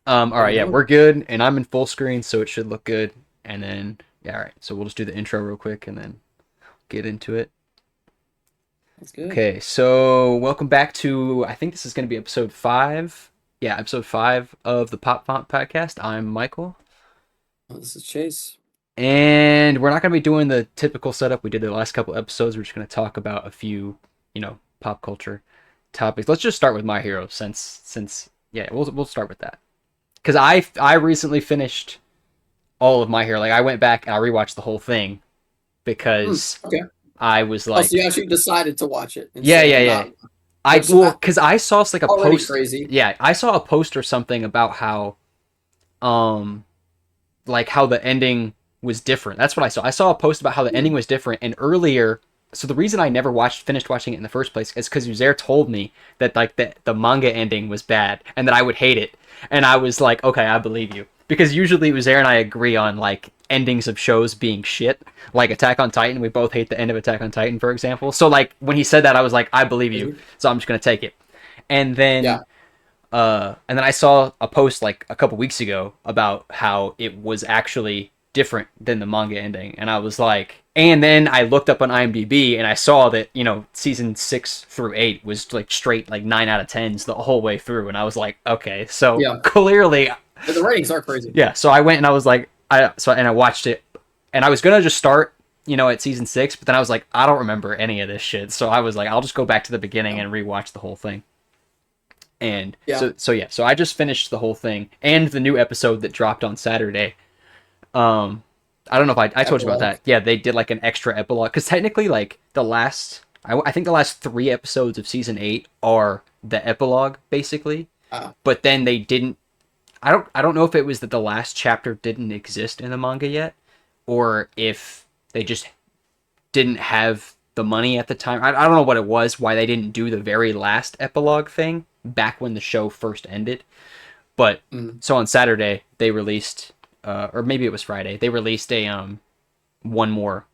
All Let right, me yeah, know. we're good, and I'm in full screen, so it should look good. And then, yeah, all right. So we'll just do the intro real quick, and then get into it. That's good. Okay, so welcome back to. I think this is going to be episode 5. Yeah, episode 5 of the Pop Font podcast. I'm Michael, Well, this is Chase. and we're not going to be doing the typical setup we did the last couple episodes. We're just going to talk about a few, pop culture topics. Let's just start with My Hero, since yeah, we'll start with that because I recently finished all of My Hero. Like I went back and I rewatched the whole thing because Okay. I was Oh, so you like, actually decided to watch it yeah, instead yeah, of yeah. not, I which well, because I saw like a already post. crazy. Yeah, I saw a post or something about how, um, like how the ending was different. That's what I saw. I saw a post about how the ending Hmm. was different. And earlier, so the reason I never finished watching it in the first place is because Uzair told me that like the manga ending was bad and that I would hate it. And I was like, okay, I believe you. Because usually Uzair and I agree on like endings of shows being shit. Like Attack on Titan, we both hate the end of Attack on Titan, for example. So like when he said that, I was like, I believe you. Crazy. So I'm just gonna take it. And then Yeah. I saw a post like a couple weeks ago about how it was actually different than the manga ending, and I was like, and then I looked up on IMDb and I saw that season 6 through 8 was like straight like 9 out of 10s the whole way through, and I was like, okay, so Yeah. clearly, The ratings are crazy. yeah. So I went and I was like, I watched it, and I was gonna just start at season 6, but then I was like, I don't remember any of this shit, so I was like, I'll just go back to the beginning Yeah. and rewatch the whole thing. And Yeah. so yeah, so I just finished the whole thing and the new episode that dropped on Saturday. Um, I don't know if I told you about Epilogue. that. Yeah, they did like an extra epilogue because technically, like I think the last 3 episodes of season 8 are the epilogue basically. Ah. But then they didn't. I don't know if it was that the last chapter didn't exist in the manga yet, or if they just didn't have the money at the time. I don't know what it was, why they didn't do the very last epilogue thing back when the show first ended. But Mm. so on Saturday they released, or maybe it was Friday, they released a one more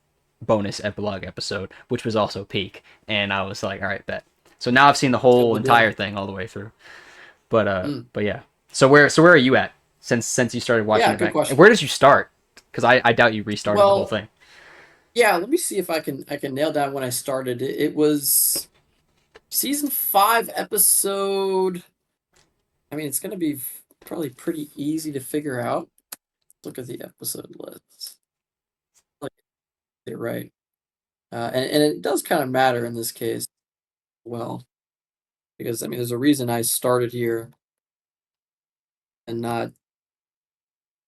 bonus epilogue episode, which was also peak, and I was like, all right, bet. So now I've seen the Good whole to do. entire thing all the way through. But Mm. but yeah. So where are you at since you started watching Yeah. it Good back? And question. where did you start? Because I doubt you restarted the whole Well, thing. yeah. Let me see if I can nail down when I started. It was season 5, episode. I mean, it's gonna be probably pretty easy to figure out. Look at the episode list. Like, you're right. And it does kind of matter in this case. Well, because I mean, there's a reason I started here and not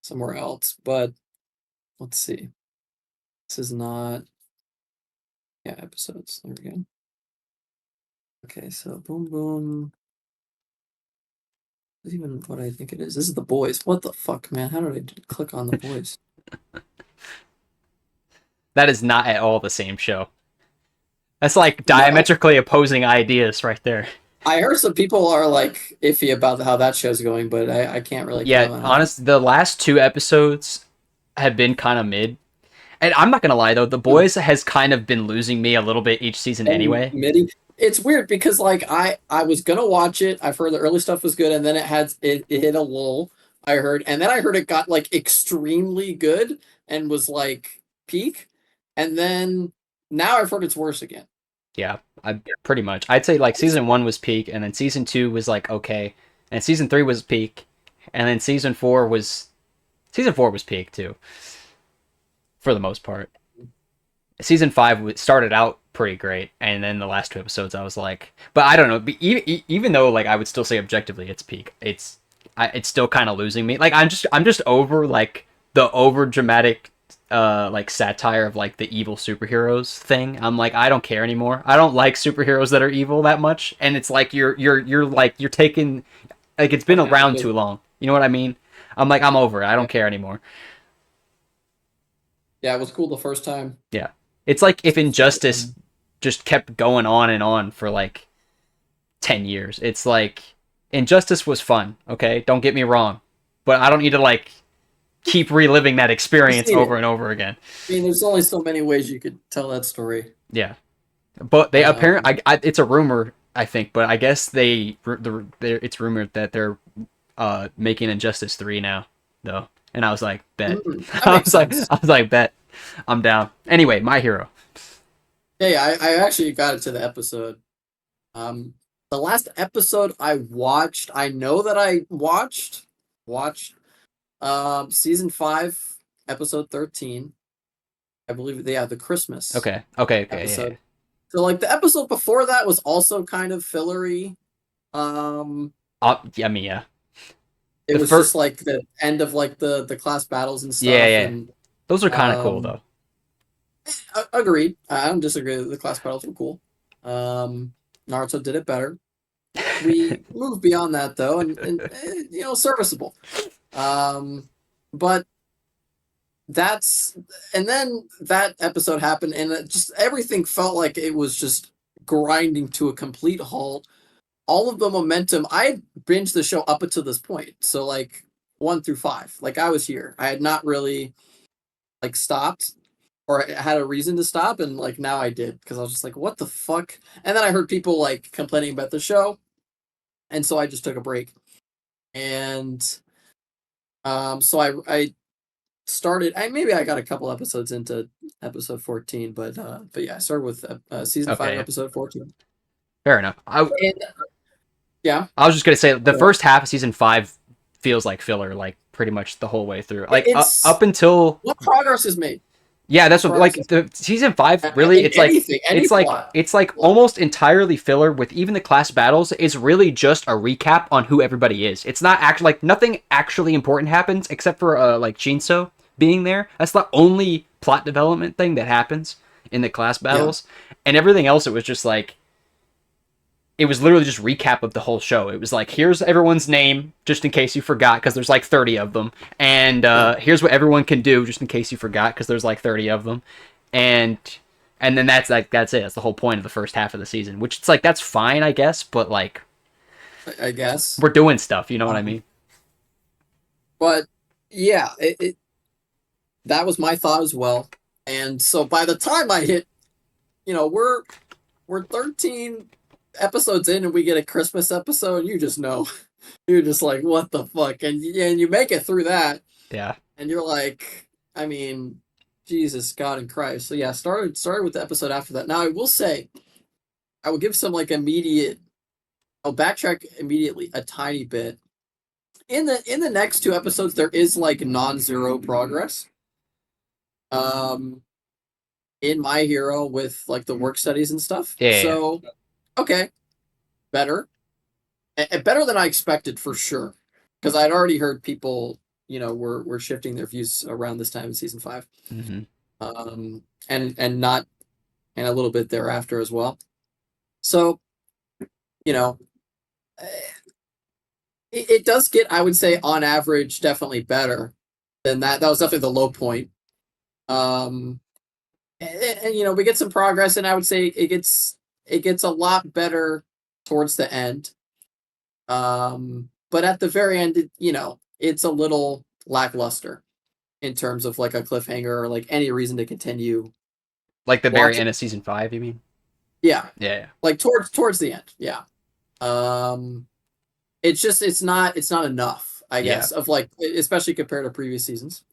somewhere else. But let's see. This is not, yeah, episodes. There we go. Okay, so boom, boom. This is even what I think it is. This is the boys. What the fuck, man? How did I click on the boys? That is not at all the same show. That's like No, diametrically opposing ideas right there. I heard some people are like iffy about how that show's going, but I can't really Yeah, comment on it. honest, the last 2 episodes have been kind of mid. And I'm not gonna lie though, The Hmm. Boys has kind of been losing me a little bit each season And anyway. MIDI. It's weird because like I was gonna watch it. I've heard the early stuff was good, and then it hit a lull. I heard, and then I heard it got like extremely good and was like peak, and then now I've heard it's worse again. Yeah, I pretty much. I'd say like It's season 1 was peak, and then season 2 was like okay, and season 3 was peak, and then season 4 was peak too, for the most part. Season 5 started out pretty great, and then the last 2 episodes I was like, but I don't know. Even though like I would still say objectively it's peak, it's still kind of losing me. Like I'm just over like the over dramatic like satire of like the evil superheroes thing. I'm like, I don't care anymore. I don't like superheroes that are evil that much, and it's like you're like you're taking, like it's been okay. around too long. You know what I mean? I'm like, I'm over it. I Yeah, don't care anymore. yeah, it was cool the first time. Yeah. It's like if Second Injustice time. just kept going on and on for like 10 years. It's like Injustice was fun, okay? Don't get me wrong. But I don't need to like keep reliving that You've experience seen over it. and over again. I mean, there's only so many ways you could tell that story. Yeah. But they Um, apparently it's a rumor, I think, but I guess it's rumored that they're making Injustice 3 now, though. And I was like, bet. That makes sense. I was like, bet. I'm down. Anyway, My Hero. Yeah, I actually got it to the episode. Um, the last episode I watched, I know that I watched season 5, episode 13. I believe, yeah, the Christmas Okay, yeah, yeah. episode. So like the episode before that was also kind of fillery. Um, I mean, yeah. it The was first, just like the end of like the class battles and yeah, stuff, yeah. and Those are kind of cool um, though. agreed. I don't disagree. The class battles were cool. Um, Naruto did it better. We moved beyond that though, and serviceable. But that's and then that episode happened, and it just everything felt like it was just grinding to a complete halt. All of the momentum. I had binged the show up until this point, so like 1 through 5, like I was here. I had not really like stopped or had a reason to stop, and like now I did because I was just like, what the fuck? And then I heard people like complaining about the show, and so I just took a break. And so I started. Maybe I got a couple episodes into episode 14, but yeah, I started with season 5, Okay, yeah. episode 14. Fair enough. And yeah, I was just gonna say the go ahead. first half of season 5 feels like filler, like pretty much the whole way through. Like It's up until what progress is made. yeah, that's What what progress like is the season 5 really. in anything, any plot. It's like Plot. almost entirely filler. With even the class battles, is really just a recap on who everybody is. It's not actually like nothing actually important happens except for like Shinso being there. That's the only plot development thing that happens in the class Yeah, battles, and everything else it was just like it was literally just recap of the whole show. It was like, here's everyone's name, just in case you forgot, because there's like 30 of them, and yeah. here's what everyone can do, just in case you forgot, because there's like 30 of them, and then that's like that's it. That's the whole point of the first half of the season, which it's like that's fine, I guess, but like I guess. we're doing stuff, you know what I Um, mean? but yeah, that was my thought as well. And so by the time I hit, we're 13 episodes in, and we get a Christmas episode. You just know, you're just like, what the fuck? And you make it through that, Yeah, and you're like, I mean, Jesus, God and Christ. So yeah, started with the episode after that. Now I will say, I will give some like immediate. I'll backtrack immediately a tiny bit. In the next 2 episodes, there is like non-zero progress. Um, in My Hero with like the work studies and stuff. yeah, yeah. So okay, better, better than I expected for sure. Because I'd already heard people, were shifting their views around this time in season 5, Mm-hmm. and not and a little bit thereafter as well. So you know, eh, it does get, I would say, on average, definitely better than that. That was definitely the low point. Um, and we get some progress, and I would say it gets a lot better towards the end. But at the very end, it's a little lackluster in terms of like a cliffhanger or like any reason to continue Like the very watching. end of season 5, you mean? Yeah, Yeah, like towards the end. Yeah. Um, it's not enough, I yeah. guess, of like, especially compared to previous seasons.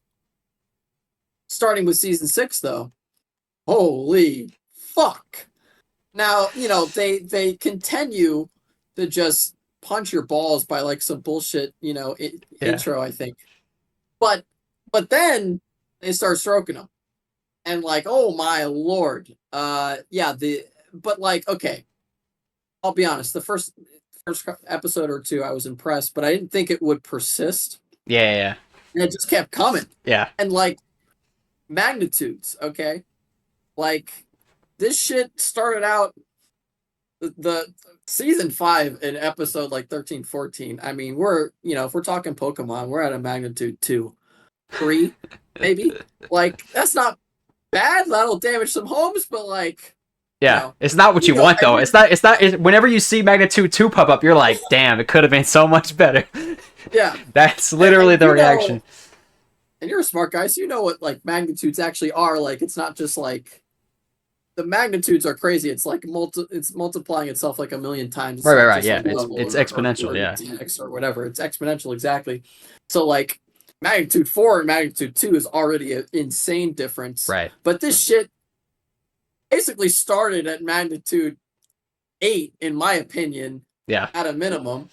Starting with season 6, though, holy fuck! Now they continue to just punch your balls by like some bullshit Yeah, intro, I think, but then they start stroking them, and like, oh my lord, yeah, the but like, okay, I'll be honest, the first episode or two I was impressed, but I didn't think it would persist, yeah. and it just kept coming, Yeah. and like magnitudes, okay, like this shit started out the season 5 in episode like 13, 14. I mean, we're, if we're talking Pokemon, we're at a magnitude 2, 3, maybe. Like, that's not bad. That'll damage some homes, but like, you Yeah, know, it's not what you want and though. you're Whenever you see Magnitude 2 pop up, you're like, damn, it could have been so much better. yeah, That's and, literally and the reaction. and you're a smart guy, so you know what like magnitudes actually are. Like, it's not just like the magnitudes are crazy. It's like it's multiplying itself like a million times. It's Right, right, not right. just Yeah, like it's level it's exponential. or Yeah, 10x or whatever. It's exponential exactly. So like magnitude 4 and magnitude 2 is already an insane difference. right. But this shit basically started at magnitude 8 in my opinion Yeah, at a minimum.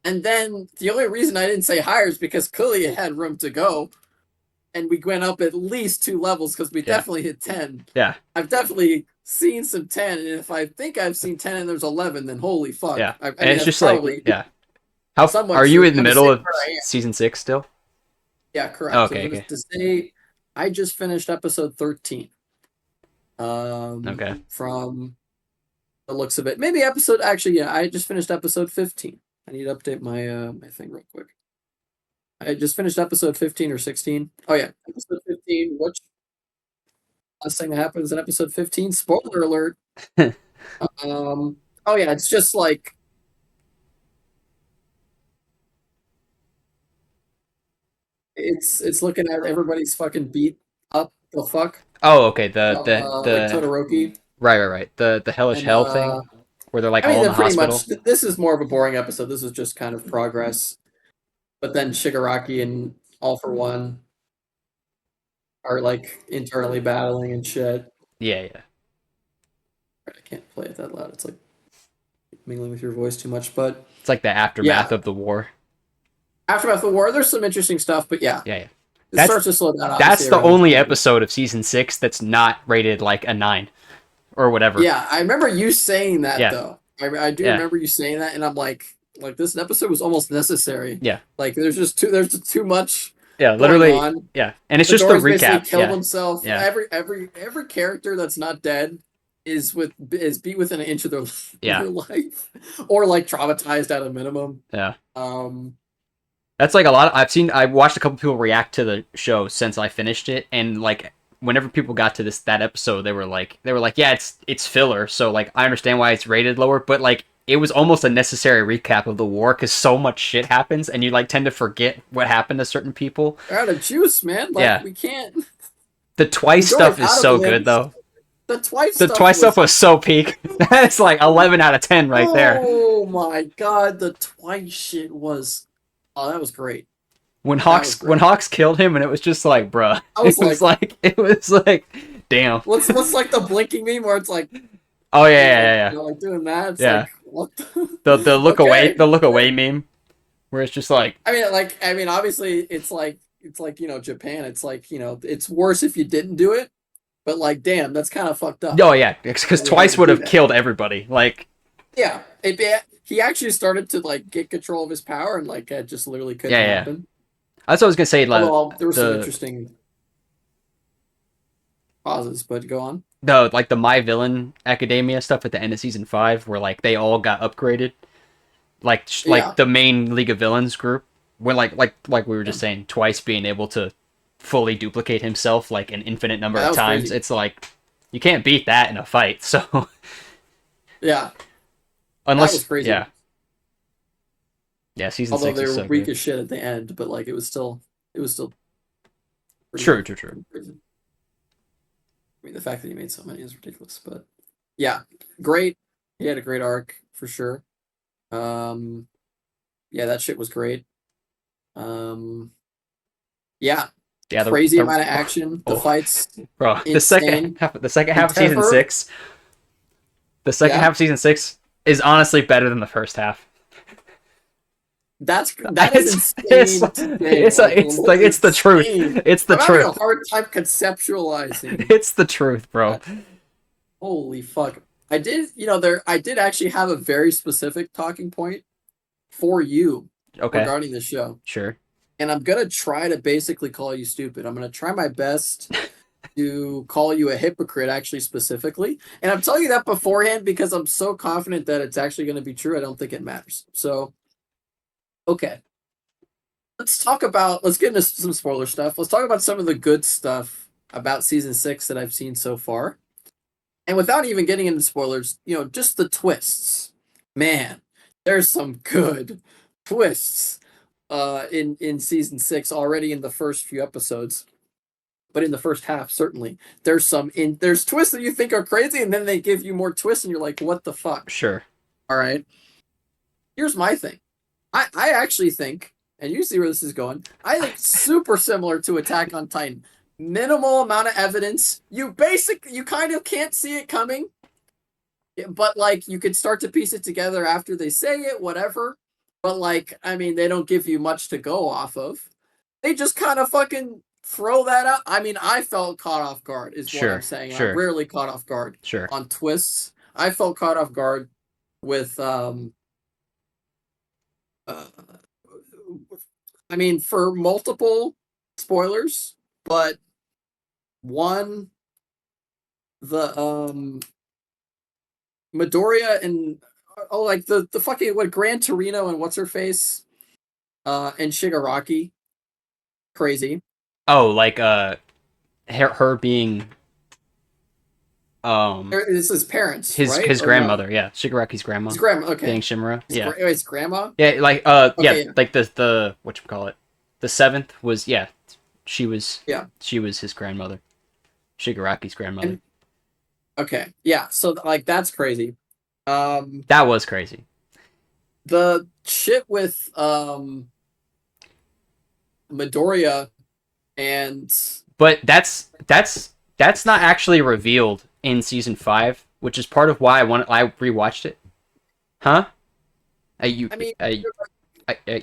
And then the only reason I didn't say higher is because clearly it had room to go. And we went up at least 2 levels because we yeah, definitely hit 10. yeah, I've definitely seen some 10. And if I think I've seen 10 and there's 11, then holy fuck. yeah. I And mean, it's that's just like, probably yeah. How somewhat are you true. in the But to middle say of where I am, season 6 still? yeah, Oh, correct. So okay, okay, to say, I just finished episode 13 okay. from the looks of it. Maybe episode, actually, yeah, I just finished episode 15. I need to update my thing real quick. I just finished episode 15 or 16. Oh, yeah, episode 15. Which last thing that happens in episode 15? Spoiler alert. Oh, yeah, it's just like it's looking at everybody's fucking beat up the fuck. Oh, okay. The Like Todoroki. right, right, right. The hellish And hell thing where they're like I mean, all in they're the pretty much. hospital. This is more of a boring episode. This is just kind of progress. But then Shigaraki and All for One are like internally battling and shit. Yeah, yeah. I can't play it that loud. It's like mingling with your voice too much. But It's like the aftermath yeah, of the war. Aftermath of the War, there's some interesting stuff. But yeah, Yeah, yeah. it That's starts to slow down that's obviously the around this only point. episode of season 6 that's not rated like a 9 or whatever. Yeah, I remember you saying that Yeah, though. I do yeah, remember you saying that, and I'm like this episode was almost necessary. yeah, Like there's just too much yeah. going Literally, on. yeah. And it's just the Midori's basically recap. killed Yeah, himself. yeah, Every character that's not dead is beat within an inch of yeah, their life, or like traumatized at a minimum. yeah. Um, That's like a lot. I watched a couple people react to the show since I finished it, and like whenever people got to that episode, they were like, yeah, it's filler. So like I understand why it's rated lower, but like it was almost a necessary recap of the war because so much shit happens, and you like tend to forget what happened to certain people. they're out of juice, man. Like Yeah, we can't. the Twice Midori's stuff is out of so good limbs. though. The Twice The stuff Twice stuff was. was so peak. That's like 11 out of 10 right there. Oh my god, the Twice shit was. Oh, that was great. When That was Hawks great. killed him, and it was just like, bruh. I was like, It was like, damn. what's like the blinking meme where it's like, Oh yeah, and yeah, like yeah, yeah. like doing that. It's Yeah. like what? The look away Okay. meme where it's just like, I mean, obviously, it's like Japan. It's like it's worse if you didn't do it, but like, damn, that's kind of fucked up. oh yeah, because That they had Twice to would do have that. killed everybody. Like, Yeah, he actually started to like get control of his power, and like it just literally couldn't yeah, yeah. happen. That's what I was gonna say. Although there were some The interesting pauses, but go on. the My Villain Academia stuff at the end of season 5, where like they all got upgraded, like Yeah, the main League of Villains group, when like we were yeah, just saying, Twice being able to fully duplicate himself like an infinite number yeah, that of was times. crazy. It's like you can't beat that in a fight. So Yeah, that was unless crazy. yeah, yeah, season Although 6 they is were so weak good. as shit at the end, but like it was still True, true, true. pretty crazy. I mean, the fact that he made so many is ridiculous, but yeah, great. He had a great arc for sure. Um, yeah, that shit was great. Um, yeah, Yeah, crazy the amount of action. The oh, fights, bro, insane. the second And half of season Teffer, 6, the second yeah, half of season 6 is honestly better than the first half. that is insane to say. Like, It's the truth. insane. It's the I'm having a truth. hard time conceptualizing It's the truth, bro. that. Holy fuck! I did, I did actually have a very specific talking point for you Okay, regarding the show. sure. And I'm gonna try to basically call you stupid. I'm gonna try my best to call you a hypocrite, actually specifically. And I'm telling you that beforehand because I'm so confident that it's actually gonna be true. I don't think it matters. So, okay, let's get into some spoiler stuff. Let's talk about some of the good stuff about season 6 that I've seen so far. And without even getting into spoilers, just the twists. Man, there's some good twists in season 6 already in the first few episodes. but in the first half, certainly there's twists that you think are crazy, and then they give you more twists, and you're like, what the fuck? Sure. All right. Here's my thing. I actually think, and you see where this is going. I think super similar to Attack on Titan. Minimal amount of evidence. You kind of can't see it coming, but like you could start to piece it together after they say it, whatever. But like, I mean, they don't give you much to go off of. They just kind of fucking throw that out. I mean, I felt caught off guard, is what I'm Sure. saying. And I'm Sure. rarely caught off guard Sure. on twists. I felt caught off guard with uh, I mean, for multiple spoilers, but one, the Midoriya and like the fucking what Gran Torino and what's her face, and Shigaraki, crazy. Oh, like her being um This is parents, his right? his Or no? grandmother, yeah, Shigaraki's grandma His grandma. being Okay, Shimura, yeah, his grandma. yeah, like yeah, Okay, yeah, like the what you call it, the seventh was yeah, she was yeah, she was his grandmother, Shigaraki's grandmother. and okay, yeah. So like that's crazy. Um, That was crazy. the shit with Midoriya and But that's not actually revealed in season 5, which is part of why I rewatched it. Huh? You I mean,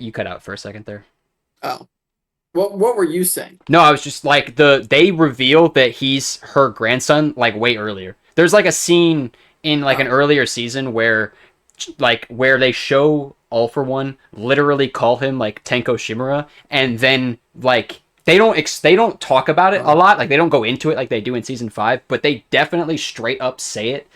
you cut out for a second there. oh, what were you saying? No, I was just like they reveal that he's her grandson like way earlier. There's like a scene in like an Oh, earlier season where they show All for One literally call him like Tenko Shimura, and then like they don't talk about it a oh, lot, like they don't go into it like they do in season 5, but they definitely straight up say it.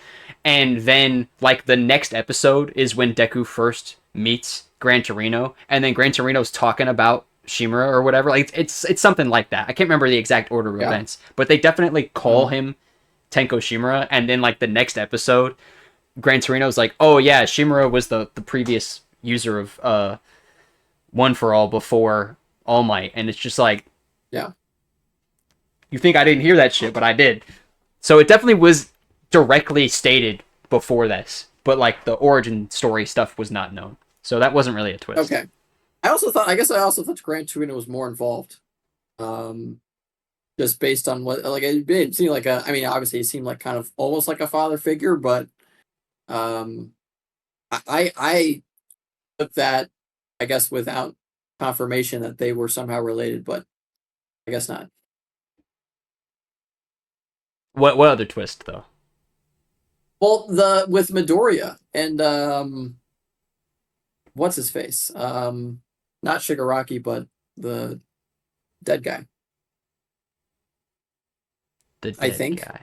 And then like the next episode is when Deku first meets Gran Torino, and then Gran Torino's talking about Shimura or whatever. Like it's something like that. I can't remember the exact order of yeah. events, but they definitely call Mm, him Tenko Shimura, and then like the next episode, Gran Torino's like, oh yeah, Shimura was the previous user of One for All before All Might, and it's just like yeah. you think I didn't hear that shit, but I did. So it definitely was directly stated before this, but like the origin story stuff was not known. So that wasn't really a twist. Okay. I also thought Gran Torino was more involved. Um, just based on what, like, it seemed like I mean, obviously, it seemed like kind of almost like a father figure, but um, I took that, I guess, without confirmation that they were somehow related, but I guess not. What other twist though? Well, the with Midoriya and what's his face? Not Shigaraki, but the dead guy, The I dead think. guy.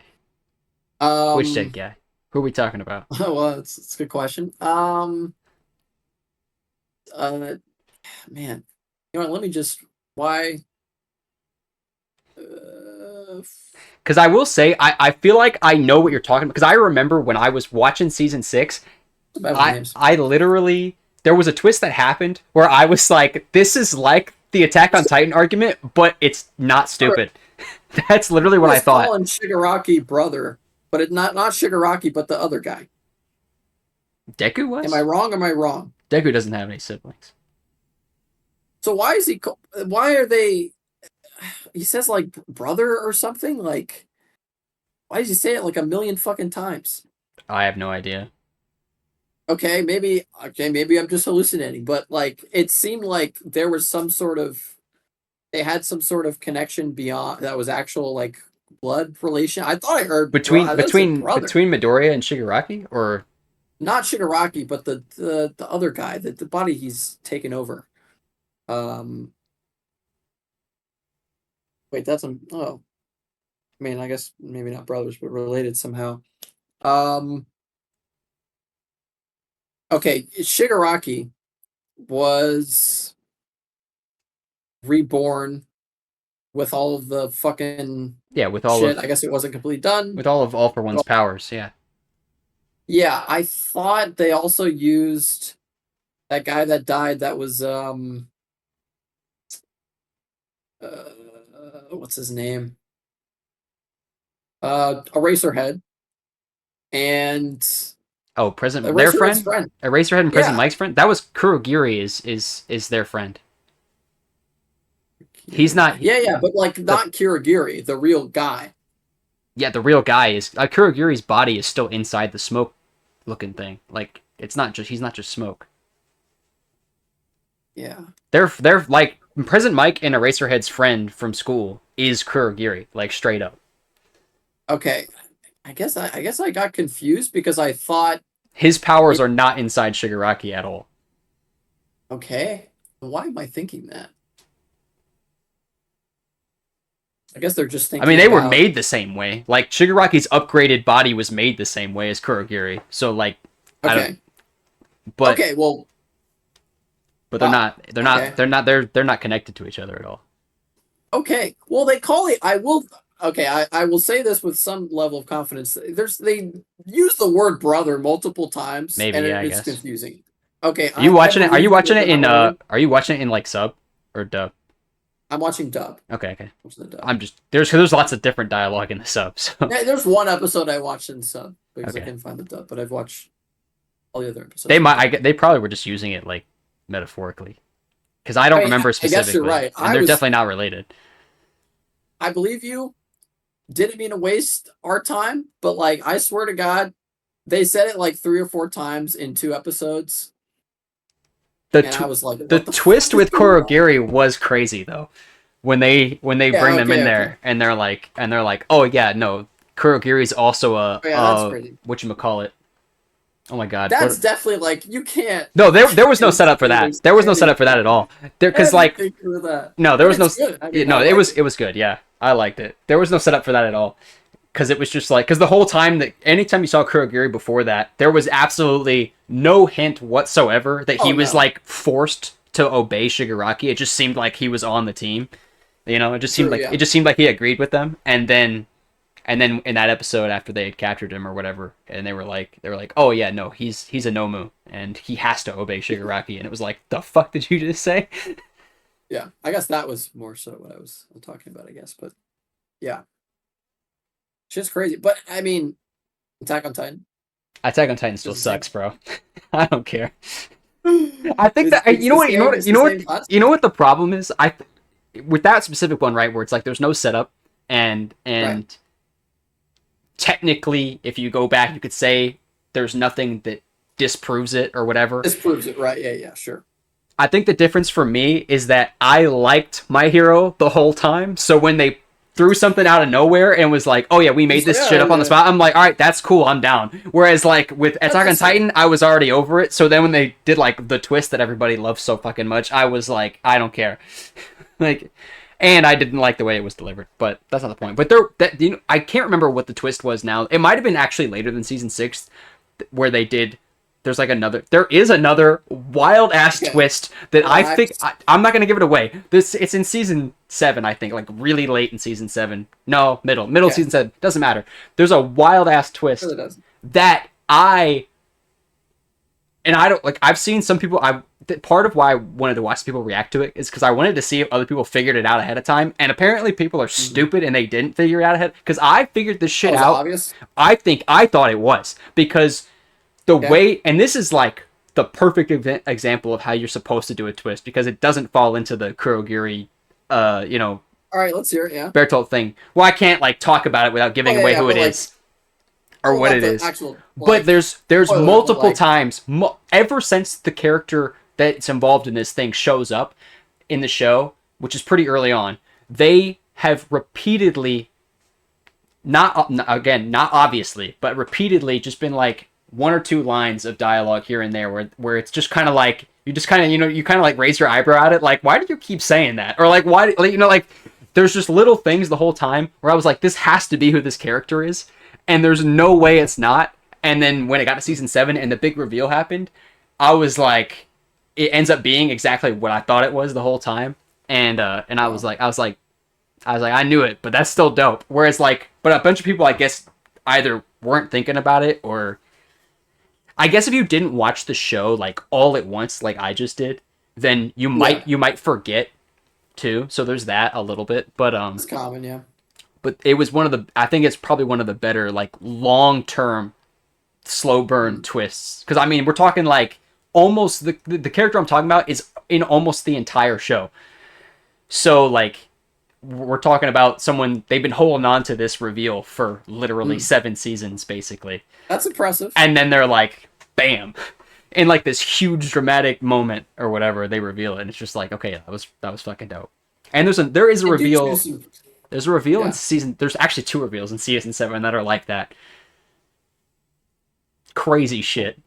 Which dead Um, guy? Who are we talking about? well, it's a good question. Uh, man, you know what? Let me just why. Uh, Because I will say, I feel like I know what you're talking about. Because I remember when I was watching season 6, bad with names. I literally there was a twist that happened where I was like, this is like the Attack on Titan argument, but it's not stupid. That's literally Who what I was thought. calling Shigaraki brother, but it not Shigaraki, but the other guy. Deku Am I was? wrong? Am I wrong? Deku doesn't have any siblings. So why is he? Why are they? He says like brother or something. Like why does he say it like a million fucking times? I have no idea. Maybe I'm just hallucinating, but like it seemed like there was some sort of they had some sort of connection beyond that was actual like blood relation. I thought I heard Between I thought it said between brother, between Midoriya and Shigaraki, or not Shigaraki, but the other guy, the body he's taken over. Um, wait, that's oh, I mean, I guess maybe not brothers, but related somehow. Um, okay, Shigaraki was reborn with all of the fucking yeah, shit. I guess it wasn't completely done. with all of All for One's powers, yeah. Yeah, I thought they also used that guy that died. That was what's his name? Eraserhead and Oh, President their Eraserhead's friend, friend. Eraserhead and President Yeah. Mike's friend. That was Kurogiri is their friend. He's not Yeah, yeah, but like the not Kirigiri, the real guy. yeah the real guy is Kurogiri's body is still inside the smoke looking thing. Like it's not just he's not just smoke. Yeah. They're like President Mike and Eraserhead's friend from school is Kurogiri, like straight up. Okay. I guess I got confused because I thought His powers it are not inside Shigaraki at all. okay. Why am I thinking that? I guess they're just I mean, thinking they were about made the same way. Like Shigaraki's upgraded body was made the same way as Kurogiri. So like, I don't. okay. But Okay, well, but they're wow. not. They're not. Okay. They're not connected to each other at all. Okay. Well, they call it I will okay, I will say this with some level of confidence. They use the word brother multiple times Maybe and yeah, I it's guess. confusing. Okay, Are you I watching it? Are you believe you watching that it they're not in related. Are you watching it in like sub or dub? I'm watching dub. Okay, okay. Watching the dub. I'm just there's lots of different dialogue in the sub. So There's one episode I watched in sub because I okay, couldn't find the dub, but I've watched all the other they episodes in might. dub. They probably were just using it like metaphorically because I don't I mean, remember I guess you're specifically, right. and they're definitely not related. I believe you. Didn't mean to waste our time, but like I swear to God, they said it like 3 or 4 times in 2 episodes, The and I was like, the "What the fuck twist is with going on?" Kurogiri was crazy though. When they Yeah, bring them in okay, okay. there and they're like, oh yeah, no, Kurogiri's also Oh, yeah, that's crazy. whatchamacallit. Oh my god, That's what? definitely like you can't No, you there was no can't setup for say that. there's There was no setup for that anything. at all. There because like Anything for that. no, there And was no it's good. I mean, I no, like it it. was good. Yeah, I liked it. There was no setup for that at all because it was just like because the whole time that anytime you saw Kurogiri before that, there was absolutely no hint whatsoever that he Oh was no. like forced to obey Shigaraki. It just seemed like he was on the team. You know, True, yeah. it just seemed like he agreed with them, and then in that episode after they had captured him or whatever, and they were like, oh yeah, no, he's a Nomu and he has to obey Shigaraki, and it was like, the fuck did you just say? Yeah. I guess that was more so what I was talking about, I guess. But yeah. Just crazy. But I mean, Attack on Titan. Attack on Titan still It's the same. sucks, bro. I don't care. I think that It's the same. It's the same class. you know what the problem is. With that specific one, right, where it's like there's no setup, Right. and technically, if you go back, you could say there's nothing that disproves it or whatever. This proves it, right? Yeah, yeah, sure. I think the difference for me is that I liked my hero the whole time. So when they threw something out of nowhere and was like, "Oh yeah, we made It's like, this shit yeah, up on the yeah. spot," I'm like, "All right, that's cool. I'm down." Whereas like with Attack on That's like, Titan, I was already over it. So then when they did like the twist that everybody loves so fucking much, I was like, I don't care. Like, and I didn't like the way it was delivered, but that's not the point. But I can't remember what the twist was now. It might have been actually later than season 6, where they did. There is another wild ass okay. twist that I think Relax. I'm not gonna give it away. It's in season 7, I think, like really late in season 7. No, middle Okay. season 7. Doesn't matter. There's a wild ass twist Really doesn't. that I don't like. I've seen some people. Part of why I wanted to watch people react to it is because I wanted to see if other people figured it out ahead of time. And apparently, people are Mm-hmm. stupid and they didn't figure it out ahead. Because I figured this Oh, shit is it out. obvious? I thought it was because the Okay. way, and this is like the perfect example of how you're supposed to do a twist because it doesn't fall into the Kurogiri, you know, All right, let's hear it. Yeah. Bertolt thing. Well, I can't like talk about it without Oh giving yeah, away yeah. who it But like, is or well, what not it the is. actual But like there's spoiler, but multiple like, times ever since the character that's involved in this thing shows up in the show, which is pretty early on. They have repeatedly not again, not obviously, but repeatedly just been like one or two lines of dialogue here and there where it's just kind of like you just kind of you kind of like raise your eyebrow at it like why do you keep saying that or like why like, like there's just little things the whole time where I was like this has to be who this character is and there's no way it's not and then when it got to season 7 and the big reveal happened I was like it ends up being exactly what I thought it was the whole time and I was wow. like I knew it, but that's still dope. Whereas like, but a bunch of people, I guess, either weren't thinking about it, or I guess if you didn't watch the show like all at once, like I just did, then Yeah, you might forget too. So there's that a little bit, it's common. Yeah. but it was one of the, I think it's probably one of the better, like, long-term slow burn twists. Because, I mean, we're talking, like, almost, the character I'm talking about is in almost the entire show. So, like, we're talking about someone, they've been holding on to this reveal for literally 7 seasons, basically. That's impressive. And then they're like, bam. In like this huge dramatic moment or whatever, they reveal it, and it's just like, okay, that was fucking dope. And there is a reveal. There's a reveal in season. There's actually 2 reveals in season 7 that are like that. Crazy shit.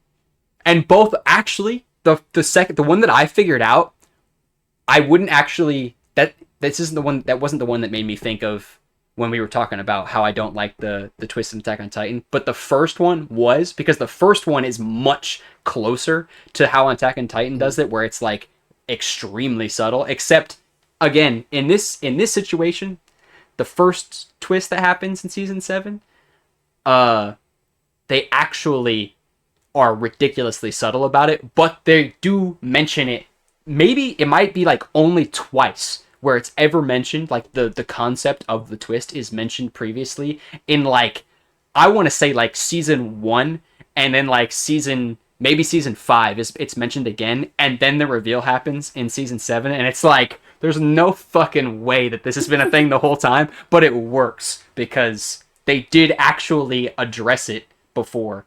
And both actually the one that I figured out, I wouldn't actually this isn't the one that wasn't the one that made me think of when we were talking about how I don't like the twist in Attack on Titan, but the first one was, because the first one is much closer to how Attack on Titan does it, where it's like extremely subtle. Except again, in this situation, the first twist that happens in season 7, they actually are ridiculously subtle about it, but they do mention it. Maybe it might be like only twice where it's ever mentioned, like the concept of the twist is mentioned previously in, like, I want to say like season 1, and then like maybe season 5 it's mentioned again, and then the reveal happens in season 7, and it's like, there's no fucking way that this has been a thing the whole time, but it works because they did actually address it before,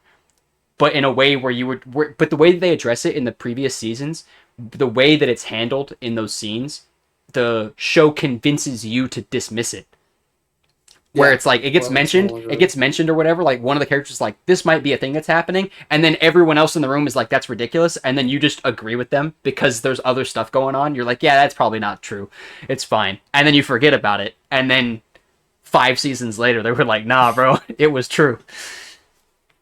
but in a way where but the way that they address it in the previous seasons, the way that it's handled in those scenes, the show convinces you to dismiss it. Where it's like, it gets mentioned or whatever, like one of the characters is like, this might be a thing that's happening, and then everyone else in the room is like, that's ridiculous, and then you just agree with them because there's other stuff going on. You're like, yeah, that's probably not true. It's fine. And then you forget about it, and then 5 seasons later, they were like, nah, bro, it was true.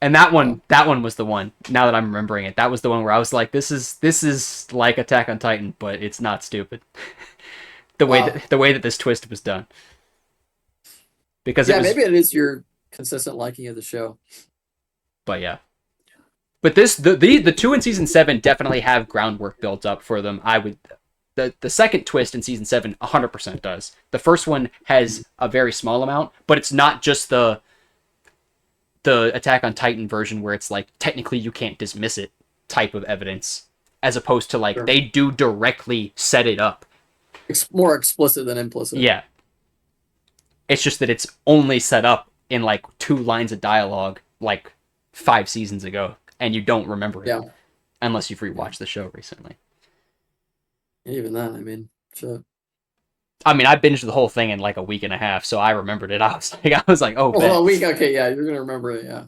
And that one was the one, now that I'm remembering it, that was the one where I was like, this is like Attack on Titan, but it's not stupid. the way that this twist was done. Because maybe it is your consistent liking of the show. But yeah. But the 2 in season 7 definitely have groundwork built up for them. The second twist in season 7 100% does. The first one has a very small amount, but it's not just the Attack on Titan version where it's like, technically you can't dismiss it type of evidence, as opposed to like, they do directly set it up. More explicit than implicit. Yeah. It's just that it's only set up in like 2 lines of dialogue like 5 seasons ago, and you don't remember it. Yeah. Unless you've rewatched the show recently. Even then, I mean, shit. I mean, I binged the whole thing in like a week and a half, so I remembered it. I was like, oh, a week, okay, yeah, you're gonna remember it, yeah.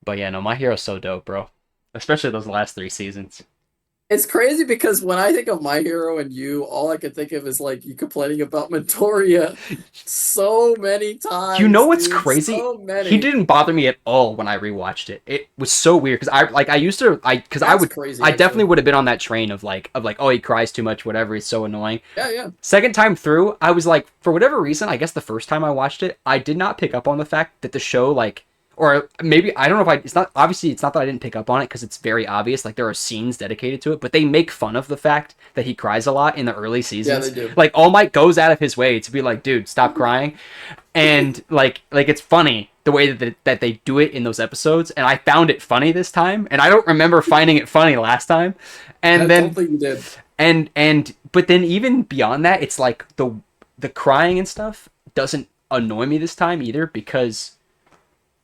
But yeah, no, My Hero's so dope, bro. Especially those last 3 seasons. It's crazy because when I think of My Hero and you, all I can think of is like you complaining about Midoriya so many times. You know what's crazy? So many. He didn't bother me at all when I rewatched it. It was so weird because I definitely would have been on that train of like, oh, he cries too much, whatever. He's so annoying. Yeah. Second time through, I was like, for whatever reason, I guess the first time I watched it, I did not pick up on the fact that the show, like, or maybe, I don't know if it's not that I didn't pick up on it because it's very obvious, like there are scenes dedicated to it, but they make fun of the fact that he cries a lot in the early seasons. Yeah, they do. Like, All Might goes out of his way to be like, dude, stop crying. And like it's funny the way that they do it in those episodes, and I found it funny this time, and I don't remember finding it funny last time. And I don't think you did. And but then even beyond that, it's like the crying and stuff doesn't annoy me this time either, because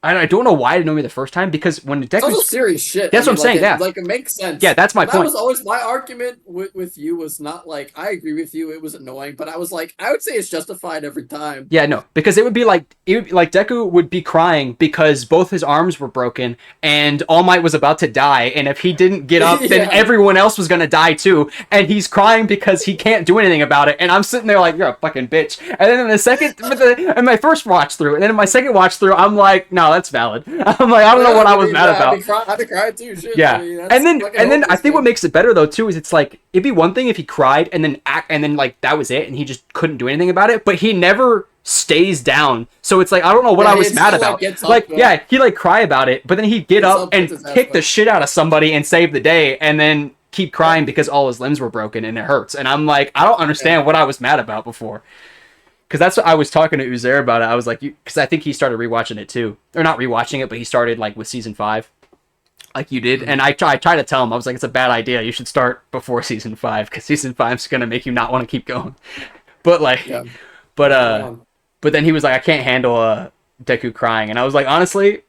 I don't know why it annoyed me the first time, because when Deku's... It's also serious shit. That's what I'm saying, yeah. Like, it makes sense. Yeah, that's my point. That was always my argument with you, was not like, I agree with you, it was annoying, but I was like, I would say it's justified every time. Yeah, no, because it would be like Deku would be crying because both his arms were broken and All Might was about to die, and if he didn't get up, then everyone else was gonna die too, and he's crying because he can't do anything about it, and I'm sitting there like, you're a fucking bitch. And then in my first watch through, and then in my second watch through, I'm like, no, that's valid. I'm like, I don't know what I was mad about. I'd be crying too, shit. Yeah, I mean, and then I think what makes it better though too is it's like, it'd be one thing if he cried and then like that was it and he just couldn't do anything about it, but he never stays down. So it's like, I don't know what I was mad about. He like cry about it, but then he'd get up and kick the shit out of somebody and save the day, and then keep crying because all his limbs were broken and it hurts. And I'm like, I don't understand what I was mad about before. Because that's what I was talking to Uzair about it. I was like, because I think he started rewatching it too, or not rewatching it, but he started like with season 5, like you did. And I try to tell him, I was like, it's a bad idea. You should start before season 5 because season 5 is gonna make you not want to keep going. But like, Yeah. but Not wrong. but then he was like, I can't handle Deku crying, and I was like, honestly,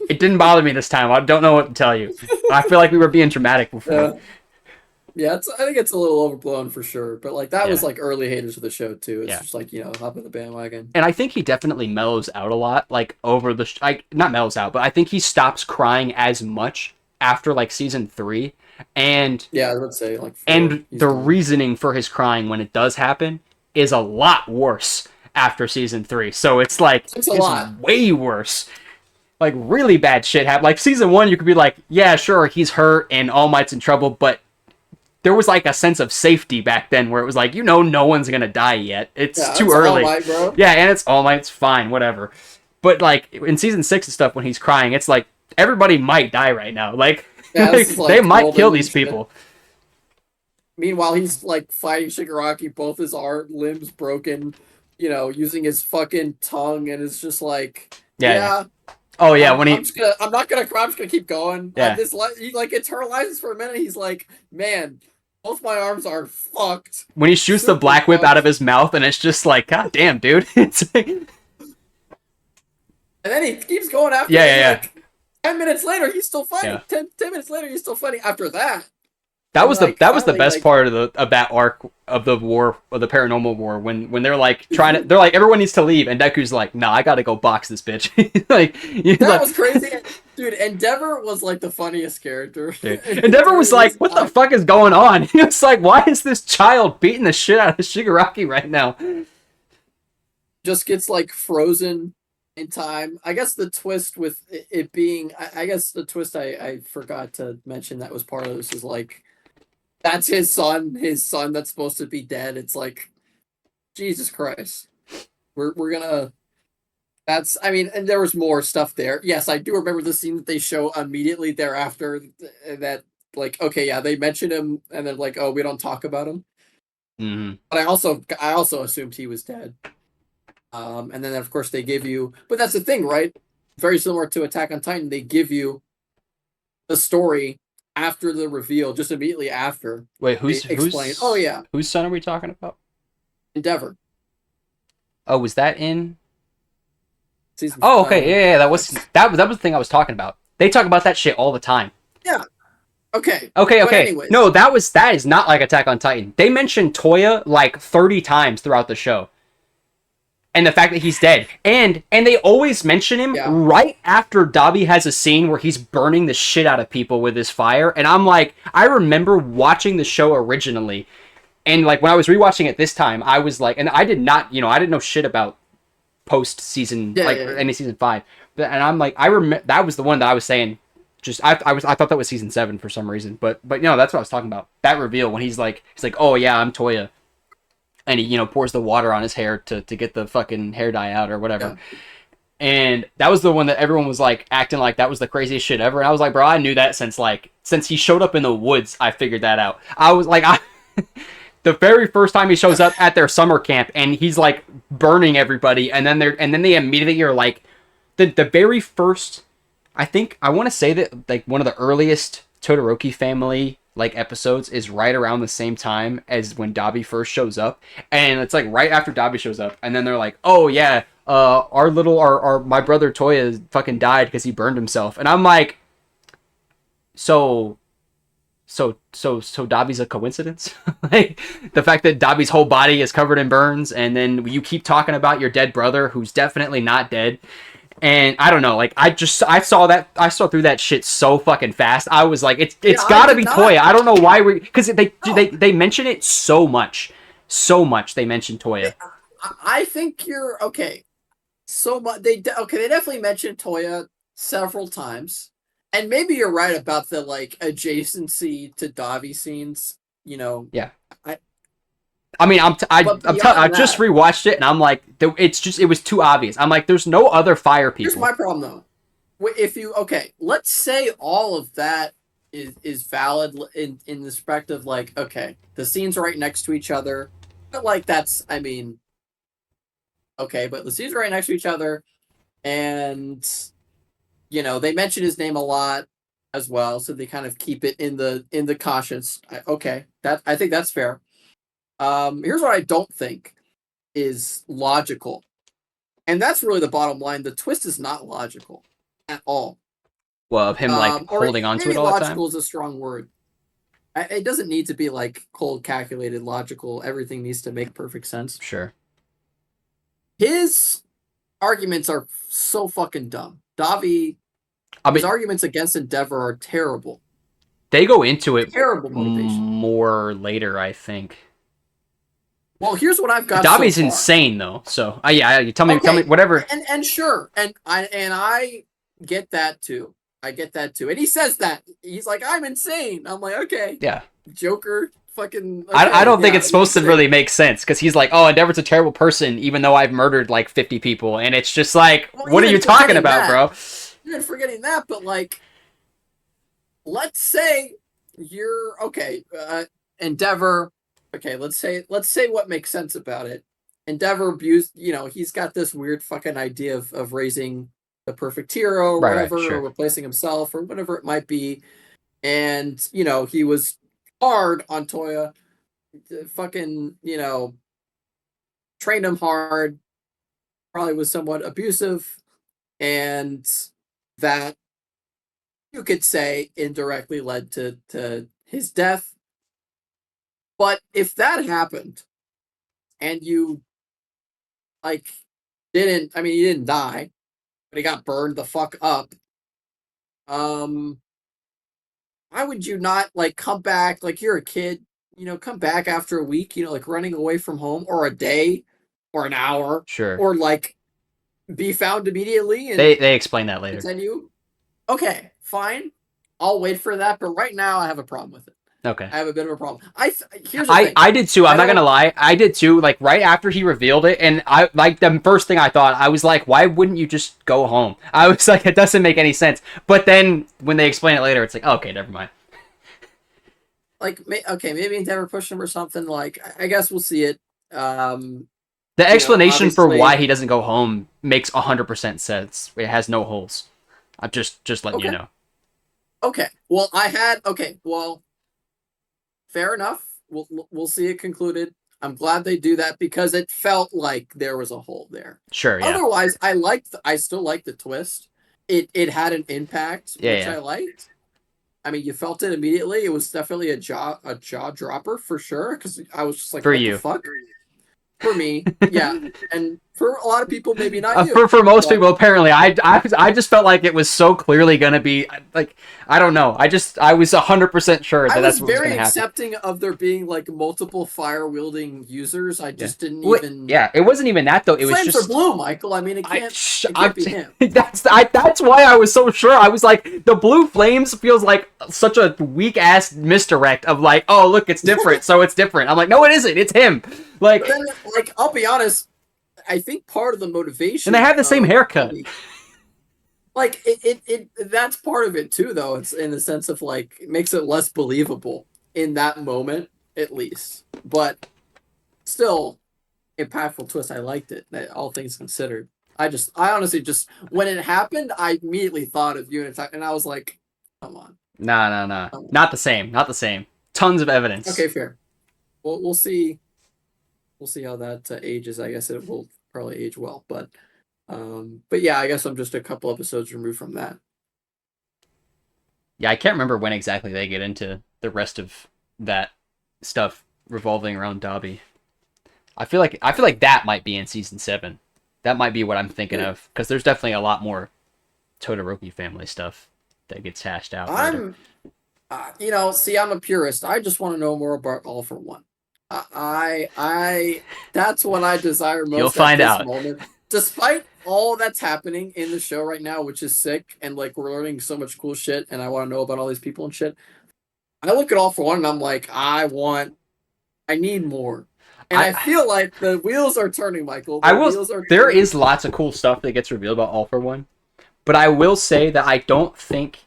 it didn't bother me this time. I don't know what to tell you. I feel like we were being dramatic before. Yeah. Yeah, I think it's a little overblown for sure. But like that was Yeah. like early haters of the show too. It's Yeah. just like, hop on the bandwagon. And I think he definitely mellows out a lot, like over the like not mellows out, but I think he stops crying as much after like season 3, and Yeah, I would say like 4. and He's the done. reasoning for his crying when it does happen is a lot worse after season 3. So it's like It's a lot. way worse. Like really bad shit happened. Like season 1, you could be like, yeah, sure, he's hurt and All Might's in trouble, but there was like a sense of safety back then where it was like, no one's gonna die yet. It's Yeah, too it's early. All Might, bro. Yeah, and it's All Might. It's fine, whatever. But like in season 6 and stuff, when he's crying, it's like everybody might die right now. Like, Yeah, this is, like, they might kill golden these shit. people. Meanwhile, he's like fighting Shigaraki, both his arm limbs broken, using his fucking tongue, and it's just like, Yeah. Oh yeah, when he I'm not gonna cry. I'm just gonna keep going. Yeah. He like internalizes for a minute. He's like, man, both my arms are fucked. when he shoots the Super black whip fucked. out of his mouth, and it's just like, god damn, dude. It's like, And then he keeps going after. Yeah, him, yeah, yeah. like, 10 minutes later, he's still fighting. Yeah. 10 minutes later, he's still fighting. After that, that was like, the finally, best like- part of that arc of the war, of the paranormal war, when they're like trying to, they're like, everyone needs to leave, and Deku's like, nah, I gotta go box this bitch. Like, he's that like, was crazy, dude. Endeavor was like the funniest character. dude. Endeavor was like, what the fuck is going on? He was like, why is this child beating the shit out of Shigaraki right now? Just gets like frozen in time. I guess the twist with it being, I guess the twist I forgot to mention that was part of this is like, that's his son that's supposed to be dead. It's like, Jesus Christ. We're gonna, I mean, and there was more stuff there. Yes, I do remember the scene that they show immediately thereafter that like, okay, yeah, they mention him and then like, oh, we don't talk about him. Mm-hmm. But I also assumed he was dead. And then of course they give you, but that's the thing, right? Very similar to Attack on Titan, they give you the story after the reveal, just immediately after. Wait, They explain. Oh yeah, whose son are we talking about? Endeavor. Oh, was that in? Season Oh, okay, yeah, that was 6. that was the thing I was talking about. They talk about that shit all the time. Okay. Okay. But anyways. No, that is not like Attack on Titan. They mentioned Toya like 30 times throughout the show. And the fact that he's dead. And they always mention him Yeah. right after Dabi has a scene where he's burning the shit out of people with his fire. And I'm like, I remember watching the show originally. And like when I was rewatching it this time, I was like, and I did not, I didn't know shit about post season, any season 5. And I'm like, I remember that was the one that I was saying. Just I thought that was season 7 for some reason, but that's what I was talking about. That reveal when he's like, oh yeah, I'm Toya, and he pours the water on his hair to get the fucking hair dye out or whatever. Yeah. And that was the one that everyone was like acting like that was the craziest shit ever. And I was like, bro, I knew that since he showed up in the woods. I figured that out. I was like, the very first time he shows up at their summer camp and he's like burning everybody, and then they immediately are like, the very first. I want to say that like one of the earliest Todoroki family like episodes is right around the same time as when Dabi first shows up, and it's like right after Dabi shows up, and then they're like, oh yeah, my brother Toya fucking died because he burned himself, and I'm like, so Dabi's a coincidence? Like the fact that Dabi's whole body is covered in burns, and then you keep talking about your dead brother who's definitely not dead. And I don't know, like I saw through that shit so fucking fast. I was like, it's gotta be Toya. I don't know why because they mention it so much they mention Toya. I think you're okay. So much they definitely mentioned Toya several times, and maybe you're right about the like adjacency to Davi scenes. Yeah. I mean, I just rewatched it, and I'm like, it was too obvious. I'm like, there's no other fire people. Here's my problem, though. Let's say all of that is valid in the respect of like, okay, the scenes right next to each other, but like that's, I mean, okay, but the scenes right next to each other, and they mention his name a lot as well, so they kind of keep it in the cautious. Okay, that I think that's fair. Here's what I don't think is logical, and that's really the bottom line. The twist is not logical at all. Well, of him like Or holding on to it maybe all the time. logical is a strong word. It doesn't need to be like cold, calculated, logical. Everything needs to make perfect sense. Sure. His arguments are so fucking dumb. Davi, I his mean, arguments against Endeavor are terrible. they go into it Terrible motivation. more later, I think. Well, here's what I've got so Dabi's far. insane though. So, yeah, you tell me Okay, whatever. and sure, and I get that too. I get that too. And he says that he's like, I'm insane. I'm like, okay, Yeah. Joker, fucking I okay, don't think yeah, it's you're supposed to insane. really make sense because he's like, oh, Endeavor's a terrible person, even though I've murdered like 50 people, and it's just like, Well, what are you talking about, bro? even forgetting that, but like, let's say you're okay, Endeavor. Okay, let's say what makes sense about it. Endeavor abused. He's got this weird fucking idea of raising the perfect hero or Right, whatever, or sure. replacing himself or whatever it might be. And he was hard on Toya, fucking trained him hard. Probably was somewhat abusive, and that you could say indirectly led to his death. But if that happened and you like didn't, I mean, he didn't die, but he got burned the fuck up. Um, why would you not like come back? Like you're a kid, come back after a week, like running away from home, or a day, or an hour, Sure. or like be found immediately and They explain that later. continue. Okay, fine. I'll wait for that, but right now I have a problem with it. Okay. I have a bit of a problem. Here's the thing. I did too. I'm I not gonna don't lie. I did too. Like right after he revealed it, and I like the first thing I thought, I was like, why wouldn't you just go home? I was like, it doesn't make any sense. But then when they explain it later, it's like, okay, never mind. like. Okay, maybe Endeavor pushed him or something. Like I guess we'll see it. Um, The explanation for why Obviously. he doesn't go home makes 100% sense. It has no holes. I'm just letting you Okay. know. Okay. Well, I had. Okay. Well, fair enough. We'll see it concluded. I'm glad they do that because it felt like there was a hole there. Sure, yeah, Otherwise, I still like the twist. It had an impact, yeah, which yeah. I liked. I mean, you felt it immediately. It was definitely a jaw dropper for sure because I was just like, For what the you. fuck? For me, yeah, and for a lot of people, maybe not you, For most but people, apparently, I just felt like it was so clearly gonna be like I don't know. I was 100% sure I that was that's what was very gonna happen. accepting of there being like multiple fire wielding users. I Yeah. just didn't Wait, even. yeah. It wasn't even that though. The It was flames are just blue, Michael. I mean, it I'm, can't be him. that's why I was so sure. I was like, the blue flames feels like such a weak ass misdirect of like, oh look, it's different, so it's different. I'm like, no, it isn't. It's him. But Like, then, like, I'll be honest. I think part of the and they motivation have the same of haircut. Bobby, like, that's part of it too, though. It's in the sense of like, it makes it less believable in that moment, at least. But still, impactful twist. I liked it. All things considered, I honestly just when it happened, I immediately thought of you and I was like, come on, Nah, nah, nah. come on. Not the same. Not the same. Tons of evidence. Okay, fair. Well, we'll see. We'll see how that ages. I guess it will probably age well, but yeah, I guess I'm just a couple episodes removed from that. Yeah, I can't remember when exactly they get into the rest of that stuff revolving around Dobby. I feel like that might be in season 7. That might be what I'm thinking Yeah. of because there's definitely a lot more Todoroki family stuff that gets hashed out later. I'm, see, I'm a purist. I just want to know more about All for One. That's what I desire You'll most at find this out. moment. Despite all that's happening in the show right now, which is sick, and like we're learning so much cool shit, and I want to know about all these people and shit. I look at All for One and I'm like, I need more. And I I feel like the wheels are turning, Michael. I The will. wheels are There turning. is lots of cool stuff that gets revealed about All for One, but I will say that I don't think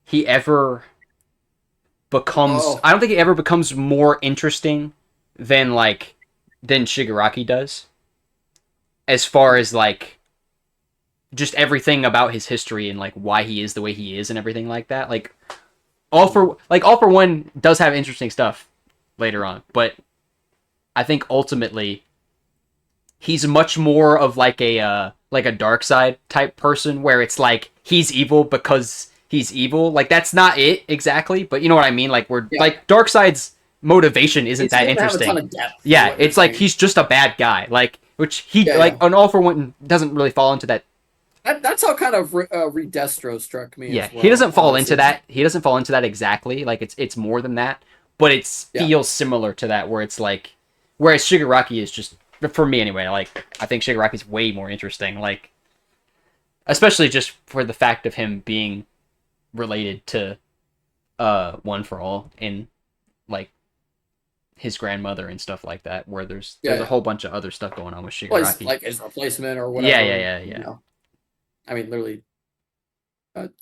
he ever becomes. Oh, I don't think he ever becomes more interesting than than Shigaraki does, as far as like just everything about his history and like why he is the way he is and everything like that. All for one does have interesting stuff later on, but I think ultimately he's much more of like a dark side type person where it's like he's evil because he's evil. Like that's not it exactly, but you know what I mean? Like we're yeah. like dark side's motivation isn't He that doesn't have a ton interesting. of depth, is Yeah, what you're it's like saying. he's just a bad guy. Like which he Yeah, like yeah. an All for One doesn't really fall into that. That's how kind of Redestro struck me Yeah, as he well. doesn't fall into Honestly, that. He doesn't fall into that exactly. Like it's more than that, but it yeah, feels similar to that where it's like whereas Shigaraki is just for me anyway. Like I think Shigaraki's way more interesting. Like especially just for the fact of him being related to One for All and like his grandmother and stuff like that. Where yeah, there's a yeah. whole bunch of other stuff going on with Well, he's Shigaraki. like his replacement or Yeah, yeah, whatever. yeah, yeah, I mean, literally,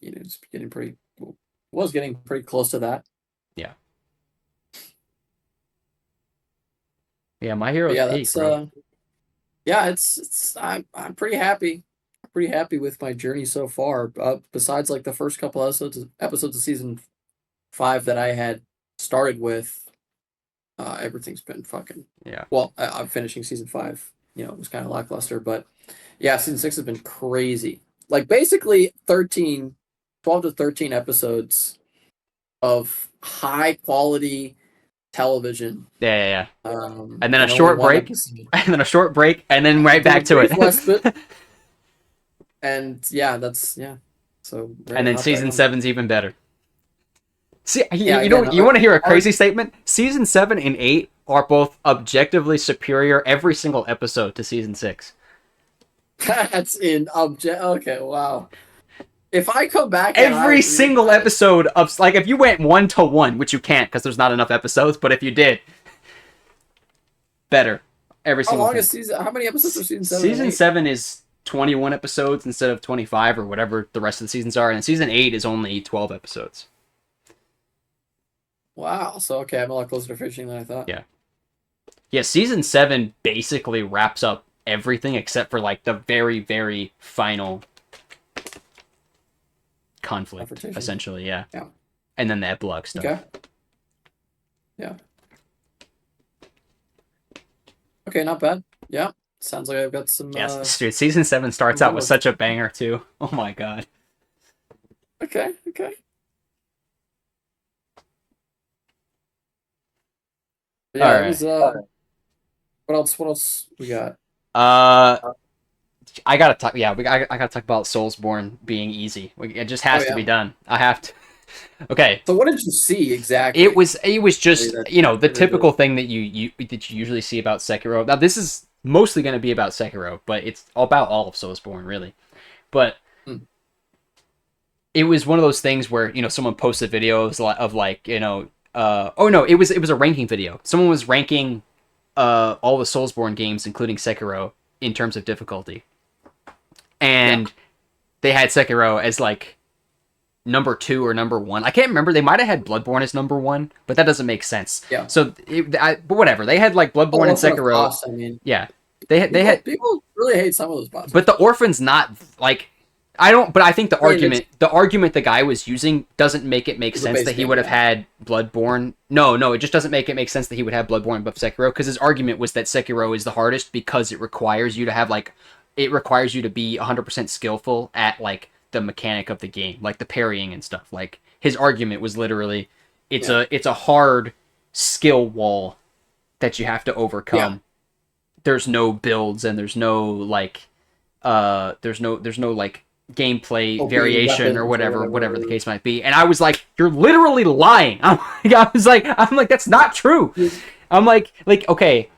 it's getting was getting pretty close to that. yeah, yeah. My But hero's yeah, peak, bro. yeah, it's I'm pretty happy. Pretty happy with my journey so far. Besides like the first couple episodes of season 5 that I had started with, everything's been fucking. Yeah, Well, I'm finishing season 5. It was kind of lackluster, but yeah, season 6 has been crazy. Like basically 12 to 13 episodes of high quality television, yeah, yeah, yeah. And then a in only short one break, episode. and then a short break, and then right Then a back to brief it. respite, and yeah, that's yeah. So ready And to then hop back season on. seven's even better. See, Yeah, you know, again, you want to hear a art. crazy statement? Season 7 and 8 are both objectively superior every single episode to season 6. That's in object. Okay, wow. If I come back and I Every agree with single that, episode of like if you went 1 to 1, which you can't because there's not enough episodes, but if you did, better every how single long thing. is season? How many episodes are season 7 and Season 8? 7 is 21 episodes instead of 25 or whatever the rest of the seasons are, and season 8 is only 12 episodes. Wow. So okay, I'm a lot closer to finishing than I thought. Yeah. Yeah, season 7 basically wraps up everything except for like the very, very final conflict, Confrontation. essentially, yeah. Yeah. And then the epilogue Okay. stuff. Yeah. Okay. Not bad. Yeah. Sounds like I've got Yes, dude, season 7 starts some out with homework. such a banger too. Oh my god. Okay. Okay. But All yeah, it right. was. What else? What else we got? Uh I gotta talk. Yeah, I gotta talk about Soulsborne being easy. It just Oh has to yeah. be done. I have to. Okay, So what did you see exactly? it was just That you know the turned into it. typical thing that you usually see about Sekiro. Now this is mostly going to be about Sekiro, but it's about all of Soulsborne really. But Hmm. it was one of those things where someone posted videos of like oh no, it was a ranking video. Someone was ranking all the Soulsborne games, including Sekiro, in terms of difficulty, Yeah. and they had Sekiro as like number 2 or number 1. I can't remember. They might have had Bloodborne as number 1, but that doesn't make sense. Yeah. So, but whatever. They had like Oh, Bloodborne and Orphan of Sekiro. Kos. I mean, Yeah, they people had, people really hate some of those but bosses. the Orphan's not like. I don't, but I think I mean, it's the argument the guy was using doesn't make it make it's a sense base that he game. would have Yeah. had Bloodborne. No, no, it just doesn't make it make sense that he would have Bloodborne above Sekiro because his argument was that Sekiro is the hardest because it requires you to have like, it requires you to be 100% skillful at like the mechanic of the game, like the parrying and stuff. Like his argument was literally, Yeah. it's a hard skill wall that you have to Yeah. overcome. There's no builds and there's no like gameplay OP variation or weapons or whatever the whatever. case might be. And I was like, you're literally lying. I'm like that's not true. I'm like okay.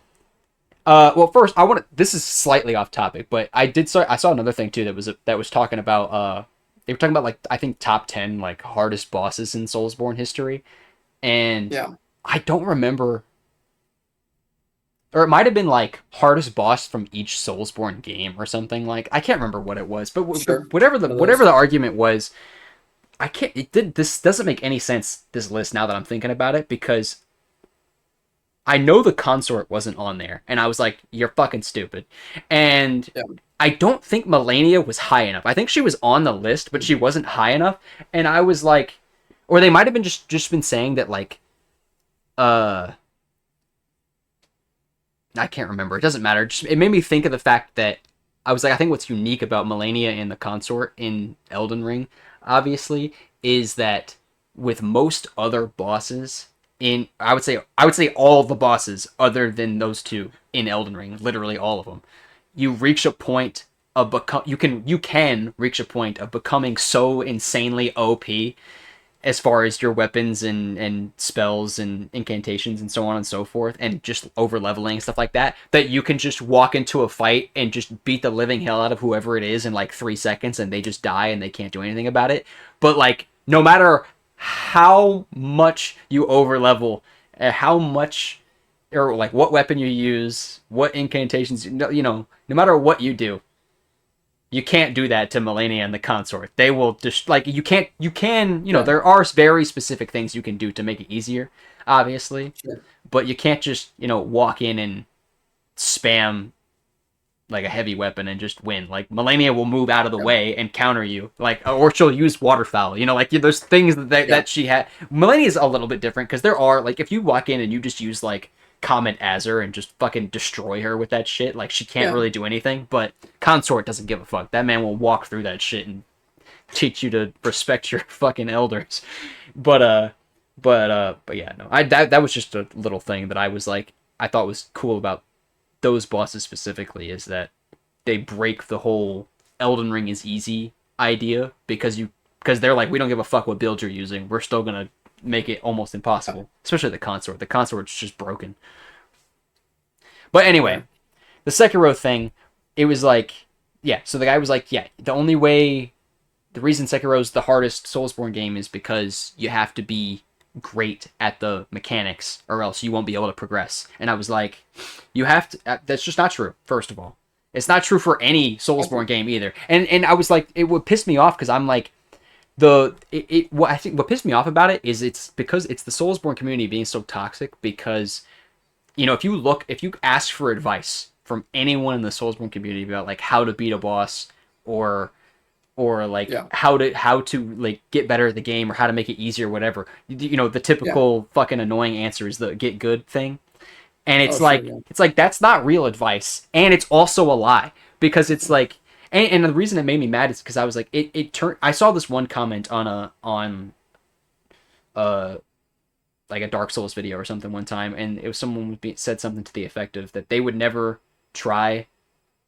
Well, first I want to. This is slightly off topic, but I saw another thing too that was talking about. They were talking about like I think top 10 like hardest bosses in Soulsborne history, and Yeah. I don't remember, or it might have been like hardest boss from each Soulsborne game or something. Like I can't remember what it was, but Sure. One of whatever those. the argument was, I can't. This doesn't make any sense. This list now that I'm thinking about it, because I know the consort wasn't on there, and I was like, "You're fucking stupid," and Yeah. I don't think Melania was high enough. I think she was on the list, but she wasn't high enough, and I was like, or they might have been just been saying that like, uh, I can't remember. It doesn't matter. Just, it made me think of the fact that I was like, I think what's unique about Melania and the consort in Elden Ring, obviously, is that with most other bosses in, I would say all the bosses other than those two in Elden Ring, literally all of them, you reach a point of you can reach a point of becoming so insanely OP as far as your weapons and spells and incantations and so on and so forth, and just over leveling and stuff like that, that you can just walk into a fight and just beat the living hell out of whoever it is in like 3 seconds, and they just die and they can't do anything about it. But like, no matter how much you over level, how much, or like what weapon you use, what incantations, no matter what you do, you can't do that to Melania and the consort. They will just like, you can, Yeah. there are very specific things you can do to make it easier, obviously, Sure. but you can't just, walk in and spam like a heavy weapon and just win. Like Melania will move out of the Yeah. way and counter you, like, or she'll use waterfowl. Like there's things Yeah. that she had. Melania is a little bit different because there are like, if you walk in and you just use like Comet Azure and just fucking destroy her with that shit, like she can't Yeah. really do anything. But Consort doesn't give a fuck. That man will walk through that shit and teach you to respect your fucking elders. But but yeah, no, that was just a little thing that I was like, I thought was cool about those bosses specifically, is that they break the whole Elden Ring is easy idea, because they're like, we don't give a fuck what build you're using, we're still gonna make it almost impossible. Especially the consort. The consort's just broken. But Yeah. anyway, the Sekiro thing, it was like, yeah. So the guy was like, yeah, the reason Sekiro's the hardest Soulsborne game is because you have to be great at the mechanics or else you won't be able to progress. And I was like, you have to. That's just not true. First of all, it's not true for any Okay. Soulsborne game either. And I was like, it would piss me off because I'm like, what I think what pissed me off about it is it's because it's the Soulsborne community being so toxic. Because if you ask for advice from anyone in the Soulsborne community about like how to beat a boss, or like Yeah. how to like get better at the game, or how to make it easier, or whatever, the Yeah. typical fucking annoying answer is the get good thing. And Oh, sure. Yeah. it's like that's not real advice, and it's also a lie, because it's like, and the reason it made me mad is because I was like, it turned, I saw this one comment uh like a Dark Souls video or something one time, and it was someone said something to the effect of that they would never try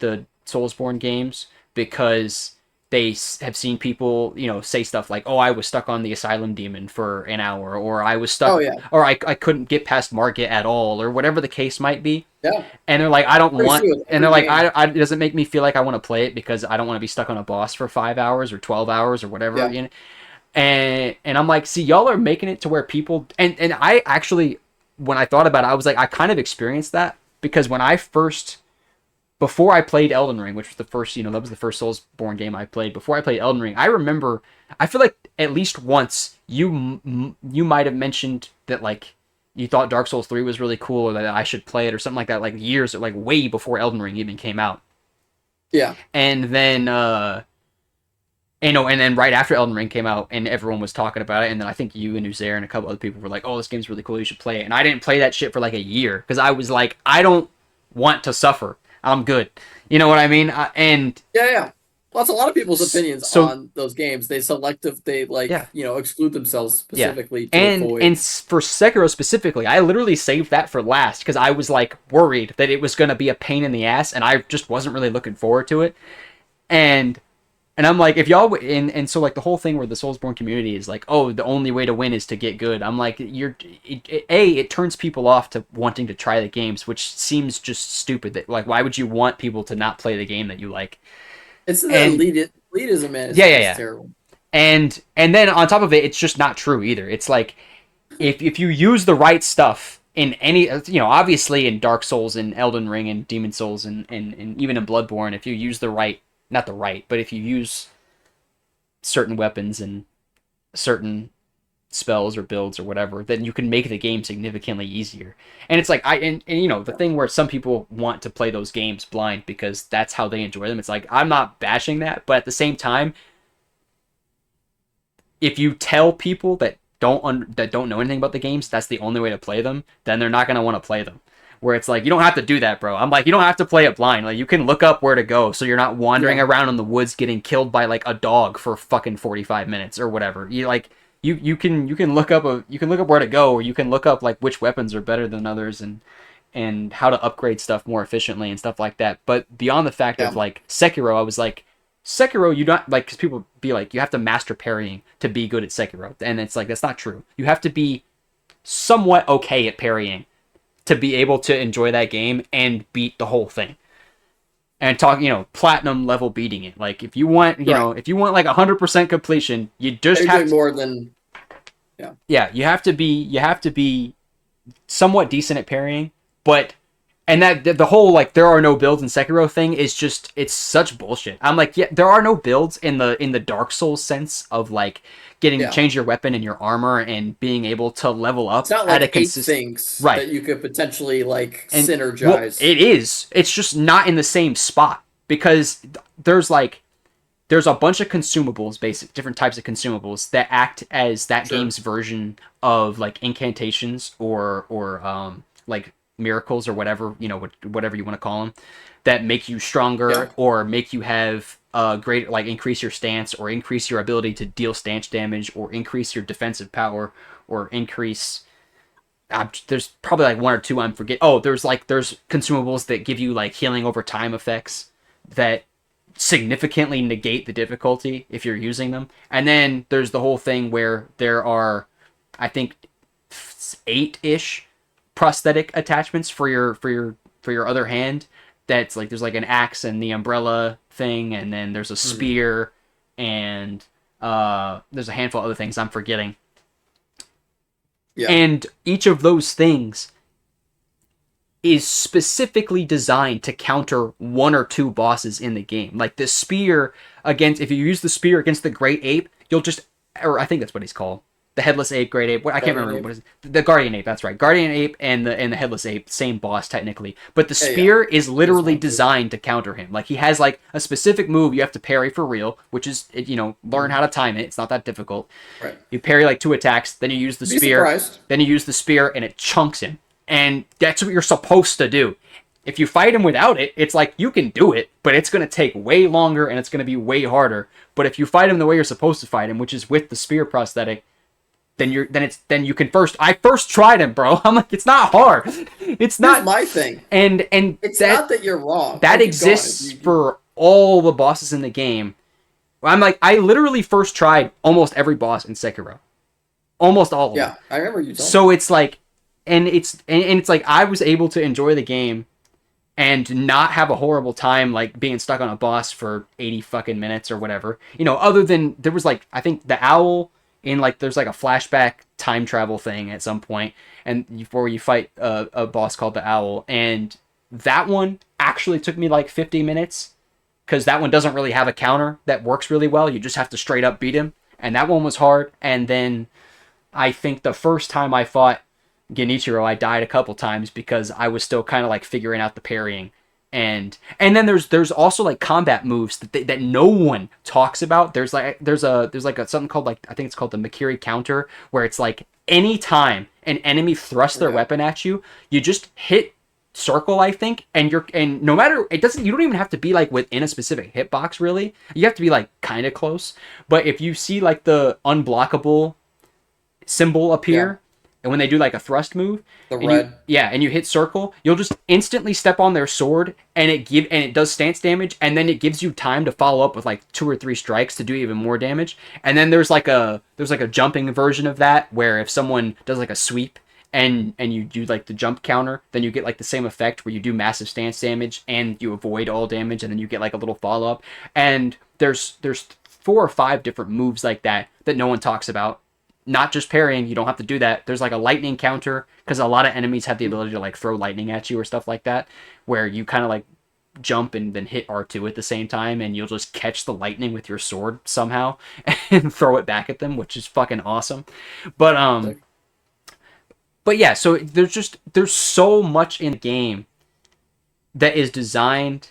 the Soulsborne games because they have seen people, say stuff like, "Oh, I was stuck on the Asylum Demon for an hour," or "I was Oh stuck," yeah. or I couldn't get past Market at all," or whatever the case might be. Yeah. And they're like, "I don't Pretty want," sure with and every they're like, game. it doesn't make me feel like I want to play it because I don't want to be stuck on a boss for 5 hours or 12 hours or whatever." Yeah. And I'm like, see, y'all are making it to where people, and I actually, when I thought about it, I was like, I kind of experienced that, because when I first, before I played Elden Ring, which was the first, that was the first Soulsborne game I played. Before I played Elden Ring, I remember, I feel like at least once you might have mentioned that like you thought Dark Souls 3 was really cool, or that I should play it or something like that, like years, like way before Elden Ring even came out. Yeah. And then and then right after Elden Ring came out and everyone was talking about it, and then I think you and Uzair and a couple other people were like, "Oh, this game's really cool, you should play it." And I didn't play that shit for like a year because I was like, I don't want to suffer. I'm good. You know what I mean? And Yeah. Yeah. Well, that's a lot of people's opinions so on those games. They yeah, like, exclude themselves yeah. specifically to And avoid. for Sekiro specifically, I literally saved that for last because I was like worried that it was gonna be a pain in the ass, and I just wasn't really looking forward to it. And I'm like, if y'all and so like the whole thing where the Soulsborne community is like, oh, the only way to win is to get good. I'm like, it turns people off to wanting to try the games, which seems just stupid. That like, why would you want people to not play the game that you like? It's the And elitism, man, yeah, yeah, is yeah. terrible. And then on top of it, it's just not true either. It's like, if you use the right stuff in any, obviously in Dark Souls and Elden Ring and Demon Souls and even in Bloodborne, if you use the right, not the right, but if you use certain weapons and certain spells or builds or whatever, then you can make the game significantly easier. And it's like and you know the thing where some people want to play those games blind because that's how they enjoy them. It's like I'm not bashing that, but at the same time, if you tell people that don't know anything about the games, that's the only way to play them, then they're not gonna want to play them. Where it's like you don't have to do that, bro. I'm like you don't have to play it blind. Like you can look up where to go, so you're not wandering Yeah. around in the woods getting killed by like a dog for fucking 45 minutes or whatever. You like you can look up where to go, or you can look up like which weapons are better than others and how to upgrade stuff more efficiently and stuff like that. But beyond the fact of Yeah. like Sekiro, I was like, Sekiro, you don't like because people be like, you have to master parrying to be good at Sekiro, and it's like that's not true. You have to be somewhat okay at parrying to be able to enjoy that game and beat the whole thing. And talk, platinum level beating it. Like if you want, Right. if you want like 100% completion, you just You're have doing to, more than yeah. yeah, you have to be somewhat decent at parrying, but and that the whole like there are no builds in Sekiro thing is just it's such bullshit. I'm like, yeah, there are no builds in the Dark Souls sense of like getting Yeah. change your weapon and your armor and being able to level It's up not at a like eight consistent things right. that you could potentially like And well, synergize. it is. It's just not in the same spot because there's like there's a bunch of consumables, basic different types of consumables that act as that Sure. game's version of like incantations or like miracles or whatever whatever you want to call them that make you Yeah. stronger or make you have great like increase your stance or increase your ability to deal stance damage or increase your defensive power or increase there's probably like one or two I'm forgetting. Oh, there's consumables that give you like healing over time effects that significantly negate the difficulty if you're using them. And then there's the whole thing where there are, I think, 8-ish prosthetic attachments for your other hand. That's like there's like an axe and the umbrella thing, and then there's a Mhm. spear, and there's a handful of other things I'm forgetting. Yeah. And each of those things is specifically designed to counter one or two bosses in the game. Like the spear against, if you use the spear against the great ape, you'll just, or I think that's what he's called, the headless ape, great ape. What I can't Guardian remember Ape. what is the guardian ape. That's right, guardian ape and the headless ape, same boss technically. But the Yeah, yeah. spear is There's literally one too. designed to counter him. Like he has like a specific move you have to parry for real, which is learn Mhm. how to time it. It's not that difficult. Right. You parry like two attacks, then you use the Be spear, surprised. then you use the spear, and it chunks him. And that's what you're supposed to do. If you fight him without it, it's like you can do it, but it's going to take way longer and it's going to be way harder. But if you fight him the way you're supposed to fight him, which is with the spear prosthetic, then you can first. I first tried him, bro. I'm like, it's not hard. It's Here's not, my thing. and It's that not that you're wrong. Oh, that keep going. exists for all the bosses in the game. I'm like, I literally first tried almost every boss in Sekiro, almost all of them. Yeah, I remember you told me. So it's like, and it's like I was able to enjoy the game and not have a horrible time like being stuck on a boss for 80 fucking minutes or whatever. Other than there was like I think the owl in like there's like a flashback time travel thing at some point and before you fight a boss called the owl and that one actually took me like 50 minutes because that one doesn't really have a counter that works really well. You just have to straight up beat him and that one was hard. And then I think the first time I fought Genichiro, I died a couple times because I was still kind of like figuring out the parrying. And then there's also like combat moves that no one talks about. There's like something called like I think it's called the Makiri counter where it's like any time an enemy thrusts their Yeah. weapon at you, you just hit circle I think and no matter it doesn't you don't even have to be like within a specific hitbox really. You have to be like kind of close. But if you see like the unblockable symbol Yeah. appear and when they do like a thrust move The and you red. and you hit circle you'll just instantly step on their sword and it does stance damage and then it gives you time to follow up with like 2 or 3 strikes to do even more damage and then there's like a jumping version of that where if someone does like a sweep and you do like the jump counter then you get like the same effect where you do massive stance damage and you avoid all damage and then you get like a little follow up and there's 4 or 5 different moves like that no one talks about not just parrying. You don't have to do that. There's like a lightning counter because a lot of enemies have the ability to like throw lightning at you or stuff like that, where you kind of like jump and then hit R2 at the same time, and you'll just catch the lightning with your sword somehow and throw it back at them, which is fucking awesome. But yeah, so there's so much in the game that is designed.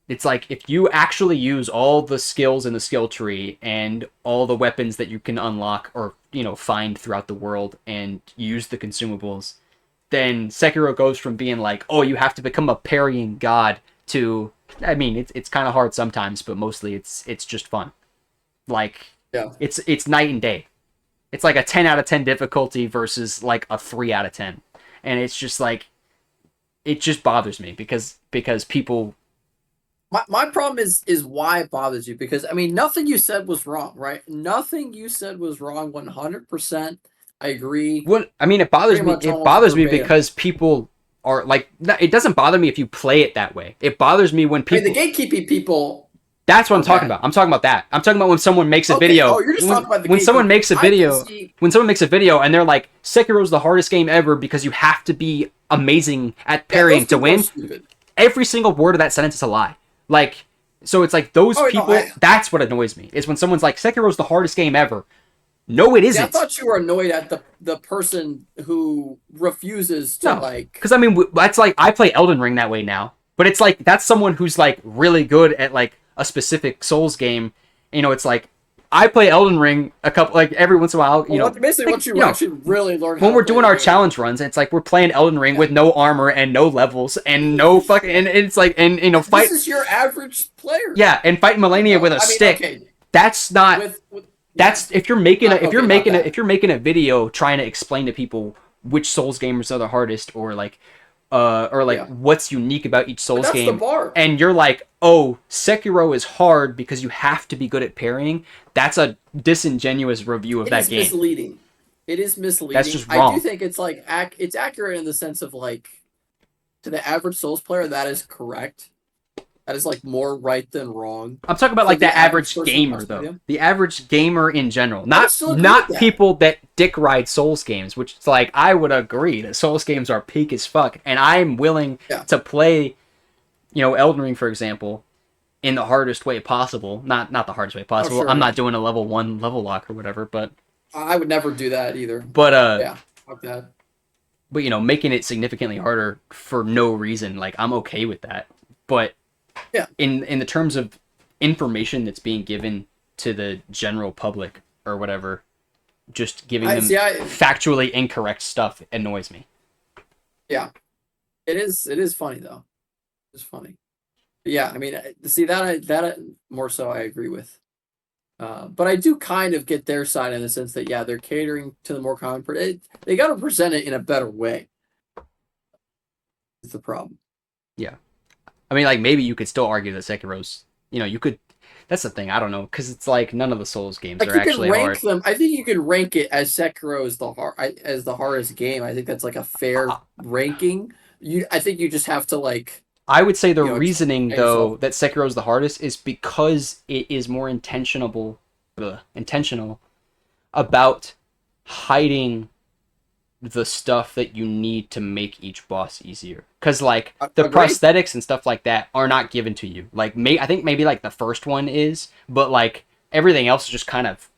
It's like if you actually use all the skills in the skill tree and all the weapons that you can unlock or find throughout the world and use the consumables, then Sekiro goes from being like, oh, you have to become a parrying god to, I mean, it's kind of hard sometimes, but mostly it's just fun. Like Yeah. it's night and day. It's like a 10 out of 10 difficulty versus like a 3 out of 10. And it's just like it just bothers me because people. My problem is why it bothers you, because I mean nothing you said was wrong, right? Nothing you said was wrong 100%. I agree. What I mean, it bothers Pretty me. much It almost bothers me verbatim. because people are like. It doesn't bother me if you play it that way. It bothers me when I mean the people. gatekeeping people That's what I'm are talking bad. about. I'm talking about that. I'm talking about when someone makes a Okay. Oh, video. you're just talking about the When someone gatekeeping. makes a I can video. see. When someone makes a video and they're like, Sekiro's the hardest game ever because you have to be amazing at Yeah, those parrying to people are win. stupid. Every single word of that sentence is a lie. Like, so it's like those Oh no, people. That's what annoys me. Is when someone's like, Sekiro's the hardest game ever. No, it yeah, I isn't. thought you were annoyed at the person who refuses to No, like. because I mean, that's like I play Elden Ring that way now, but it's like that's someone who's like really good at like a specific Souls game. It's like I play Elden Ring a couple like every once in a while. Well, basically, Like once you actually really learn how when to we're play doing the our game. challenge runs, it's like we're playing Elden Ring Yeah. with no armor and no levels and no fucking and it's like and This fight is your average player. yeah and fight Millennia with a I mean, stick. okay, That's not with yeah, that's if you're making a if you're okay, not making a that. if you're making a video trying to explain to people which Souls gamers are the hardest or like Yeah, what's unique about each but Souls that's the game, bar. and you're like, oh, Sekiro is hard because you have to be good at parrying. That's a disingenuous review of It that is game. misleading. It is That's misleading. just I do wrong. think it's like it's accurate in the sense of like to the average Souls player that is correct. That is like more right than wrong. I'm talking about For like the the average average person gamer watching the though. video, The average gamer in general. I would Not still agree with not that. people that dick ride Souls games, which is like I would agree that Souls games are peak as fuck, and I'm willing Yeah. to play, Elden Ring for example, in the hardest way possible. Not the hardest way Oh, possible. sure, I'm yeah. not doing a level 1 level lock or whatever, I would never do that either. but uh Yeah, fuck that. but making it significantly harder for no reason, like I'm okay with that. But Yeah. in the terms of information that's being given to the general public or whatever, just giving I them see. factually incorrect stuff annoys me. Yeah, it is. It is funny though. It's funny. But yeah, I mean, see that more so I agree with. But I do kind of get their side in the sense that yeah, they're catering to the more common. They got to present it in a better way. Is the problem? Yeah, I mean, like maybe you could still argue that Sekiro's, you could. That's the thing. I don't know because it's like none of the Souls games Like are you can actually rank hard. them. I think you can rank it as Sekiro as the hardest game. I think that's like a fair ranking. I think you just have to like I would say the explain reasoning yourself. though that Sekiro's the hardest is because it is more intentional about hiding the stuff that you need to make each boss easier. Because like the Agree. prosthetics and stuff like that are not given to you. Like I think maybe like the first one is, but like everything else is just kind of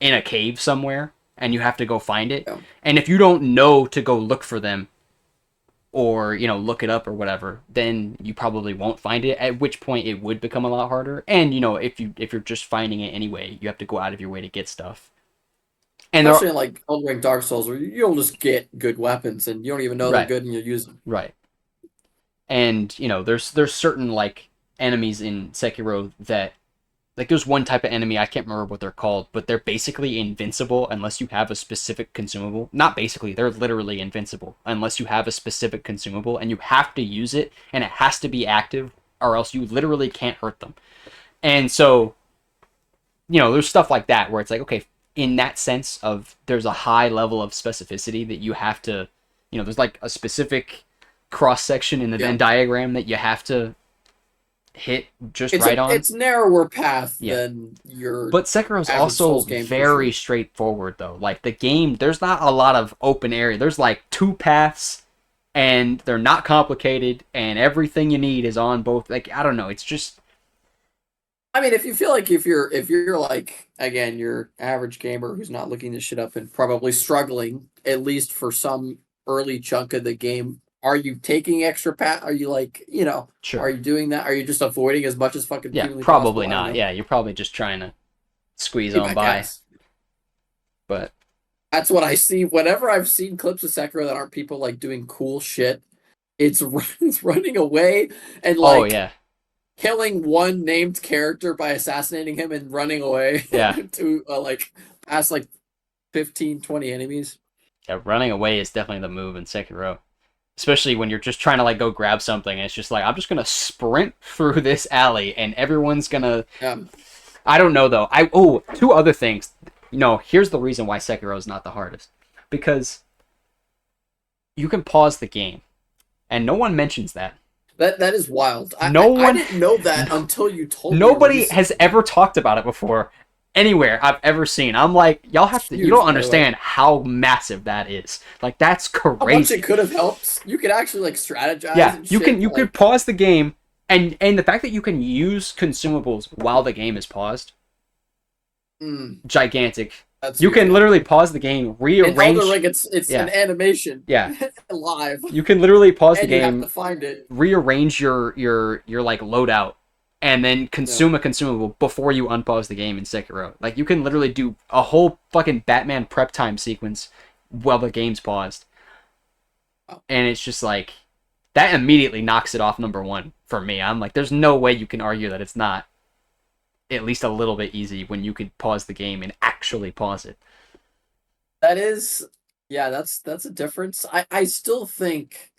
in a cave somewhere, and you have to go find it. Yeah. And if you don't know to go look for them, or look it up or whatever, then you probably won't find it, at which point it would become a lot harder. And if you're just finding it anyway, you have to go out of your way to get stuff. And there are, Especially in like Elden Ring, Dark Souls, where you don't just get good weapons and you don't even know they're right good and you use them. right and there's certain like enemies in Sekiro that like there's one type of enemy, I can't remember what they're called, but they're basically invincible unless you have a specific consumable. Not basically, they're literally invincible unless you have a specific consumable, and you have to use it, and it has to be active, or else you literally can't hurt them. And so, there's stuff like that where it's like, okay, in that sense of there's a high level of specificity that you have to, there's like a specific cross section in the Yeah. Venn diagram that you have to hit just It's right on. it's narrower path Yeah. than your But Sekiro's average also Souls game for very sure. straightforward though. Like the game, there's not a lot of open area. There's like two paths and they're not complicated, and everything you need is on both. Like, I don't know, it's just I mean, if you feel like if you're like again, your average gamer who's not looking this shit up and probably struggling at least for some early chunk of the game, are you taking extra pat? Are you like are sure. you doing that? Are you just avoiding as much as fucking Yeah, humanly probably possible? I don't not. know. Yeah, you're probably just trying to squeeze Be on my by. guess. But That's what I see. Whenever I've seen clips of Sekiro that aren't people like doing cool shit, it's it's running away and oh like yeah, killing one named character by assassinating him and running away yeah, to like past like 15, 20 enemies. yeah. Running away is definitely the move in Sekiro, especially when you're just trying to like go grab something. And it's just like I'm just gonna sprint through this alley, and everyone's gonna. Yeah. I don't know though. Two other things. Here's the reason why Sekiro is not the hardest, because you can pause the game, and no one mentions that. That is wild. No I one, didn't know that no, until you told me nobody has recently. ever talked about it before anywhere I've ever seen. I'm like, y'all It's have to, you huge, don't by the way. understand how massive that is. Like, that's How much it crazy. could have helped. You could actually like strategize Yeah, and you can shit. you could Like, pause the game, and the fact that you can use consumables while the game is paused, gigantic. that's You huge. can Yeah. literally pause the game, In Elden rearrange. Ring, it's an Yeah, animation yeah. live, You can literally pause the and you have game, to find it. rearrange your like loadout, and then Yeah. consume a consumable before you unpause the game in Sekiro. Like, you can literally do a whole fucking Batman prep time sequence while the game's paused, Wow. and it's just like that immediately knocks it off number one for me. I'm like, there's no way you can argue that it's not at least a little bit easy when you could pause the game and actually pause it. That is, yeah, that's a difference. I still think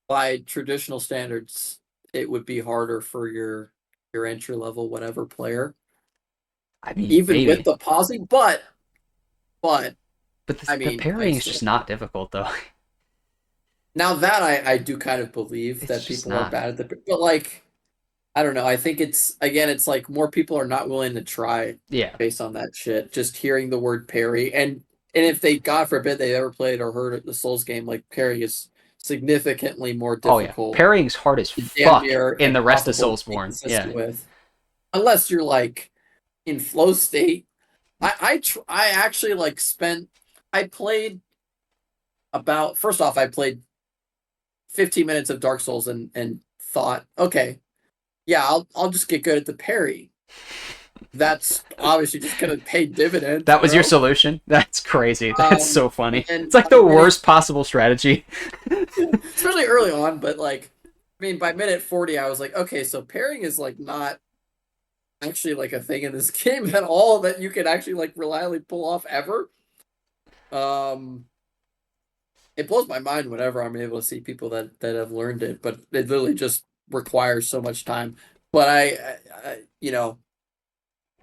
by traditional standards, it would be harder for your entry level whatever player, I mean, even with maybe, the pausing. But but I the mean, I parrying is still just not difficult though. now that I do kind of believe It's that just people are not. bad at the, but like I don't know. I think it's again, it's like more people are not willing to try Yeah. based on that shit. Just hearing the word parry and if they, God forbid, they ever played or heard the Souls game, like parry is significantly more Oh yeah. difficult, Parrying's hard as damn fuck near in the rest of impossible to be Soulsborne. Yeah. consistent with, unless you're like in flow state. I actually like spent. I played about first off, I played 15 minutes of Dark Souls and thought, okay, yeah, I'll just get good at the parry. That's obviously just gonna pay dividends, That was your bro. solution? That's crazy. That's so And funny. then It's like by the minute, worst possible strategy. especially early on, but like, I mean, by minute 40, I was like, okay, so pairing is like not actually like a thing in this game at all that you can actually like reliably pull off ever. Um, it blows my mind whenever I'm able to see people that have learned it, but it literally just requires so much time. But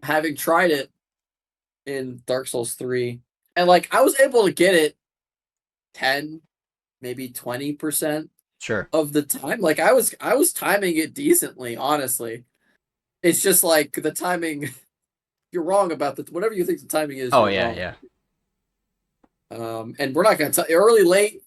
having tried it in Dark Souls 3, and like I was able to get it 10, maybe 20% Sure. of the time. Like I was timing it decently, honestly. It's just like the timing. You're wrong about the whatever you think the timing is. Oh You're yeah, wrong. yeah. And we're not gonna tell early, late.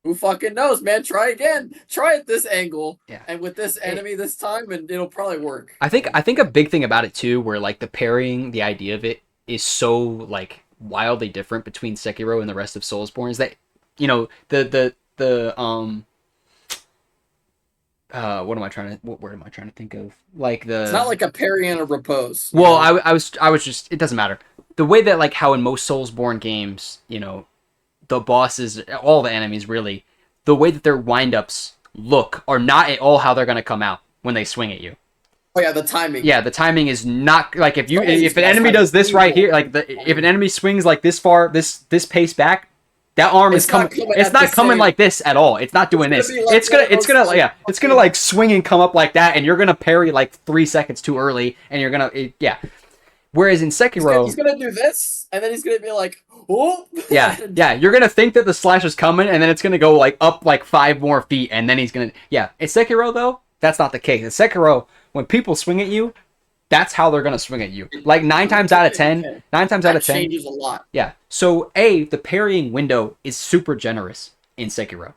Who fucking knows, man? Try again. Try it this angle Yeah. and with this It, enemy this time, and it'll probably work. I think a big thing about it too, where like the parrying, the idea of it is so like wildly different between Sekiro and the rest of Soulsborne is that the what am I trying to what word am I trying to think of? Like It's not the like a parry and a repose, you well, know. I was just, it doesn't matter. The way that like how in most Soulsborne games, the bosses, all the enemies really, the way that their windups look are not at all how they're gonna come out when they swing at you. Oh yeah, the timing. Yeah, the timing is not like Some of these if an guys enemy have does this right here, evil like if an timing. enemy swings like this far, this pace back, that arm is It's coming. not coming It's at the not coming same. like this at all. It's not It's doing gonna this. be like one of It's those gonna, like yeah, it's gonna fucking. like swing and come up like that, and you're gonna parry like 3 seconds too early, and you're gonna yeah. Whereas in He's Sekiro, gonna do this, and then he's gonna be like, oh, yeah, and yeah, you're gonna think that the slash is coming, and then it's gonna go like up like 5 more feet, and then he's gonna, yeah. In Sekiro though, that's not the case. In Sekiro, when people swing at you, that's how they're gonna swing at you. Like okay, nine times out that of ten, changes a lot. yeah. So the parrying window is super generous in Sekiro.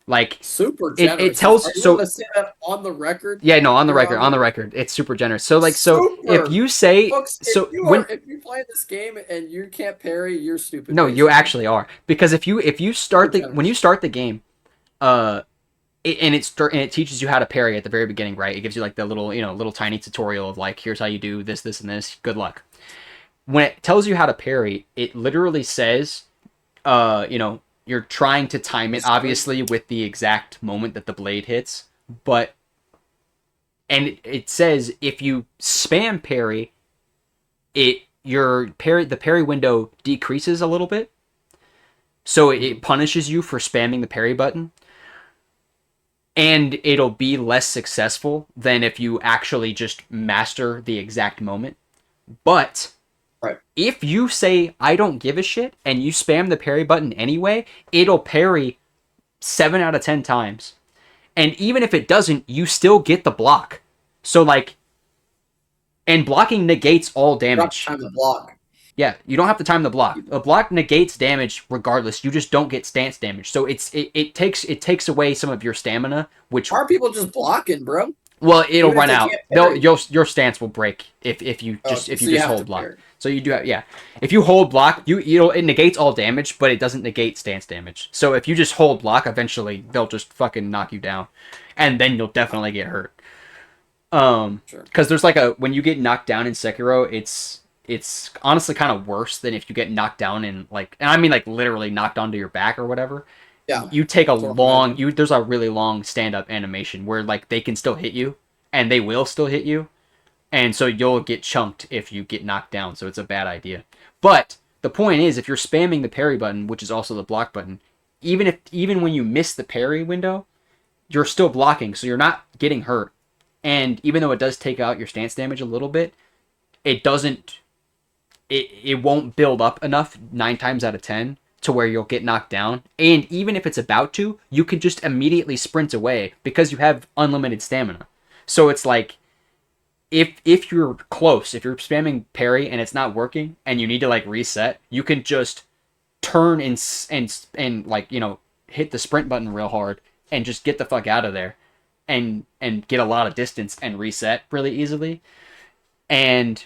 Like Super it generous. Are tells you so gonna say that on the record? yeah, no, You're on on the record, it's super generous. So like so if super. you say Folks, so when if you play this game and you can't parry, you're stupid, no, you basically. actually are because if you Super start the when you generous. start the game, uh and it teaches you how to parry at the very beginning, right? It gives you like the little, little tiny tutorial of like, here's how you do this, this, and this. Good luck. When it tells you how to parry, it literally says, you're trying to time it This one. obviously with the exact moment that the blade hits, but and it says if you spam parry, the parry window decreases a little bit, so it Mhm. punishes you for spamming the parry button, and it'll be less successful than if you actually just master the exact moment. But Right. if you say I don't give a shit and you spam the parry button anyway, it'll parry 7 out of 10 times. And even if it doesn't, you still get the block. So like and blocking negates all Drop damage. time to block. Yeah, you don't have to time the block. A block negates damage regardless. You just don't get stance damage. So it takes away some of your stamina, which Are people just blocking, bro? well, it'll Even if run they out. can't They'll parry. your stance will break Okay, if you so you just have to hold block. parry. So you do yeah. If you hold block, it negates all damage, but it doesn't negate stance damage. So if you just hold block, eventually they'll just fucking knock you down, and then you'll definitely get hurt. Sure. Because there's like a when you get knocked down in Sekiro, it's honestly kind of worse than if you get knocked down in like, and I mean like literally knocked onto your back or whatever. Yeah. You take a That's what I'm long imagining. you there's a really long stand up animation where like they can still hit you, and they will still hit you, and so you'll get chunked if you get knocked down. So it's a bad idea. But the point is, if you're spamming the parry button, which is also the block button, even when you miss the parry window, you're still blocking, so you're not getting hurt. And even though it does take out your stance damage a little bit, it doesn't it won't build up enough 9 times out of 10 to where you'll get knocked down. And even if it's about to, you can just immediately sprint away because you have unlimited stamina. So it's like if you're close, if you're spamming parry and it's not working and you need to like reset, you can just turn and like, hit the sprint button real hard and just get the fuck out of there and get a lot of distance and reset really easily. And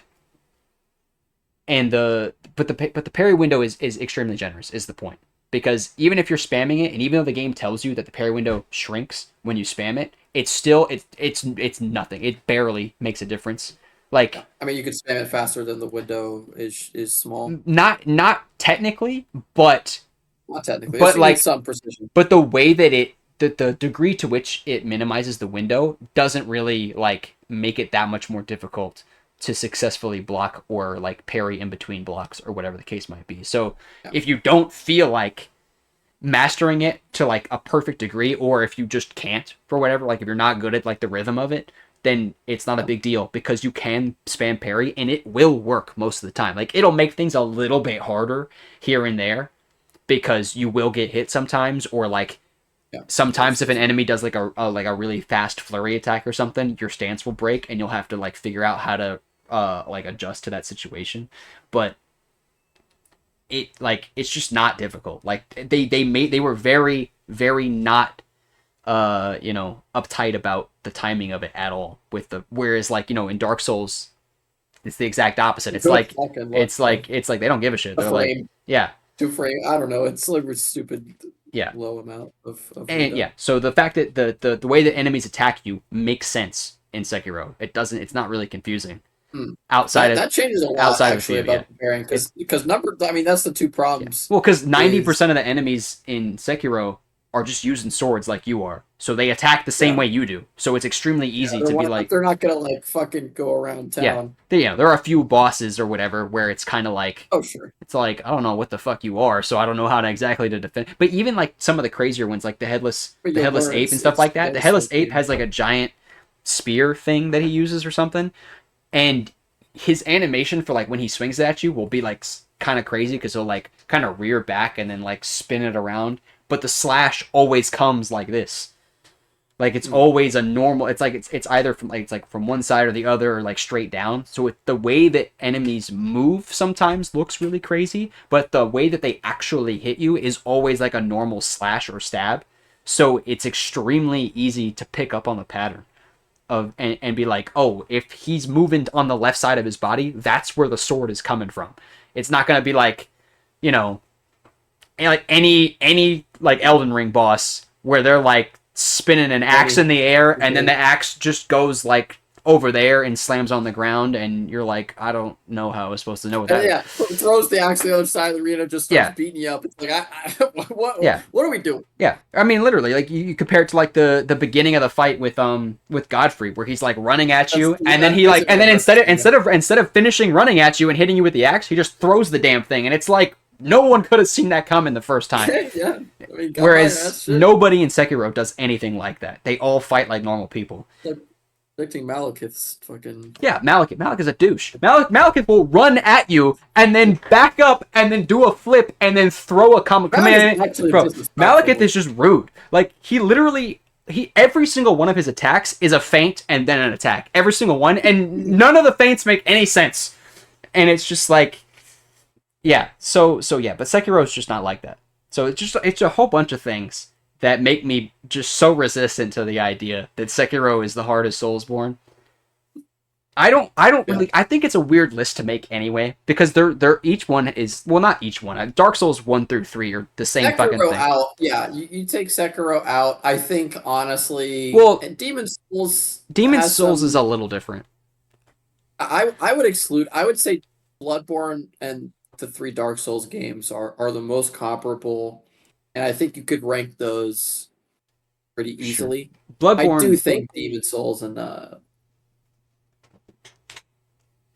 the parry window is extremely generous is the point, because even if you're spamming it and even though the game tells you that the parry window shrinks when you spam it, it's still it's nothing. It barely makes a difference. Yeah. Like I mean, you could spam it faster than the window is small. not technically, but Not technically. but You need like some precision. but the way that the degree to which it minimizes the window doesn't really like make it that much more difficult to successfully block or like parry in between blocks or whatever the case might be. So Yeah. if you don't feel like mastering it to like a perfect degree, or if you just can't for whatever, like if you're not good at like the rhythm of it, then it's not a Yeah. big deal because you can spam parry and it will work most of the time. Like it'll make things a little bit harder here and there because you will get hit sometimes, or like Yeah. Of sometimes course. if an enemy does like a really fast flurry attack or something, your stance will break and you'll have to like figure out how to like adjust to that situation. But it's just not difficult. Like they were very not uptight about the timing of it at all with the whereas like in Dark Souls it's the exact opposite. It's Good like fucking luck. they don't give a shit. A They're like frame, yeah, 2 frame. I don't know. It's like a stupid yeah. low amount of And window. yeah, so the fact that the way that enemies attack you makes sense in Sekiro. It's not really confusing Hmm. outside That of that changes a lot outside of a actually few. Yeah, about comparing it because number. I mean, that's the two yeah. problems. Well, because ninety Is percent of the enemies in Sekiro are just using swords like you are, so they attack the same yeah, way you do. So it's extremely yeah. easy to be like, They're not gonna like fucking go around yeah, town. there are a few bosses or whatever where it's kind of like Oh sure, it's like I don't know what the fuck you are, so I don't know how to exactly to defend. But even like some of the crazier ones, like but the you'll headless learn ape and it's stuff like that. The fairly slow headless ape game. has like a giant spear thing that he uses or something, and his animation for like when he swings it at you will be like kind of crazy because he'll like kind of rear back and then like spin it around. But the slash always comes like this. Like it's Hmm. always a normal. It's like it's either from like it's like from one side or the other or like straight down. So the way that enemies move sometimes looks really crazy, but the way that they actually hit you is always like a normal slash or stab. so it's extremely easy to pick up on the pattern of and be like, oh, if he's moving on the left side of his body, that's where the sword is coming from. It's not gonna be like, you know, like any like Elden Ring boss where they're like spinning an axe in the air and then the axe just goes like over there and slams on the ground and you're like, I don't know how I was supposed to know what that. Yeah, throws the axe to the other side of the arena, just starts Yeah, beating you up. It's like, yeah, what are we doing? yeah. I mean, literally, like you compare it to like the beginning of the fight with Godfrey, where he's like running at That's you, and then that he like, isn't and then reference. instead of finishing running at you and hitting you with the axe, he just throws the damn thing, and it's like no one could have seen that coming the first time. Yeah, I mean, God, Whereas that's shit. nobody in Sekiro does anything like that. They all fight like normal people. Like predicting Malekith's fucking. Yeah, Malik is a douche. Malekith will run at you and then back up and then do a flip and then throw a Malekith's command. actually Bro, Malekith disrespectful. is just rude. Like he literally every single one of his attacks is a feint and then an attack. Every single one, and none of the feints make any sense. And it's just like, yeah. So yeah, but Sekiro is just not like that. So it's a whole bunch of things that make me just so resistant to the idea that Sekiro is the hardest Soulsborne. I don't Yeah. really I think it's a weird list to make anyway because they're each one is, well, not each one. Dark Souls 1 through 3 are the same fucking Sekiro thing. out. Yeah, you take Sekiro out. I think honestly, Well, and Demon Souls Demon's has Souls is some. a little different. I would exclude. I would say Bloodborne and the three Dark Souls games are the most comparable, and I think you could rank those pretty Sure. easily. I do Bloodborne think Demon Souls and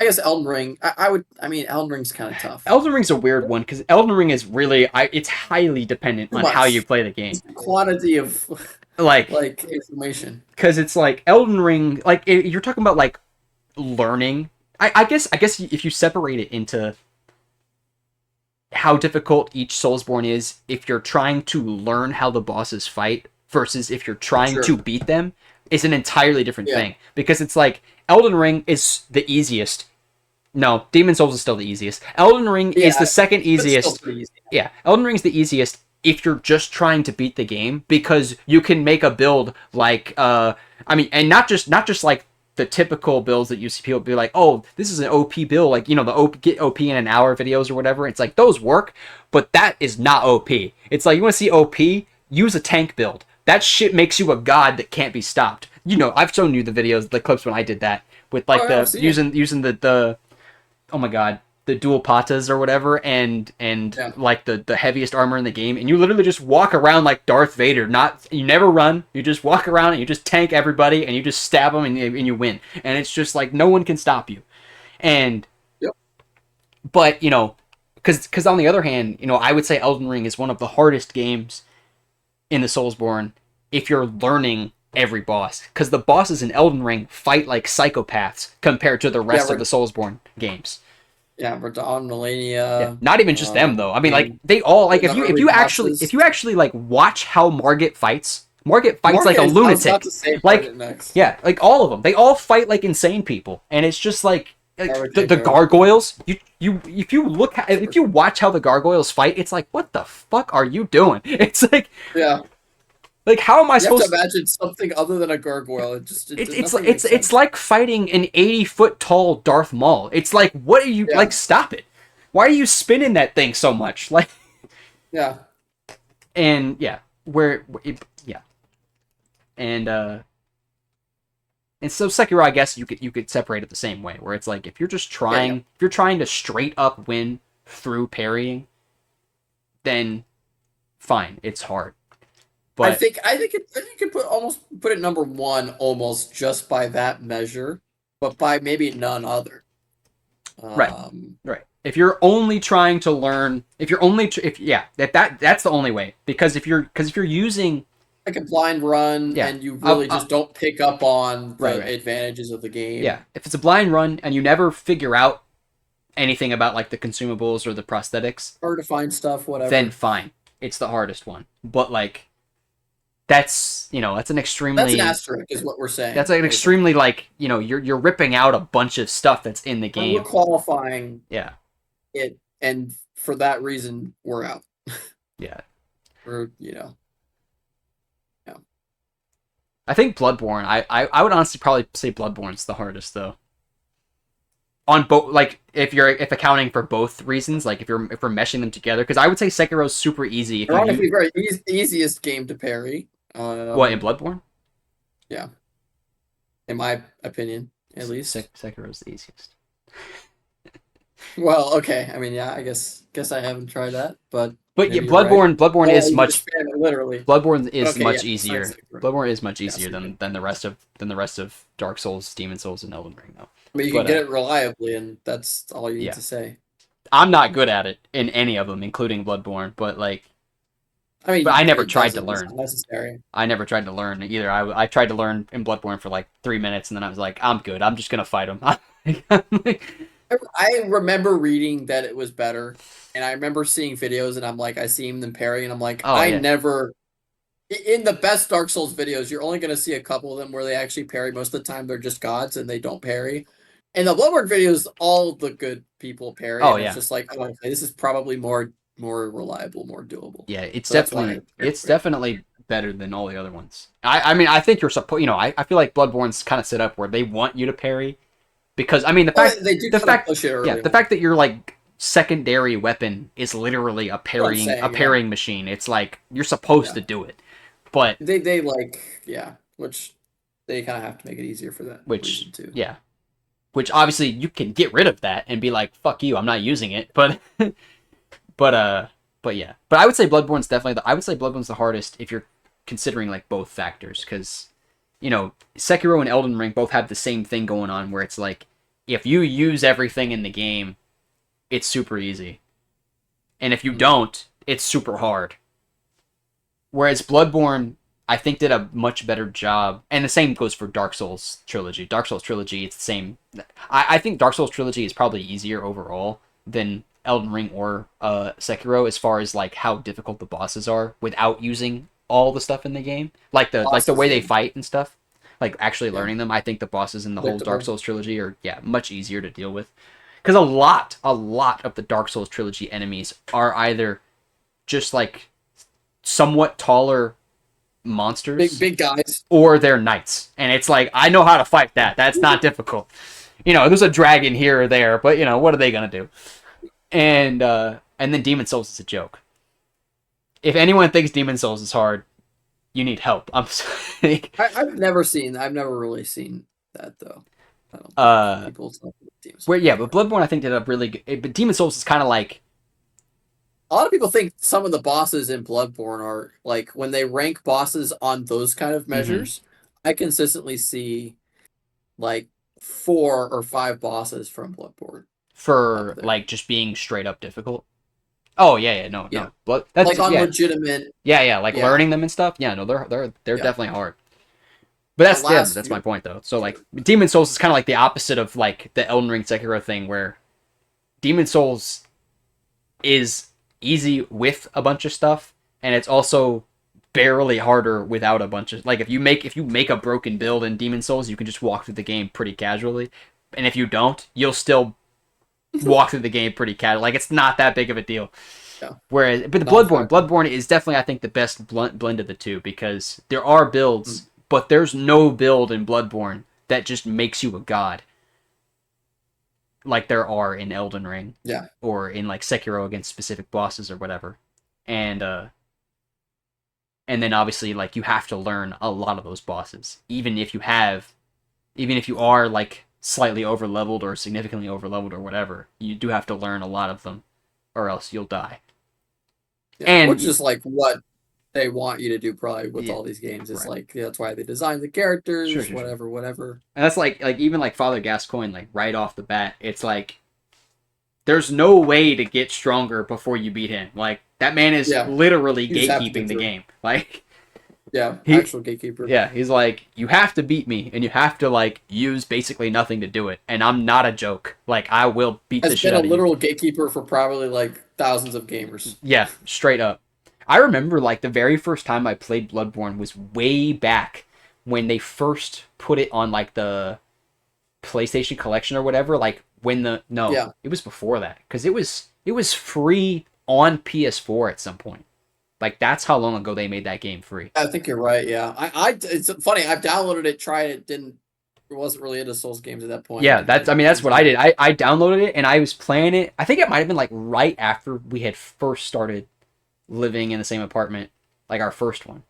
I guess Elden Ring. I would. I mean, Elden Ring's kind of tough. Elden Ring's a weird one cuz Elden Ring is really it's highly dependent Too on how you much. play the game. Just the quantity of Like like information. cuz it's like Elden Ring, like you're talking about like learning. I guess if you separate it into how difficult each Soulsborne is, if you're trying to learn how the bosses fight versus if you're trying Sure. to beat them, is an entirely different Yeah. thing. Because it's like Elden Ring is the easiest. No, Demon Souls is still the easiest. Elden Ring is Yeah. the second But still easiest. pretty easy. Yeah, Elden Ring's the easiest if you're just trying to beat the game because you can make a build like I mean, and not just like the typical builds that you see people be like, "Oh, this is an OP build," like, the OP, get OP in an hour videos or whatever. It's like those work, but that is not OP. It's like you want to see OP, use a tank build. That shit makes you a god that can't be stopped. I've shown you the videos, the clips when I did that with like Oh, yeah, I've the seen it. using the oh my god, the dual patas or whatever, and Yeah. like the heaviest armor in the game, and you literally just walk around like Darth Vader. Not You never run. You just walk around and you just tank everybody and you just stab them and you win. And it's just like no one can stop you. And Yep. but because on the other hand, I would say Elden Ring is one of the hardest games in the Soulsborne if you're learning every boss, because the bosses in Elden Ring fight like psychopaths compared to the Yeah. rest of the Soulsborne games. Yeah. Radon, Yeah, Melania. not even just them though. I mean, like And they all like the if early you actually bosses. like watch how Margit fights. Margit fights like a Morgan, I was about lunatic. to say Like Margit next. yeah, like all of them. They all fight like insane people, and it's just like Are the ridiculous. gargoyles. You if you watch how the gargoyles fight, it's like what the fuck are you doing? It's Yeah. like how am I You have to supposed? imagine something other than a gargoyle. It's it's nothing it's makes it's sense. like fighting an 80-foot tall Darth Maul. It's like what are you Yeah. like? Stop it! Why are you spinning that thing so much? Like Yeah. and yeah, yeah, and and so Sekiro, I guess you could separate it the same way, where it's like if you're just Yeah. Yeah. if you're trying to straight up win through parrying, then fine, it's hard. I But think you could put it number one almost just by that measure, but by maybe none other. right, Um, right. If you're only trying to learn, if you're only if yeah, that's the only way, because if you're using like a blind run yeah, and you really just don't pick up on right, the right, advantages of the yeah, game. if it's a blind run and you never figure out anything about like the consumables or the prosthetics, Hard to find stuff, then whatever. fine, it's the hardest one. But like that's an That's an extremely asterisk, is what we're that's saying, like an extremely basically. like you're ripping out a bunch of stuff that's in the And we're game. qualifying Yeah, it, and for that reason, we're out. yeah. Or. I think Bloodborne. I would honestly probably say Bloodborne's the hardest though. On both, like if accounting for both reasons, like if we're meshing them together, because I would say Sekiro's super easy if you use Ironically, very easiest game to parry. what in Bloodborne. Yeah, in my opinion, at least. Sekiro's the easiest. Well, okay. I mean, yeah, I guess I haven't tried that, but But yeah, maybe you're right. Bloodborne is You can just much spam it literally. Bloodborne But is okay, yeah, much besides easier. Sekiro. Bloodborne is much Yeah, easier so you can, than the rest of Dark Souls, Demon Souls, and Elden Ring though. I mean, you can But get it reliably, and that's all you need yeah, to say. I'm not good at it in any of them, including Bloodborne. I But mean, I never it tried to doesn't. It's learn. not necessary. I never tried to learn either. I tried to learn in Bloodborne for like 3 minutes, and then I was like, I'm good. I'm just gonna fight him. I remember reading that it was better, and I remember seeing videos, and I'm like, I see them parry, and I'm like, Oh I yeah, never. In the best Dark Souls videos, you're only going to see a couple of them where they actually parry. Most of the time, they're just gods and they don't parry. In the Bloodborne videos, all the good people parry, oh and it's yeah, just like, oh, okay, this is probably more reliable, more doable. yeah. So that's why I parry It's it. definitely better than all the other ones. I mean I think you're supposed. I feel like Bloodborne's kind of set up where they want you to parry because I mean Well, they do the kind of fact push it yeah early the on. fact that your like secondary weapon is literally What I'm a saying, yeah, parrying machine. It's like you're supposed yeah. to do it, but They like yeah, which they kind of have to make it easier for that which reason too. yeah, which obviously you can get rid of that and be like fuck you, I'm not using it, but but but yeah, but I would say Bloodborne's the hardest if you're considering like both factors because Sekiro and Elden Ring both have the same thing going on where it's like if you use everything in the game, it's super easy, and if you Mm. don't, it's super hard. Whereas Bloodborne, I think, did a much better job, and the same goes for Dark Souls trilogy. Dark Souls trilogy, it's the same. I think Dark Souls trilogy is probably easier overall than Elden Ring or Sekiro as far as like how difficult the bosses are without using all the stuff in the game, like the Bosses, way they yeah, fight and stuff. Like actually yeah, learning them, I think the bosses in the whole Dark predictable. Souls trilogy are much easier to deal with because a lot of the Dark Souls trilogy enemies are either just like somewhat taller monsters Big guys. or they're knights. And it's like, I know how to fight that. That's not difficult. There's a dragon here or there, but what are they gonna do? And then Demon Souls is a joke. If anyone thinks Demon Souls is hard, you need help. I'm sorry. I've never really seen that though. I don't think uh people tell me Demon where Souls yeah, is but hard. Bloodborne I think did a really good, but Demon Souls is kind of like A lot of people think some of the bosses in Bloodborne are like when they rank bosses on those kind of mhm, measures. I consistently see like 4 or 5 bosses from Bloodborne up for there. like just being straight up difficult. Oh yeah, no, Yeah, no. Blood that's like on yeah. legitimate. Yeah, like Yeah, learning them and stuff. Yeah, no, they're yeah. definitely hard. But The last that's my few. point though. So like Demon Souls is kind of like the opposite of like the Elden Ring Sekiro thing, where Demon Souls is easy with a bunch of stuff, and it's also barely harder without a bunch of like if you make a broken Yeah, build in Demon Souls, you can just walk through the game pretty casually, and if you don't, you'll still walk through the game pretty casual. Like it's not that big of a deal. yeah. Whereas, but the Non-factor. Bloodborne is definitely, I think, the best blend of the two because there are Mm. builds, but there's no build in Bloodborne that just makes you a god like there are in Elden Ring Yeah. or in like Sekiro against specific bosses or whatever. And and then obviously like you have to learn a lot of those bosses, even if you are like slightly over leveled or significantly over leveled or whatever, you do have to learn a lot of them, or else you'll die. Yeah, which And is like what they want you to do probably with yeah, all these games. It's right. like yeah, that's why they designed the Sure, characters, sure, sure. whatever, whatever. And that's like even like Father Gascoigne, like right off the bat, it's like there's no way to get stronger before you beat him. Like that man is Yeah, literally you just have to gatekeeping get the through. game. Like Yeah, he actual gatekeeper. yeah, he's like, you have to beat me and you have to like use basically nothing to do it. And I'm not a joke. Like I will beat the Has shit been a out of you. literal gatekeeper for probably like thousands of gamers. Yeah, straight up. I remember like the very first time I played Bloodborne was way back when they first put it on like the PlayStation Collection or whatever. Like when the no, Yeah, it was before that because it was free on PS4 at some point. Like that's how long ago they made that game free. I think you're right. Yeah, it's funny. I've downloaded it, tried it, didn't. It wasn't really into Souls games at that point. I Yeah, didn't that's really I mean that's what I enjoy did. it. I downloaded it and I was playing it. I think it might have been like right after we had first started living in the same apartment, like our first one.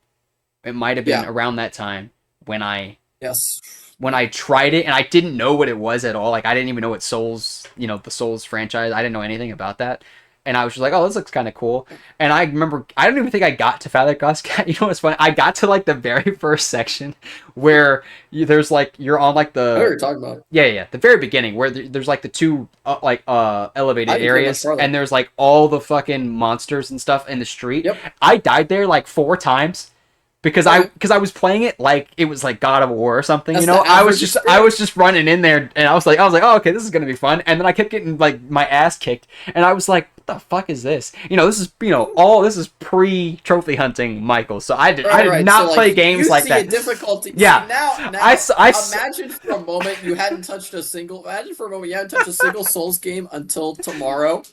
It might have been Yeah. around that time when I Yes. when Yeah. I tried it and I didn't know what it was at all. Like I didn't even know what Souls, the Souls franchise. I didn't know anything about that. And I was just like, oh, this looks kind of cool. And I remember, I don't even think I got to Father Cat. You know what's funny? I got to like the very first section where there's like, you're on like I know what the, you're talking about. yeah, the very beginning where there's like the two I elevated didn't play much areas farther. and there's like all the fucking monsters and stuff in the street. Yep. I died there like 4 times because I Okay. because I was playing it like it was like God of War or something. That's the I was average just I was experience. just running in there and I was like, oh, okay, this is gonna be fun. And then I kept getting like my ass kicked, and I was like, what the fuck is this? This is all this is pre trophy hunting, Michael. So I Right, did right. So not like play games you like see a that. difficulty. See Yeah, now I imagine for a moment you hadn't touched a single imagine for a moment you hadn't touched a single Souls game until tomorrow.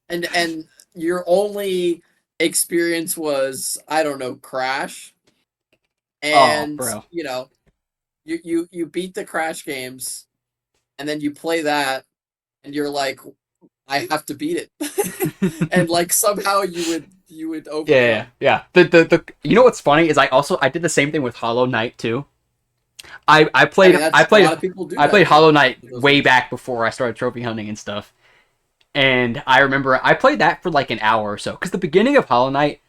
And your only experience was, I don't know, Crash. oh, And bro. you beat the Crash games and then you play that and you're like, I have to beat it. And like somehow you would Yeah. overcome. The you know what's funny is I did the same thing with Hollow Knight too. I I I played mean I that's a played lot of people do I that played though. Hollow Knight Those way games. back before I started trophy hunting and stuff. And I remember I played that for like an hour or so because the beginning of Hollow Knight's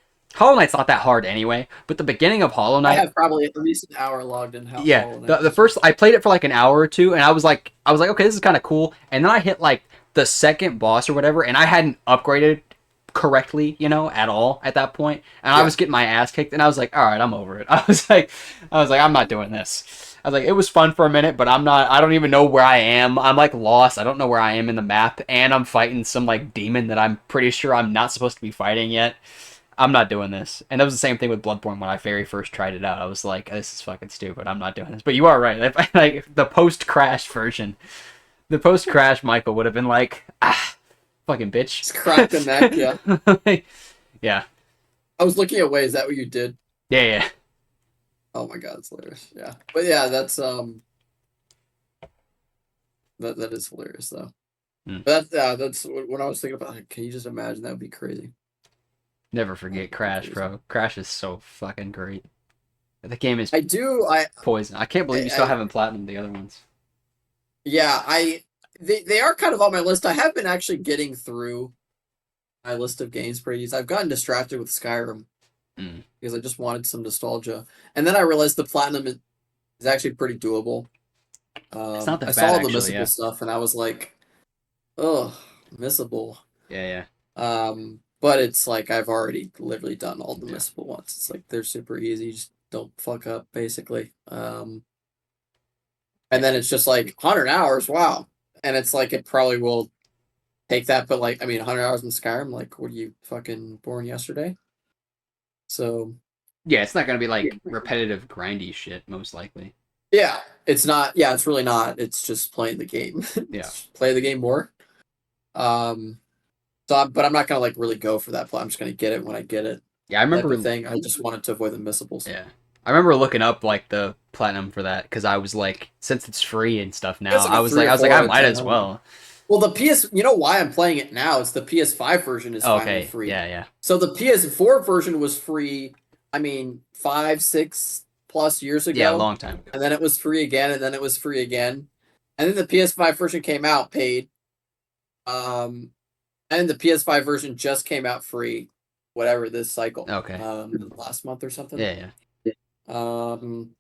not that hard anyway. But the beginning of Hollow I Knight, have probably at least an hour logged in yeah, Hollow Knight the as well. first I played it for like an hour or two, and I was like, okay, this is kind of cool. And then I hit like the second boss or whatever, and I hadn't upgraded correctly, at all at that point, and I Yeah. was getting my ass kicked, and I was like, all right, I'm over it. I was like, I'm not doing this. I was like, it was fun for a minute, but I'm not. I don't even know where I am. I'm like lost. I don't know where I am in the map, and I'm fighting some like demon that I'm pretty sure I'm not supposed to be fighting yet. I'm not doing this. And that was the same thing with Bloodborne when I very first tried it out. I was like, this is fucking stupid. I'm not doing this. But you are right. Like the post crash version, the post crash Michael would have been like, fucking bitch. Just crack the neck, yeah. Yeah. I was looking at way, is that what you did? Yeah. Oh my god, it's hilarious. Yeah. But yeah, that is hilarious though. Mm. But that's when I was thinking about it, can you just imagine that would be crazy? Never That forget would be Crash, crazy. bro. Crash is so fucking great. The game is I do poison. I can't believe you still I haven't platinum the other ones. yeah, they are kind of on my list. I have been actually getting through my list of games pretty easy. I've gotten distracted with Skyrim Mm. because I just wanted some nostalgia. And then I realized the platinum is actually pretty doable. It's not I that saw bad all the actually, missable yeah. stuff and I was like, oh, missable. Yeah. But it's like I've already literally done all the Yeah. missable ones. It's like they're super easy, just don't fuck up basically. And Yeah. then it's just like 100 hours, wow. And it's like it probably will take that, but like I mean 100 hours in Skyrim, like what are you fucking born yesterday? So Yeah, it's not gonna be like repetitive grindy shit, most likely. yeah, it's not. Yeah, it's really not. It's just playing the game. Yeah. Play the game more. Um, but I'm not gonna like really go for that play. I'm just gonna get it when I get it, Yeah, I type of remember. thing. I just wanted to avoid the missables. Yeah, I remember looking up like the platinum for that because I was like, since it's free and stuff now, It's like a three or I was like, four I out of might 10. as well. Well, the PS, you know why I'm playing it now? It's the PS5 version is Oh, finally okay, free. yeah. So the PS4 version was free. I mean, 5, 6 plus years Yeah, a ago, long time ago. and then it was free again, and then it was free again, and then the PS5 version came out paid. Um, and the PS5 version just came out free, whatever this cycle, Okay. last month or something. Yeah. Um,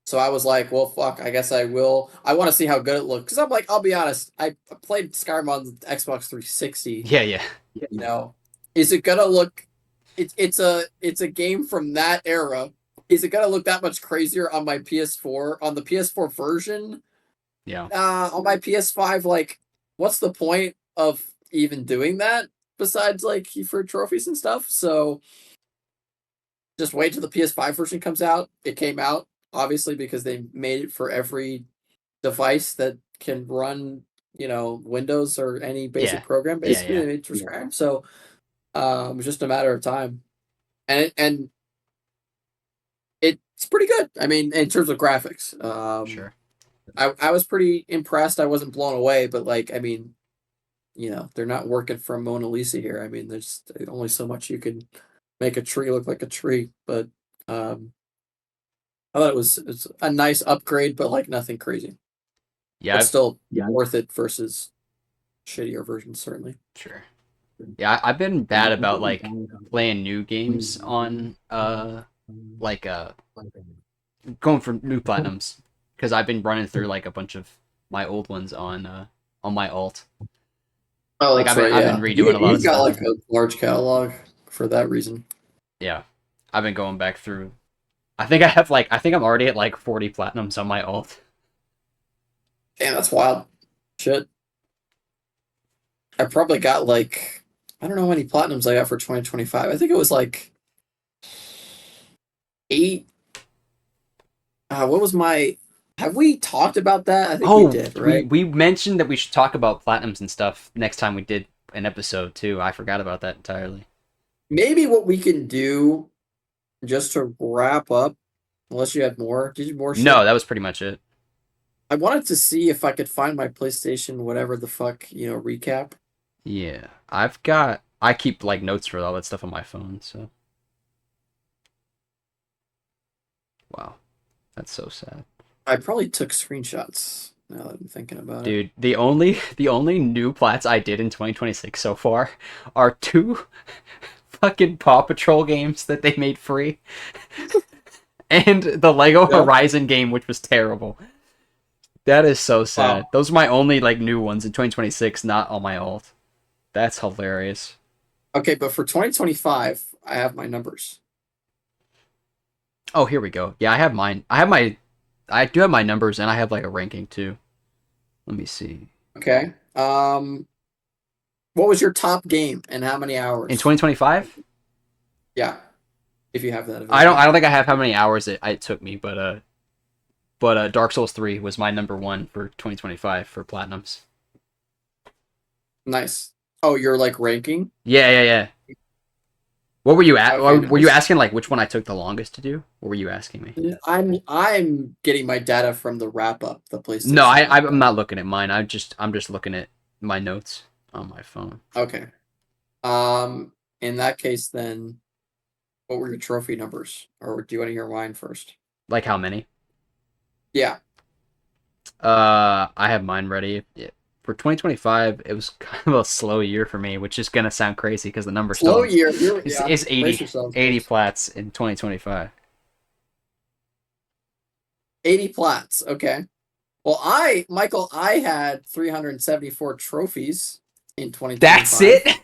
so I was like, well, fuck, I guess I will. I want to see how good it looks because I'm like, I'll be honest, I played Skyrim on the Xbox 360. Yeah. You know, is it gonna look? It's a game from that era. Is it gonna look that much crazier on my PS4 on the PS4 version? Yeah. On my PS5, like, what's the point of even doing that besides like for trophies and stuff? So just wait till the PS5 version comes out. It came out obviously because they made it for every device that can run, Windows or any Yeah. basic program. Yeah. Basically, Yeah. they made it for Skyrim. So It was just a matter of time, and it's pretty good. I mean, in terms of graphics, Sure. I was pretty impressed. I wasn't blown away, but like, I mean, they're not working from Mona Lisa here. I mean, there's only so much you can make a tree look like a tree, but um, I thought it's a nice upgrade, but like nothing crazy, Yeah, but still worth it versus shittier versions, certainly. sure. Yeah, I've been bad about like playing new games on like going for new platinums because I've been running through like a bunch of my old ones on my alt. Oh, Like that's I've been right. I've been Yeah, redoing a lot of you've got stuff. like a large catalog for that reason. Yeah, I've been going back through. I think I'm already at like 40 platinums on my alt. Damn, that's wild. Shit, I probably got like I don't know how many platinums I got for 2025. I think it was like eight. What was my? Have we talked about that? I think we Oh, did, we right? we mentioned that we should talk about platinums and stuff next time we did an episode too. I forgot about that entirely. Maybe what we can do just to wrap up, unless you had more. Did you more No, shit? that was pretty much it. I wanted to see if I could find my PlayStation, whatever the fuck, recap. Yeah, I keep like notes for all that stuff on my phone. So wow, that's so sad. I probably took screenshots now that I'm thinking about it. Dude, the only new plats I did in 2026 so far are two fucking Paw Patrol games that they made free and the Lego Yeah. Horizon game which was terrible. That is so Wow. sad. Those are my only like new ones in 2026, not on my alt. That's hilarious. Okay, but for 2025, I have my numbers. Oh, here we go. Yeah, I have mine. I do have my numbers and I have like a ranking too. Let me see. Okay. What was your top game and how many In hours? 2025, Yeah, if you have that I don't available. I don't think I have how many hours it took me, but Dark Souls 3 was my number 1 for 2025 for platinums. Nice. Oh, you're like ranking? Yeah, yeah, yeah. What were you at? Okay, Were you nice. asking like which one I took the longest to do? What were you asking me? I'm getting my data from the wrap up, the No, PlayStation wrap I'm up. not looking at mine. I'm just looking at my notes on my phone. Okay. Um, in that case, then what were your trophy numbers? Or do you want to hear mine first? Like how many? Yeah. I have mine ready. Yeah. For 2025, it was kind of a slow year for me, which is gonna sound crazy because the number Slow still year. Yeah. is Brace 80 yourselves, 80 folks. plats in 2025. 80 plats. Okay. Well, Michael, I had 374 trophies in That's 2025. it,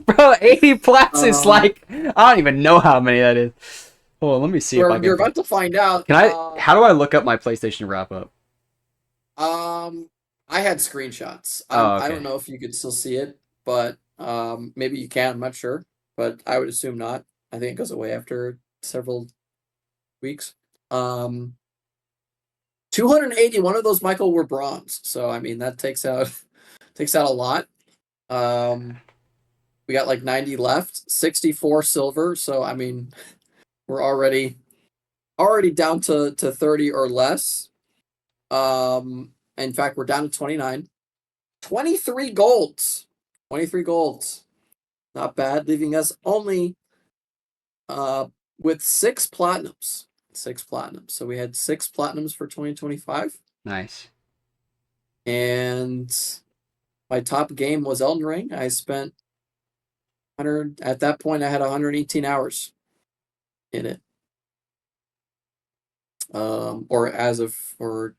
bro. 80 plats is Um, like I don't even know how many that is. Hold on, let me see if I you're can. about to find out. Can I? How do I look up my PlayStation wrap up? Um, I had screenshots. Oh, I okay. don't know if you could still see it, but maybe you can. I'm not sure, but I would assume not. I think it goes away after several weeks. Um, 281 of those, Michael, were bronze. So I mean that takes out a lot. Um, we got like 90 left, 64 silver. So I mean we're already down to 30 or less. In fact, we're down to 29. 23 golds. 23 golds. Not bad, leaving us only uh with six platinums. Six platinums. So we had six platinums for 2025. Nice. And my top game was Elden Ring. I spent 100 at that point I had 118 hours in it. Or as of or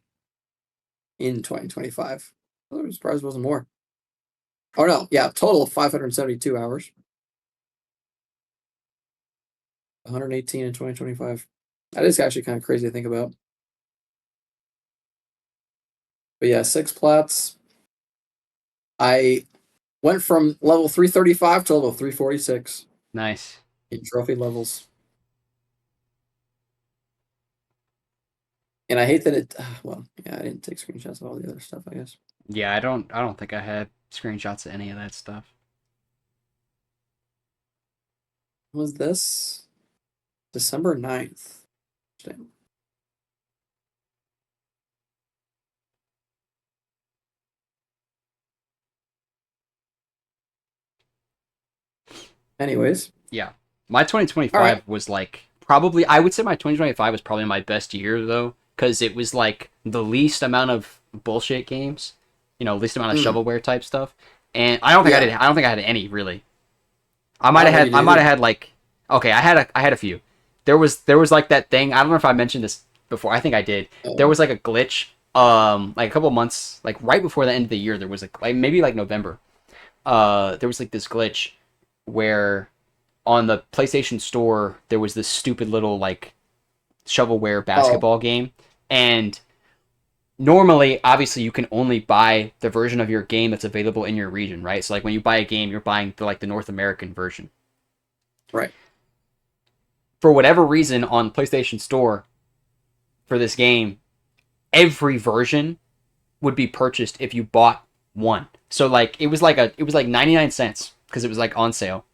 in 2025. I'm surprised it wasn't more. Oh no, yeah, total of 572 hours. 118 in 2025. That is actually kind of crazy to think about. But yeah, six plats. I went from level 335 to level 346 Nice. in trophy levels. And I hate that well, yeah, I didn't take screenshots of all the other stuff, I guess. Yeah, I don't think I had screenshots of any of that stuff. Was this December 9th? Interesting. Anyways, Yeah. My all right. 2025 was like probably I would say my 2025 was probably my best year though cuz it was like the least amount of bullshit games, least amount of Mm, shovelware type stuff. And yeah. I don't think I had any really. I don't think you I did might have either. had like okay, I had a few. There was like that thing. I don't know if I mentioned this before. I think I did. There Oh. was like a glitch like a couple months like right before the end of the year there was like maybe like November. There was like this glitch where on the PlayStation Store there was this stupid little like shovelware Oh. basketball game and normally obviously you can only buy the version of your game that's available in your region, right? So like when you buy a game you're buying the North American version. Right. For whatever reason on PlayStation Store for this game, every version would be purchased if you bought one. So like it was like 99 cents because it was like on sale.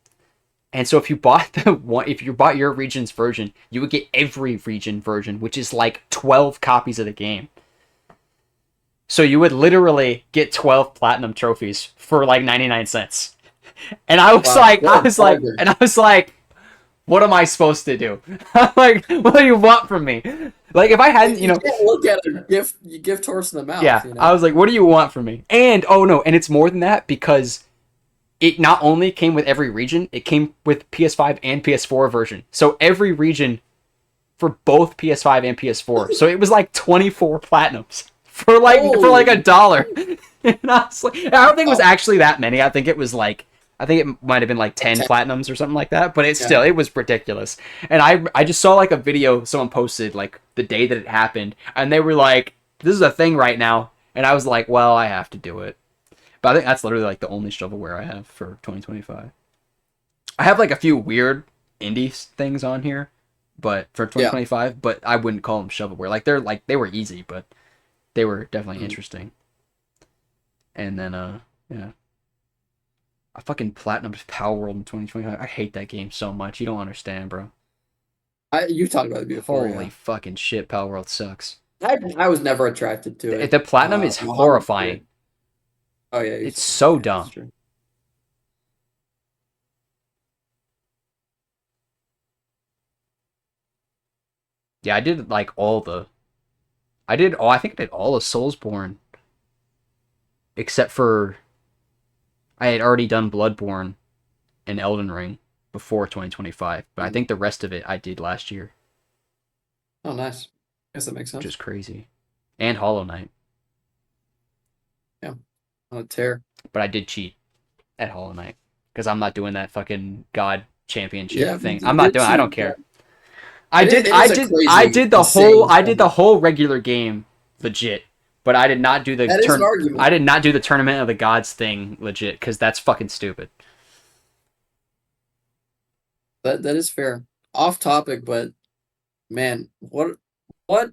And so if you bought the one if you bought your region's version, you would get every region version, which is like 12 copies of the game. So you would literally get 12 platinum trophies for like 99 cents. And Wow. What a and bargain. I was like, what am I supposed to do? Like, what do you want from me? Like, if I hadn't, You can't look at a gift. You gift horse in the mouth. yeah, I was like, what do you want from me? And, oh no, and it's more than that because it not only came with every region, it came with PS5 and PS4 version. So every region for both PS5 and PS4. So it was like 24 platinums for like a Holy. dollar. And I was like, I don't think it was Oh, actually that many. I think it might have been like 10 10. platinums or something like that, but Yeah. it was ridiculous. And I just saw like a video someone posted like the day that it happened and they were like, this is a thing right now. And I was like, well, I have to do it. But I think that's literally like the only shovelware I have for 2025. I have like a few weird indie things on here, but for Yeah. 2025, but I wouldn't call them shovelware. Like they were easy, but they were definitely Mm. interesting. And then yeah, I fucking platinumed Power World in 2025. I hate that game so much. You don't understand, bro. You talked about it before. Holy Yeah. fucking shit, Power World sucks. I was never attracted to it. The platinum is Muhammad horrifying. did. Oh yeah. It's so Yeah. That's dumb. true. Yeah, I did like all the I did oh I think I did all of Soulsborne except for I had already done Bloodborne and Elden Ring before 2025, but I Mm. think the rest of it I did last year, Oh, nice. Guess that makes which is sense. crazy. And Hollow Knight, Yeah. On a tear. but I did cheat at Hollow Knight because I'm not doing that fucking God Championship Yeah, thing. you I'm not did doing. I don't cheat. Yeah. care. It is a crazy, insane I did the format. whole regular game legit, but I did not do the That is an turn. I argument. did not do the Tournament of the Gods thing legit because that's fucking stupid. That is fair. Off topic, but man, what what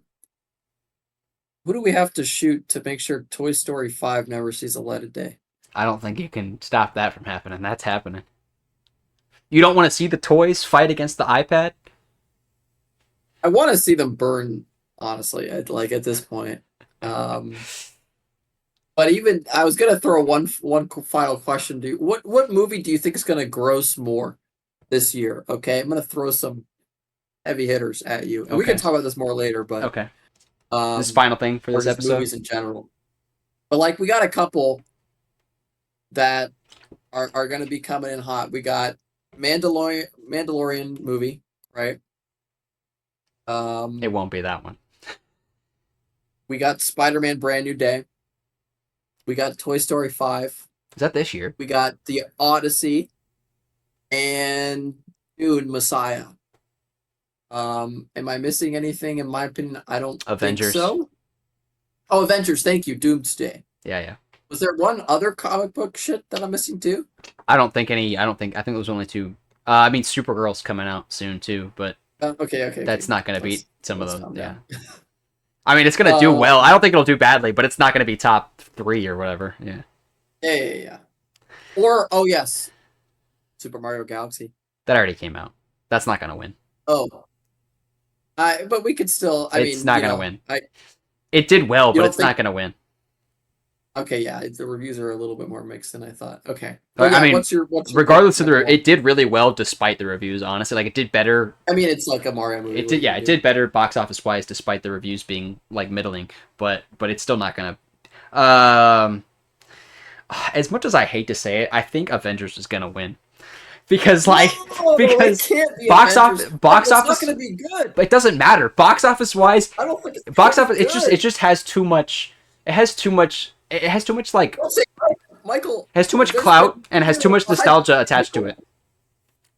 do we have to shoot to make sure Toy Story 5 never sees a light of day? I don't think you can stop that from happening. That's happening. You don't want to see the toys fight against the iPad? I want to see them burn, honestly, at this point. Um, but even I was gonna throw one final question to you. What movie do you think is gonna gross more this year? Okay, I'm gonna throw some heavy hitters at you, and we can Okay. talk about this more later, but Okay. This um, final thing for or this just episode. movies in general. But like we got a couple that are gonna be coming in hot. We got Mandalorian movie, right? It Um, won't be that one. we got Spider-Man Brand New Day. We got Toy Story 5. Is that this year? We got The Odyssey and dude, Messiah. Am I missing anything? In my opinion, I don't think Avengers. so. Oh, Avengers, thank you. Doomsday. Yeah, yeah. Was there one other comic book shit that I'm missing too? I don't think any. I think those only two. I mean, Supergirl's coming out soon too, but that's Okay. not gonna beat Let's some of let's the. calm Yeah. down. I mean, it's gonna do Uh, well. I don't think it'll do badly, but it's not gonna be top 3 or whatever. Yeah. yeah. Or oh yes, Super Mario Galaxy. That already came out. That's not gonna win. Oh, but we could still. I It's mean, not gonna win. I It did well, you but don't it's think? not gonna win. Okay, yeah, the reviews are a little bit more mixed than I thought. Okay, but I yeah, mean, what's your pick? regardless of it did really well despite the reviews. Honestly, like it did better. I mean, it's like a Mario movie. It What are did, you yeah, gonna it do? did better box office wise despite the reviews being like middling. But it's still not gonna. Um, as much as I hate to say it, I think Avengers is gonna win because like No, it because can't be Avengers. box It's not office. going to be good. It doesn't matter. Box office wise, I don't think it's going to box be office it good. just has too much. It has too much like Don't say Michael. has too much There's been clout and has too zero much hype. nostalgia attached to Michael, it.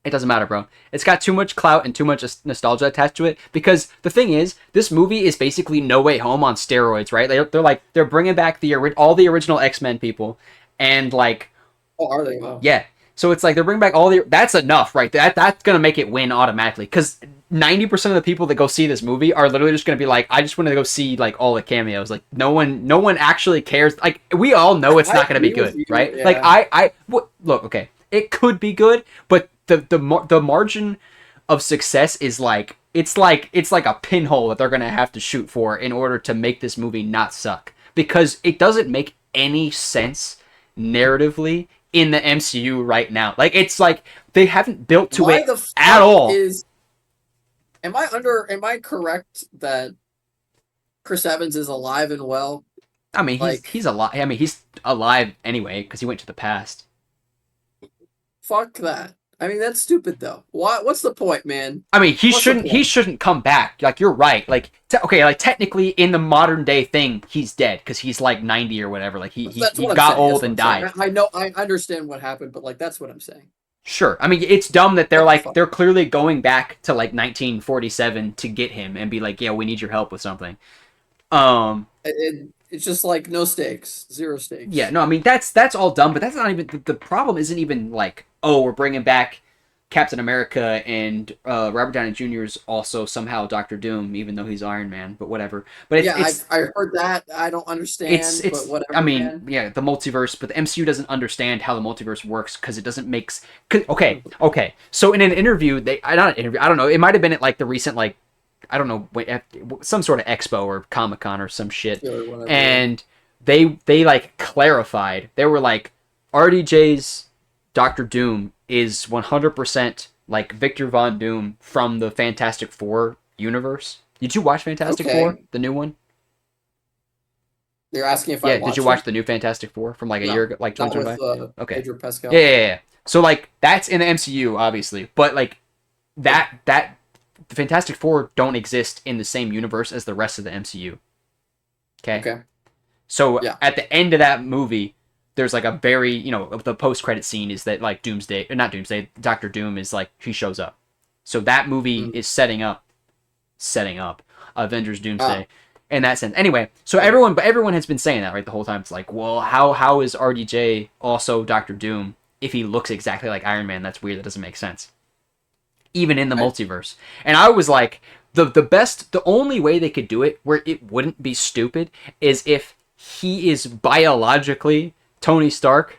It doesn't matter, bro. It's got too much clout and too much nostalgia attached to it because the thing is, this movie is basically No Way Home on steroids, right? They're bringing back all the original X-Men people, and like, oh, are they? Wow. yeah. So it's like they're bringing back all the. That's enough, right? That's gonna make it win automatically because 90% of the people that go see this movie are literally just gonna be like, I just want to go see like all the cameos. Like no one actually cares. Like we all know it's I not gonna be agree with good, you. right? Like Yeah. look, okay, it could be good, but the margin of success is like it's like a pinhole that they're gonna have to shoot for in order to make this movie not suck because it doesn't make any sense narratively in the MCU right now. Like it's like they haven't built to Why it the at fuck all. is? Am I correct that Chris Evans is alive and well? I mean, he's Like, alive. I mean, he's alive anyway because he went to the past. fuck that. I mean, that's stupid though. What's the point, man? I mean, he What's the shouldn't. He point? shouldn't come back. Like you're right. Like okay. Like technically, in the modern day thing, he's dead because he's like 90 or whatever. Like That's he what I'm got saying. old That's what and I'm saying. died. I know. I understand what happened, but like, that's what I'm saying. Sure. I mean, it's dumb that What the they're fuck? clearly going back to like 1947 to get him and be like, yeah, we need your help with something. Um. It's just like no stakes, zero Yeah. stakes. No. I mean, that's all dumb. But that's not even the problem. Isn't even like, oh, we're bringing back Captain America and Robert Downey Jr. is also somehow Doctor Doom, even though he's Iron Man. But whatever. But Yeah, I heard that. I don't understand, but I whatever, mean, man. yeah, the multiverse, but the MCU doesn't understand how the multiverse works because it doesn't make. Okay. So in an interview, not an interview. I don't know. It might have been at like the recent like I don't know some sort of expo or Comic Con or some shit, Or whatever. Yeah. and they like clarified. They were like RDJ's Doctor Doom is 100% like Victor Von Doom from the Fantastic Four universe. Did you watch Fantastic Four, Okay. the new one? They're asking if I Yeah, did you watched watch it. the new Fantastic Four from like a year No, ago, like not with 2025? Okay. Pedro Yeah, Pascal. yeah, yeah. So like that's in the MCU, obviously, but like that the Fantastic Four don't exist in the same universe as the rest of the MCU. Okay. Okay. So Yeah. at the end of that movie, there's like a very the post credit scene is that like Doomsday, or not Doomsday, Doctor Doom is like he shows up. So that movie Mm. is setting up Avengers Ah. Doomsday in that sense. Anyway, so everyone has been saying that right the whole time. It's like, well, how is RDJ also Doctor Doom if he looks exactly like Iron Man? That's weird. That doesn't make sense. Even in the Right. multiverse. And I was like, the only way they could do it where it wouldn't be stupid is if he is biologically Tony Stark,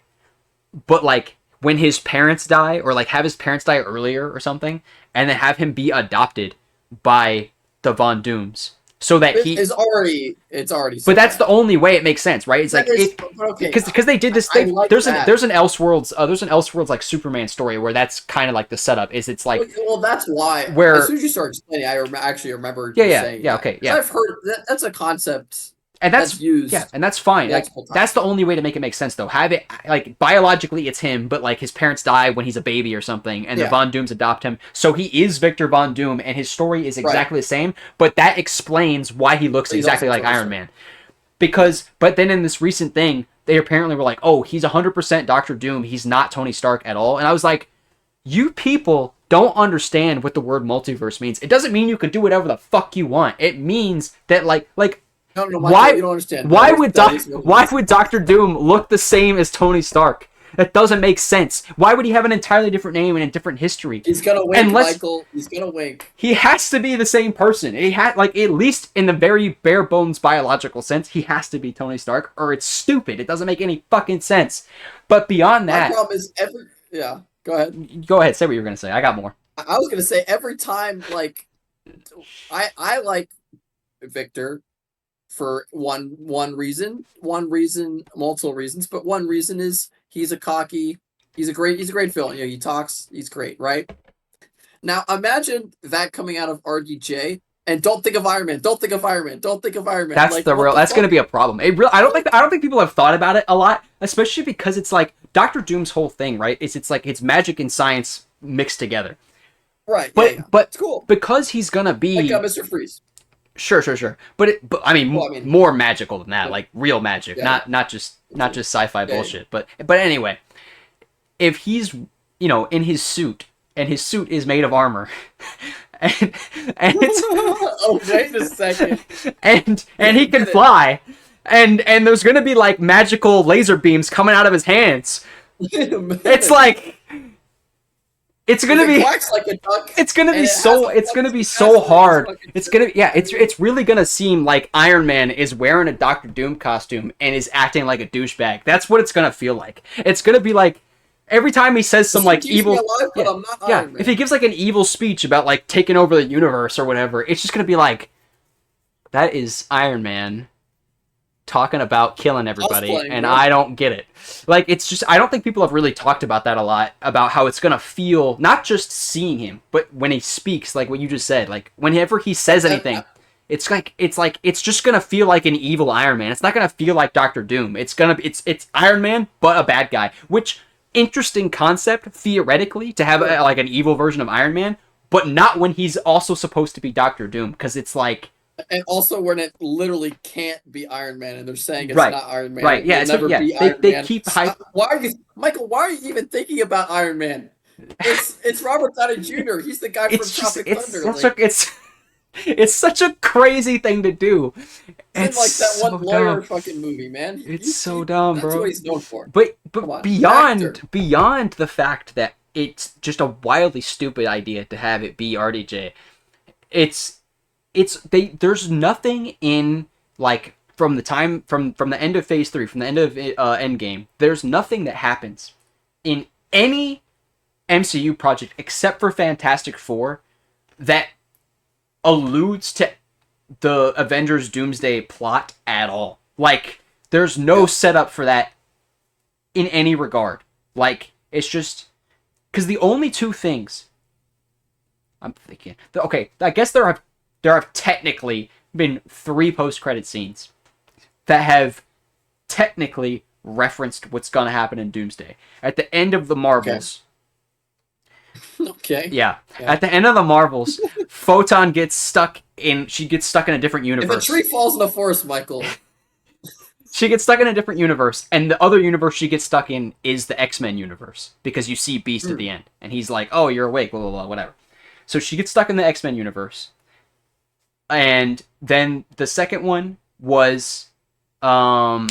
but like when his parents die or like have his parents die earlier or something and then have him be adopted by the Von Dooms so that he It's already but set that's the up. only way it makes sense, right? It's That like is, if but okay. because they did this I like that. there's an Elseworlds like Superman story where that's kind of like the setup is it's like Well, that's why. As where soon as you start explaining, actually remember yeah you yeah saying yeah that. okay 'Cause yeah I've heard that's a concept and that's used that's fine. Like multiple times. that's the only way to make it make sense though. Have it like biologically it's him, but like his parents die when he's a baby or something, and the Yeah. Von Dooms adopt him. So he is Victor Von Doom, and his story is Right. exactly the same. But that explains why he looks But he's exactly also like Tony Iron Stark. Man. But then in this recent thing, they apparently were like, oh, he's 100% Doctor Doom. He's not Tony Stark at all. And I was like, you people don't understand what the word multiverse means. It doesn't mean you can do whatever the fuck you want. It means that like No, Michael, you don't understand. why would Doctor Doom look the same as Tony Stark? That doesn't make sense. Why would he have an entirely different name and a different history? He's gonna wink, Unless Michael. He's gonna wink. he has to be the same person. He had like at least in the very bare bones biological sense, he has to be Tony Stark, or it's stupid. It doesn't make any fucking sense. But beyond My that, problem is every. Yeah, go ahead. go ahead, say what you were gonna say. I got more. I was gonna say every time, like I like Victor for one reason, multiple reasons, but one reason is he's a great villain. You know, he talks, he's great, right? Now imagine that coming out of RDJ, and don't think of Iron Man, don't think of Iron Man, don't think of Iron Man. That's Like the what real. the That's going fuck? to be a problem. I don't think people have thought about it a lot, especially because it's like Doctor Doom's whole thing, right? Is it's like it's magic and science mixed together. Right, yeah, yeah. But It's cool. because he's gonna Like be Mr. Freeze. sure. But I mean Well, I mean, more magical than that, yeah, like real magic, yeah, not just sci-fi yeah, yeah. bullshit. But anyway, if he's in his suit and his suit is made of armor, and and it's Oh, wait a second. and he can Get it. fly, and there's gonna be like magical laser beams coming out of his hands. Wait a It's minute. like it's Because gonna it be quacks like a duck, it's gonna and be it has so a it's gonna fucking be so capacity in its hard. fucking It's suit. gonna yeah, I mean, it's really gonna seem like Iron Man is wearing a Doctor Doom costume and is acting like a douchebag. That's what it's gonna feel like. It's gonna be like every time he says some this thing like keeps me evil alive, but yeah, I'm not yeah. Iron If he Man. gives like an evil speech about like taking over the universe or whatever, it's just gonna be like that is Iron Man talking about killing everybody Cosplaying, and bro. I don't get it. Like it's just I don't think people have really talked about that a lot about how it's going to feel not just seeing him, but when he speaks like what you just said, like whenever he says anything, it's just going to feel like an evil Iron Man. It's not going to feel like Doctor Doom. It's going to it's Iron Man but a bad guy, which interesting concept theoretically to have Sure. like an evil version of Iron Man, but not when he's also supposed to be Doctor Doom because it's like And also when it literally can't be Iron Man, and they're saying it's right. not Iron Man, Right. it Yeah, will it's never yeah. be They Iron they Man. keep hype. Stop. Why are you, Michael? Why are you even thinking about Iron Man? It's Robert Downey Jr. He's the guy from It's just Tropic Thunder. Like it's such a crazy thing to do. he's in It's like that one so lawyer dumb. fucking movie, man. It's so dumb, That's what bro. he's known for. Come But on, he's an actor. beyond the fact that it's just a wildly stupid idea to have it be RDJ. It's there's nothing in like from the time from the end of Phase 3, from the end of Endgame. There's nothing that happens in any MCU project except for Fantastic Four that alludes to the Avengers Doomsday plot at all. Like, there's no Yeah. setup for that in any regard. Like, it's just because the only two things I'm thinking. Okay, I guess there have technically been 3 post-credit scenes that have technically referenced what's gonna happen in Doomsday. At the end of the Okay. Marvels, Okay. yeah. Yeah. At the end of the Marvels, Photon gets stuck in. She gets stuck in a different If a tree universe. falls in the forest, Michael. She gets stuck in a different universe, and the other universe she gets stuck in is the X-Men universe because you see Beast at Hmm. the end, and he's like, "Oh, you're awake," blah blah blah, whatever. So she gets stuck in the X-Men universe, and then the second one was, um,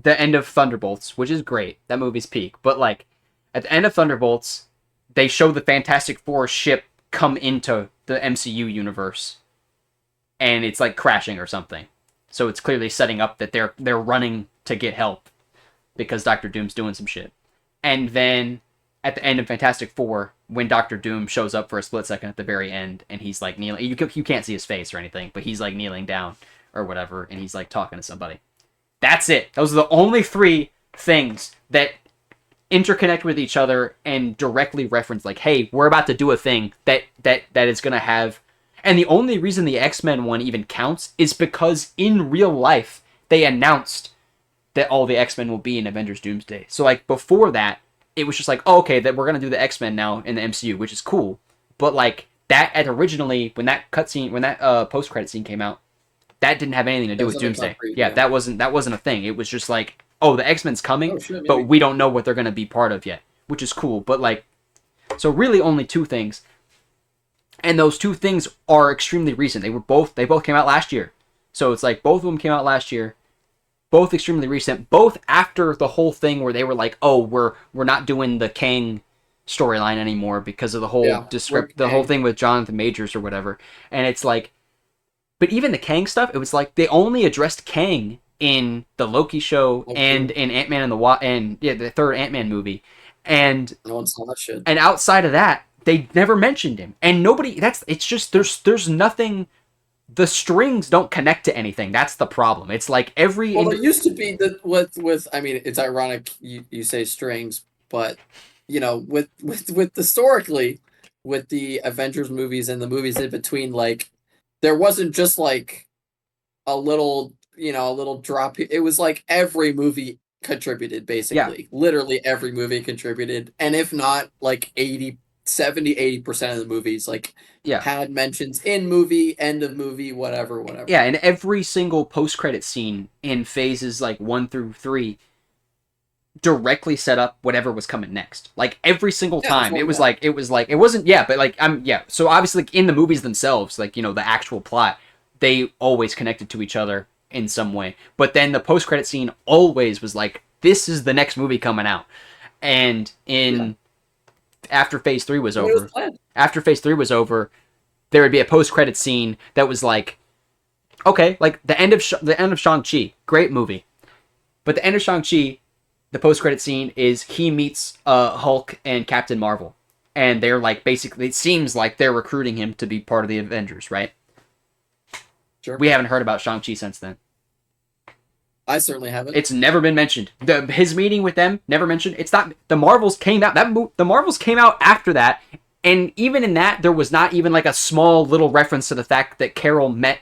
the end of Thunderbolts, which is great. That movie's peak, but like at the end of Thunderbolts, they show the Fantastic Four ship come into the MCU universe, and it's like crashing or something. So it's clearly setting up that they're running to get help because Doctor Doom's doing some shit. And then at the end of Fantastic Four, when Doctor Doom shows up for a split second at the very end, and he's like kneeling, you can't see his face or anything, but he's like kneeling down or whatever, and he's like talking to somebody. That's it. Those are the only 3 things that interconnect with each other and directly reference like, hey, we're about to do a thing that is gonna have. And the only reason the X-Men one even counts is because in real life they announced that all the X-Men will be in Avengers Doomsday. So like before that, it was just like, oh, okay, that we're gonna do the X-Men now in the MCU, which is cool. But like that at originally when that cutscene when that post credit scene came out, that didn't have anything to That do was with under Doomsday. concrete. Yeah, Yeah. that wasn't a thing. It was just like, oh, the X-Men's coming, Oh shit, but maybe. we don't know what they're gonna be part of yet, which is cool. But like, so really only 2 things, and those 2 things are extremely recent. They both came out last year, so it's like both of them came out last year, both extremely recent, both after the whole thing where they were like, oh, we're not doing the Kang storyline anymore because of the whole Yeah. Rick the whole Kang. thing with Jonathan Majors or whatever, and it's like but even the Kang stuff, it was like they only addressed Kang in the Loki show Oh, and true. in Ant-Man and the and yeah, the third Ant-Man movie. And No one saw that shit. and outside of that, they never mentioned him. And nobody that's it's just there's nothing, the strings don't connect to anything. That's the problem. It's like Well, there used to be the with I mean, it's ironic you say strings, but with historically with the Avengers movies and the movies in between, like there wasn't just like a little drop. It was like every movie contributed, yeah, basically. Literally every movie contributed. And if not, like 80% of the movies, like yeah. had mentions in movie, end of movie, whatever, Yeah, whatever. and every single post credit scene in phases like 1 through 3 directly set up whatever was coming next. Like every single Yeah, that's time, what it we was got. like it wasn't, yeah, but like I'm yeah. So obviously, like, in the movies themselves, like the actual plot, they always connected to each other in some way. But then the post credit scene always was like, this is the next movie coming out. And Yeah. in after Phase 3 was I mean, it was over, planned. after Phase 3 was over, there would be a post credit scene that was like, okay, like the end of Shang Chi, great movie. But the end of Shang Chi, the post credit scene is he meets Hulk and Captain Marvel, and they're like basically, it seems like they're recruiting him to be part of the Avengers, right? Sure. We haven't heard about Shang Chi since then. I certainly haven't. It's never been mentioned. His meeting with them never mentioned. It's not the Marvels came out the Marvels came out after that, and even in that there was not even like a small little reference to the fact that Carol met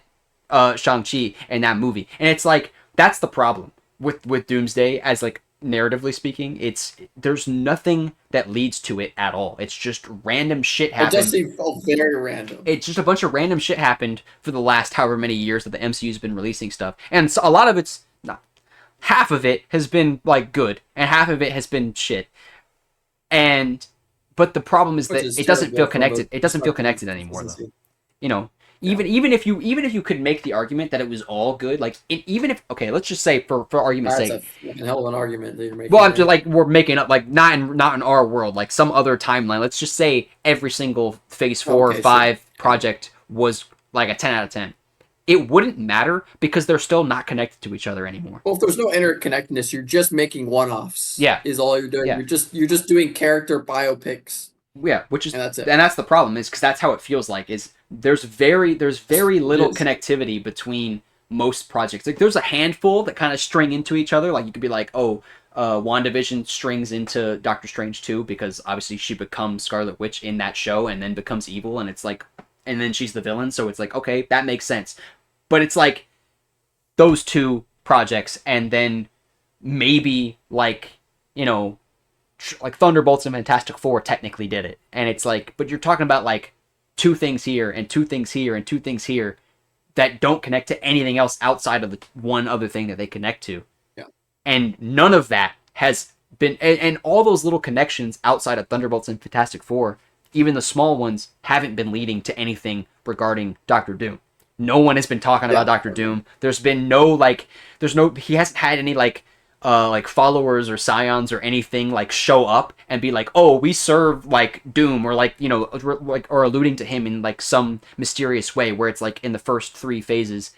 Shang Chi in that movie, and it's like that's the problem with Doomsday as like narratively speaking. It's there's nothing that leads to it at all. It's just random shit It just happened. seemed felt very random. It's just a bunch of random shit happened for the last however many years that the MCU's been releasing stuff, and so a lot of it's not, half of it has been like good and half of it has been shit. And but the problem is Which that is it doesn't feel typical from connected. the It doesn't feel perspective of connected anymore though. consistency. You know, Yeah. even if you could make the argument that it was all good, like even if, okay, let's just say for argument's That's sake, a fucking hell of an argument that you're well, making I'm just there. like we're making up, like not in our world, like some other timeline. Let's just say every single Phase Four or Okay, sure. Five project was like a 10 out of 10. It wouldn't matter because they're still not connected to each other anymore. Well, if there's no interconnectedness, you're just making one-offs. Yeah, Is all you're doing. yeah. You're just doing character biopics, Yeah, which is, and that's it. and that's the problem, is because that's how it feels like, is there's very It little is. connectivity between most projects. Like there's a handful that kind of string into each other. Like you could be like, oh, WandaVision strings into Doctor Strange too, because obviously she becomes Scarlet Witch in that show and then becomes evil, and it's like, and then she's the villain, so it's like, okay, that makes sense. But it's like those two projects, and then maybe like, you know, like Thunderbolts and Fantastic Four technically did it, and it's like, but you're talking about like two things here and two things here and two things here that don't connect to anything else outside of the one other thing that they connect to, Yeah. and none of that has been, and all those little connections outside of Thunderbolts and Fantastic Four, even the small ones, haven't been leading to anything regarding Doctor Doom. No one has been talking about Yeah. Doctor Doom. There's been no like, he hasn't had any like followers or scions or anything like show up and be like, oh, we serve like Doom, or like, like, or alluding to him in like some mysterious way, where it's like in the first 3 phases,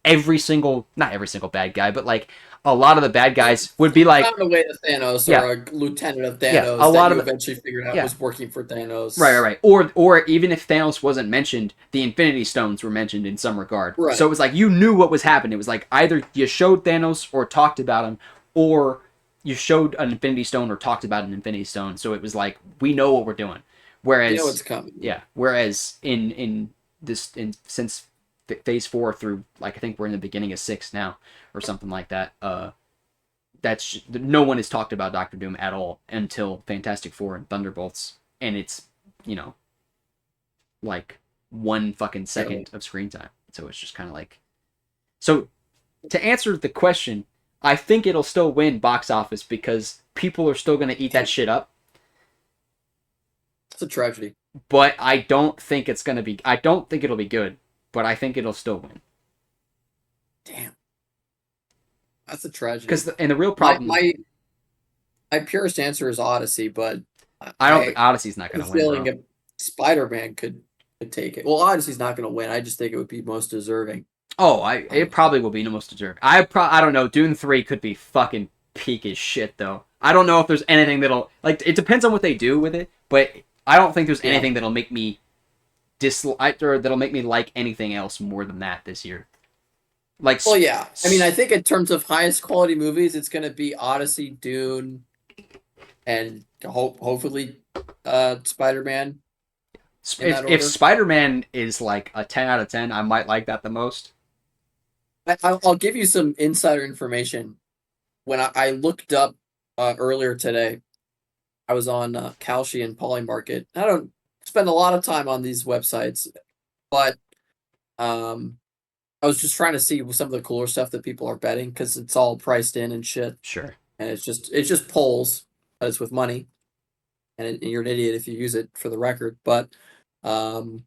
every single, not every single bad guy, but like a lot of the bad guys would be like, Found a way to Thanos, yeah, or a lieutenant of yeah, a Thanos that lot of you the, eventually figured out yeah, was working for right, right, Thanos. right. Or even if Thanos wasn't mentioned, the Infinity Stones were mentioned in some regard. So Right. it was like you knew what was happening. It was like either you showed Thanos or talked about him, or you showed an Infinity Stone or talked about an Infinity Stone. So it was like, we know what we're doing. You know Whereas, it's coming. yeah, whereas in this, in since Phase 4 through, like, I think we're in the beginning of 6 now or something like that. That's, no one has talked about Doctor Doom at all until Fantastic Four and Thunderbolts, and it's, you know, like 1 fucking second Yeah. of screen time. So it's just kind of like, so to answer the question, I think it'll still win box office because people are still going to eat that Damn. shit up. It's a tragedy. But I don't think it's going to be, I don't think it'll be good, but I think it'll still win. Damn. That's a tragedy. Because, and the real My problem, my my purest answer is Odyssey, but I don't think I Odyssey's not have going a to win, feeling bro. if Spider-Man could take it. Well, Odyssey's not going to win. I just think it would be most deserving. Oh, it Um, probably will be the most deserved. I don't know. Dune 3 could be fucking peak as shit though. I don't know if there's anything that'll like. It depends on what they do with it, but I don't think there's Yeah. anything that'll make me dislike or that'll make me like anything else more than that this year. Like, Well, yeah. I mean, I think in terms of highest quality movies, it's going to be Odyssey, Dune, and hopefully Spider-Man in that if order. Spider-Man is like a 10 out of 10, I might like that the most. I'll give you some insider information. When I looked up earlier today, I was on Kalshi and Polymarket. I don't spend a lot of time on these websites, but um, I was just trying to see some of the cooler stuff that people are betting because it's all priced in and shit, Sure. and it's just polls, but it's with money, and you're an idiot if you use it for the record. But um,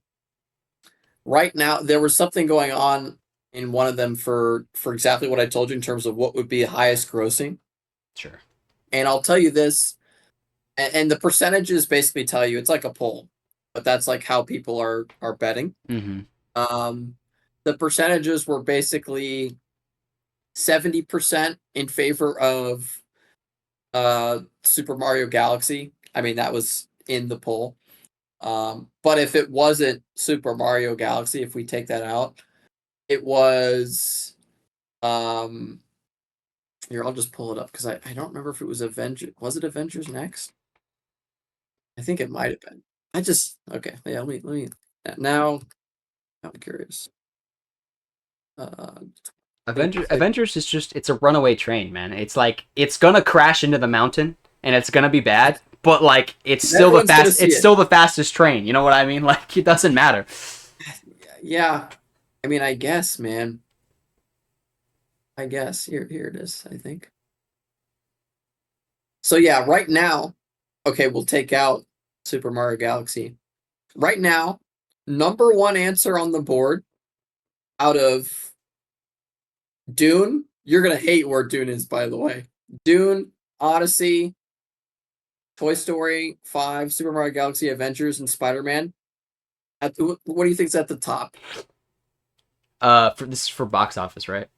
right now, there was something going on in one of them for exactly what I told you in terms of what would be highest grossing, Sure. and I'll tell you this, and the percentages basically tell you it's like a poll, but that's like how people are betting. Mm-hmm. Um, the percentages were basically 70% in favor of Super Mario Galaxy. I mean, that was in the poll. But if it wasn't Super Mario Galaxy, if we take that out, it was um here, I'll just pull it up because I don't remember if it was Avengers. Was it Avengers Next? I think it might have been. I just okay, yeah, let me now I'm curious. Uh Avengers is just it's a runaway train, man. It's like it's gonna crash into the mountain and it's gonna be bad, but like Everyone's gonna see it's it. still the fastest train. You know what I mean? Like it doesn't matter. Yeah. I mean, I guess, man. I guess. Here it is, I think. So yeah, right now, okay, we'll take out Super Mario Galaxy. Right now, number one answer on the board out of Dune. You're gonna hate where Dune is, by the way. Dune, Odyssey, Toy Story 5, Super Mario Galaxy, Avengers, and Spider-Man. What do you think's at the top? For this is for box office, right?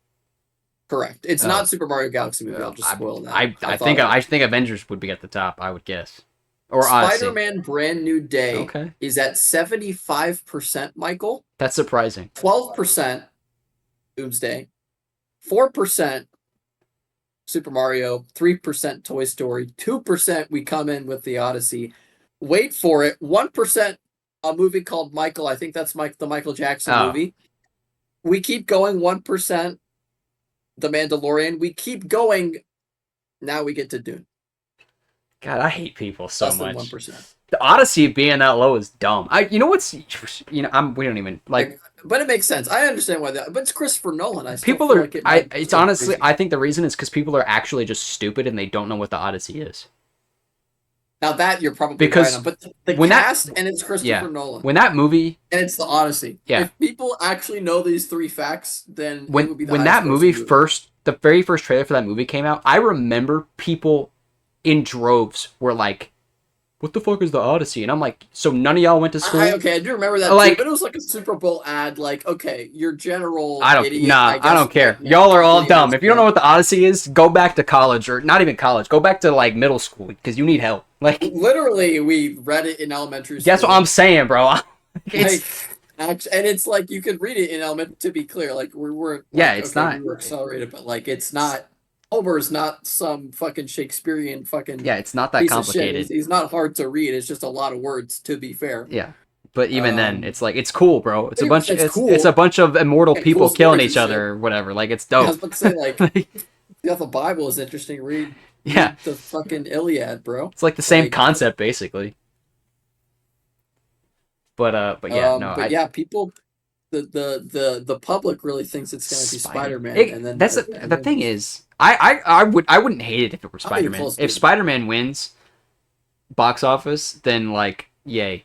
Correct. It's Oh, not Super Mario Galaxy movie. I'll just spoil that. I thought I it. think Avengers would be at the top. I would guess, or Odyssey. Spider-Man Brand New Day Okay, is at 75%, Michael. that's surprising. 12% Doomsday. 4% Super Mario. 3% Toy Story. 2% we come in with the Odyssey. Wait for it. 1% a movie called Michael. I think that's the Michael Jackson Oh movie. We keep going. 1% The Mandalorian. We keep going. Now we get to Dune. God, I hate people so Less than much. 1%. The Odyssey being that low is dumb. You know what's, we don't even like But it makes sense. I understand why that. But it's Christopher Nolan. I still people feel are. like it might be It's so honestly, crazy. I think the reason is because people are actually just stupid and they don't know what the Odyssey is. Now that you're probably right on, Because but the when that, cast and it's yeah, Christopher Nolan when that movie, and it's the Odyssey. yeah, If people actually know these three facts, then it when would be the when highest that movie grossing movie. first, the very first trailer for that movie came out, I remember people in droves were like, "What the fuck is the Odyssey?" And I'm like, "So none of y'all went to school?" Okay, I do remember that too, but Like, it was like a Super Bowl ad. Like, okay, your general I don't, idiot, nah, I I guess, don't care. might not Y'all are all completely dumb. If you don't know understand. what the Odyssey is, go back to college or not even college. Go back to like middle school because you need help. Like, Literally, we read it in elementary that's what I'm school. saying, bro. It's Like, actually, and it's like you could read it in elementary. To be clear, like we weren't yeah, like it's okay, we not. were accelerated, but like it's not. Homer's not some fucking Shakespearean fucking Yeah, it's not that piece of shit. complicated. He's not hard to read. It's just a lot of words. To be fair, Yeah, but even then, um, it's like it's cool, bro. It's but a even bunch. it's It's a cool. bunch of immortal Yeah, cool people killing stories and each shit. other or whatever. Like it's Yeah, I was dope. about to say like, Like, yeah, the Bible is interesting. Read yeah, read the fucking Iliad, bro. it's like the same Like, concept basically. But yeah, no, but yeah, people, the public really thinks it's gonna be Spider. Spider Man, It and then that's at the the thing end, is, I wouldn't hate it if it were not Spider even Man. close If to. Spider Man wins box office, then like yay.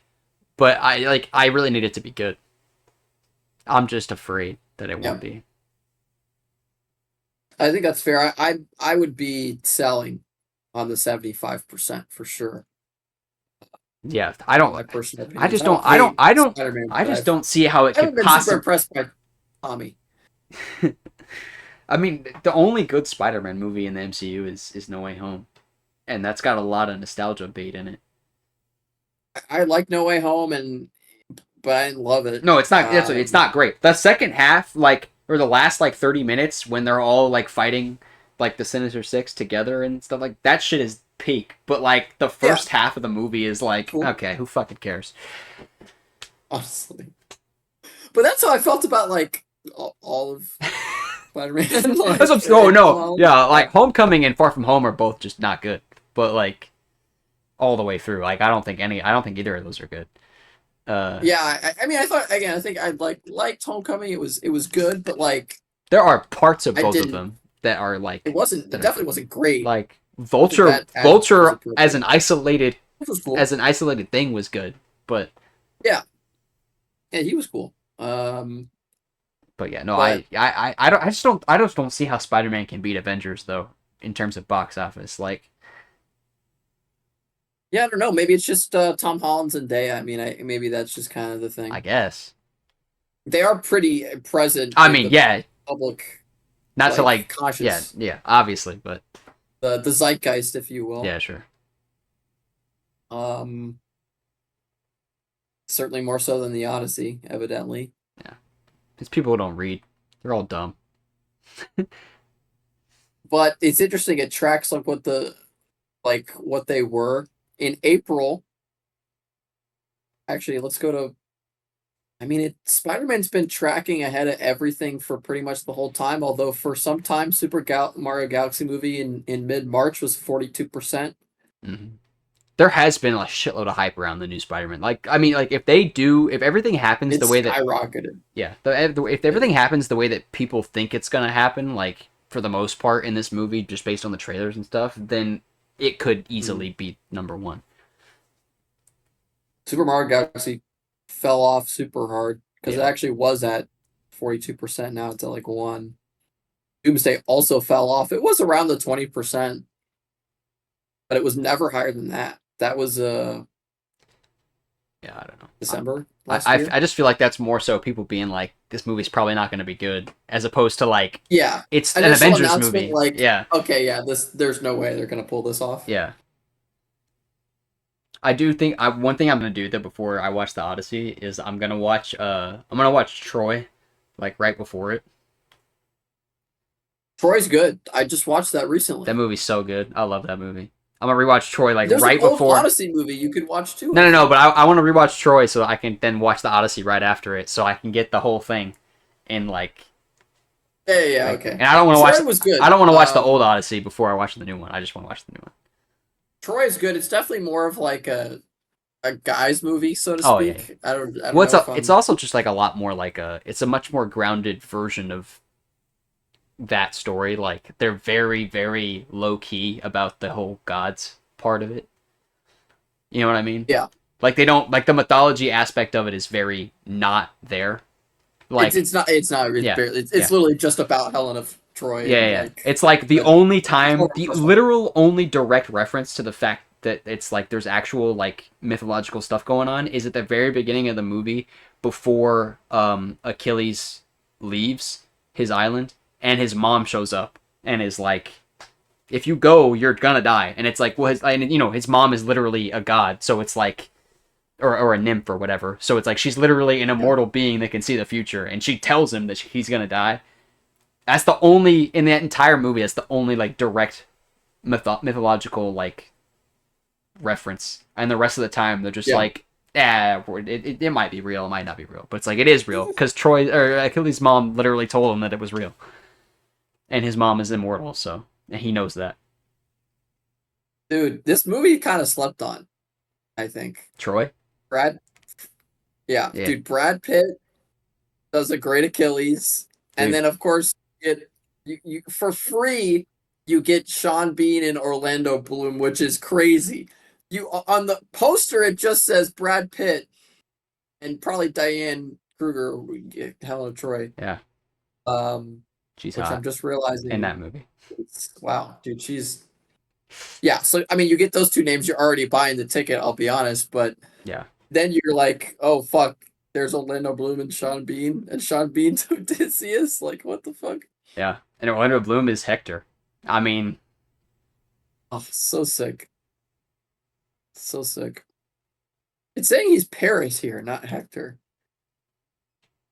But I really need it to be good. I'm just afraid that it Yeah, won't be. I think that's fair. I would be selling on the 75% for sure. Yeah, My personal opinions. I don't hate Spider Man, I but just don't see how it I haven't could been super possibly. impressed by Tommy. I mean, the only good Spider-Man movie in the MCU is No Way Home. and that's got a lot of nostalgia bait in it. I like No Way Home, and but I didn't love it. No, it's not. It's not great. The second half, like, or the last like 30 minutes when they're all like fighting like the Sinister Six together and stuff like that shit is peak. But like the Yeah, first half of the movie is like, cool, okay, who fucking cares? honestly. But that's how I felt about like all of Spider-Man. That's Like what. Oh Tom no, Holland. yeah, like Yeah, Homecoming and Far From Home are both just not good. But like all the way through, like I don't think either of those are good. Uh, yeah. I mean, I thought again. I think I liked Homecoming. It was good, but like there are parts of I both of didn't. them that are It like wasn't. It that are definitely good. wasn't great. Like I think Vulture, that adjective was Vulture appropriate. Which was cool. as an isolated thing was good, but Yeah, yeah, he was cool. yeah, no, But I just don't see how Spider Man can beat Avengers though in terms of box office. Like yeah, I don't know. Maybe it's just Tom Holland's and Zendaya. I mean, maybe that's just kind of the I thing. guess. They are pretty present I in mean, the yeah, public, not to like like yeah, conscious, yeah, obviously, but the zeitgeist, if you will. yeah, sure. Um, Certainly more so than the Odyssey, evidently. Yeah, it's people who don't read. They're all dumb. But it's interesting. It tracks what they were in April. Actually, let's go to. I mean, Spider-Man's been tracking ahead of everything for pretty much the whole time. Although for some time, Mario Galaxy movie in mid March was 42%. Hmm. There has been a shitload of hype around the new Spider Man. Like, I mean, like if everything happens It the way that skyrocketed. yeah, if Yeah. everything happens the way that people think it's gonna happen, like for the most part in this movie, just based on the trailers and stuff, then it could Mhm. easily be number one. Super Mario Galaxy fell off super hard because it Yeah, actually was at 42%. Now it's at like 1. Doomsday also fell off. It was around the 20%, but it was never higher than that. That was yeah, I don't know. December last year. I just feel like that's more so people being like, this movie's probably not gonna be good, as opposed to like, Yeah. it's an Initial Avengers announcement movie. like, Yeah, okay, yeah, this there's no way they're gonna pull this off. yeah. I do think one thing I'm gonna do though before I watch the Odyssey is I'm gonna watch Troy, like right before it. Troy's good. I just watched that That recently. movie's so good. I love that movie. I'm gonna rewatch Troy like There's an right old before. Odyssey movie you could watch too, No, I no, no. But think. I want to rewatch Troy so I can then watch the Odyssey right after it, so I can get the whole thing in Yeah, yeah, yeah, like. okay. And I don't want to Troy watch. was I good. don't want to watch the old Odyssey before I watch the new one. I just want to watch the new one. Troy is good. It's definitely more of like a guy's movie, so to Oh yeah, yeah. speak. I don't Well, know if it's I'm also just like a lot more like a. It's a much more grounded version of that story. Like they're very, very low key about the whole gods part of it. You know what I mean? yeah. Like they don't like the mythology aspect of it is very not there. Like It's not it's yeah, barely it's yeah. literally just about Helen of Troy Yeah, and yeah. like It's like the the only time, horror the stuff. literal only direct reference to the fact that it's like there's actual like mythological stuff going on is at the very beginning of the movie before Achilles leaves his island and his mom shows up and is like, if you go, you're gonna die. And it's like, well, and you know, his mom is literally a god, so it's like, or a nymph or whatever. So it's like she's literally an Yeah. immortal being that can see the future, and she tells him that he's gonna die. That's the only in that entire movie. That's the only like direct mythological like reference, and the rest of the time they're just Yeah. like, it might be real, it might not be real, but it's like it is real because Troy or Achilles' mom literally told him that it was real, and his mom is immortal, so and he knows that. Dude, this movie kind of slept on, I think. Troy, Brad, yeah, yeah, dude, Brad Pitt does a great Achilles, and dude, then of course you for free you get Sean Bean and Orlando Bloom, which is crazy. You on the poster it just says Brad Pitt and probably Diane Kruger, Helen of Troy. yeah, Um, she's which I'm hot just in realizing, that movie. wow, dude, she's yeah. So I mean, you get those two names, you're already buying the ticket. I'll be honest, but Yeah, then you're like, oh fuck, there's Orlando Bloom and Sean Bean, and Sean Bean's Odysseus. Like, what the fuck? yeah, and Orlando Bloom is Hector. I mean, Oh, so sick. So sick. It's saying he's Paris here, not Hector.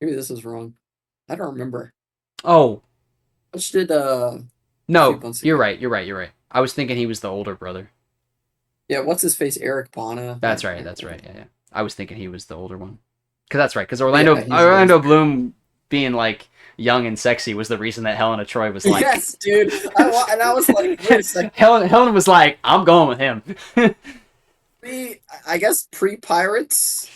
Maybe this is wrong. I don't remember. Oh, Which did no, Cubans you're again? right. You're right. You're right. I was thinking he was the older brother. Yeah, what's his face? Eric Bana. That's right. That's right. Yeah, yeah. I was thinking he was the older one. Cause that's right. Cause Yeah, he's Orlando Bloom being like young and sexy was the reason that Helena Troy was like. yes, dude. And I was like, wait a second. Helen was like, I'm going with him. I guess pre-Pirates.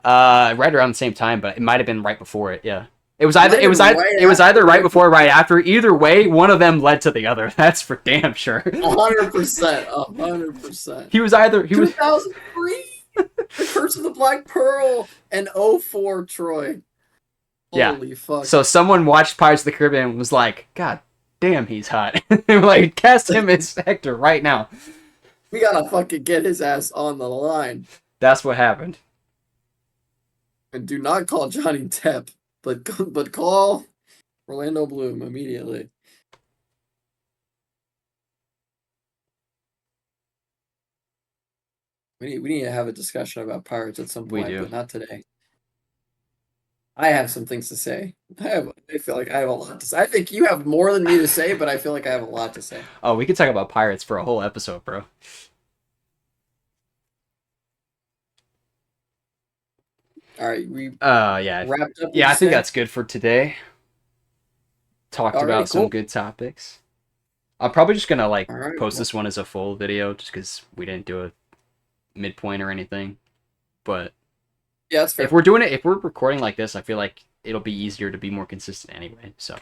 Right around the same time, but it might have been right before it. Yeah, it was It either might have been right it was after, either right right before or right before. after. Either way, one of them led to the other. That's for damn sure. 100%. 100%. He was 2003. The Curse of the Black Pearl and '04 Troy. yeah. Holy fuck. So someone watched Pirates of the Caribbean and was like, God damn, he's hot. Like cast him as Hector right now. We gotta fucking get his ass on the line. That's what happened. And do not call Johnny Depp, but call Orlando Bloom immediately. We need to have a discussion about pirates at some We point, do. but not today. I have some things to say. I feel like I have a lot to say. I think you have more than me to say, but I feel like I have a lot to say. Oh, we could talk about pirates for a whole episode, bro. All right, we Yeah. wrapped up, would Yeah, you I think say? that's good for today. Talked Alrighty, about some cool. good topics. I'm probably just gonna like All right, post well, this one as a full video just because we didn't do a midpoint or anything. But yeah, that's if fair. we're doing it, if we're recording like this, I feel like it'll be easier to be more consistent anyway. So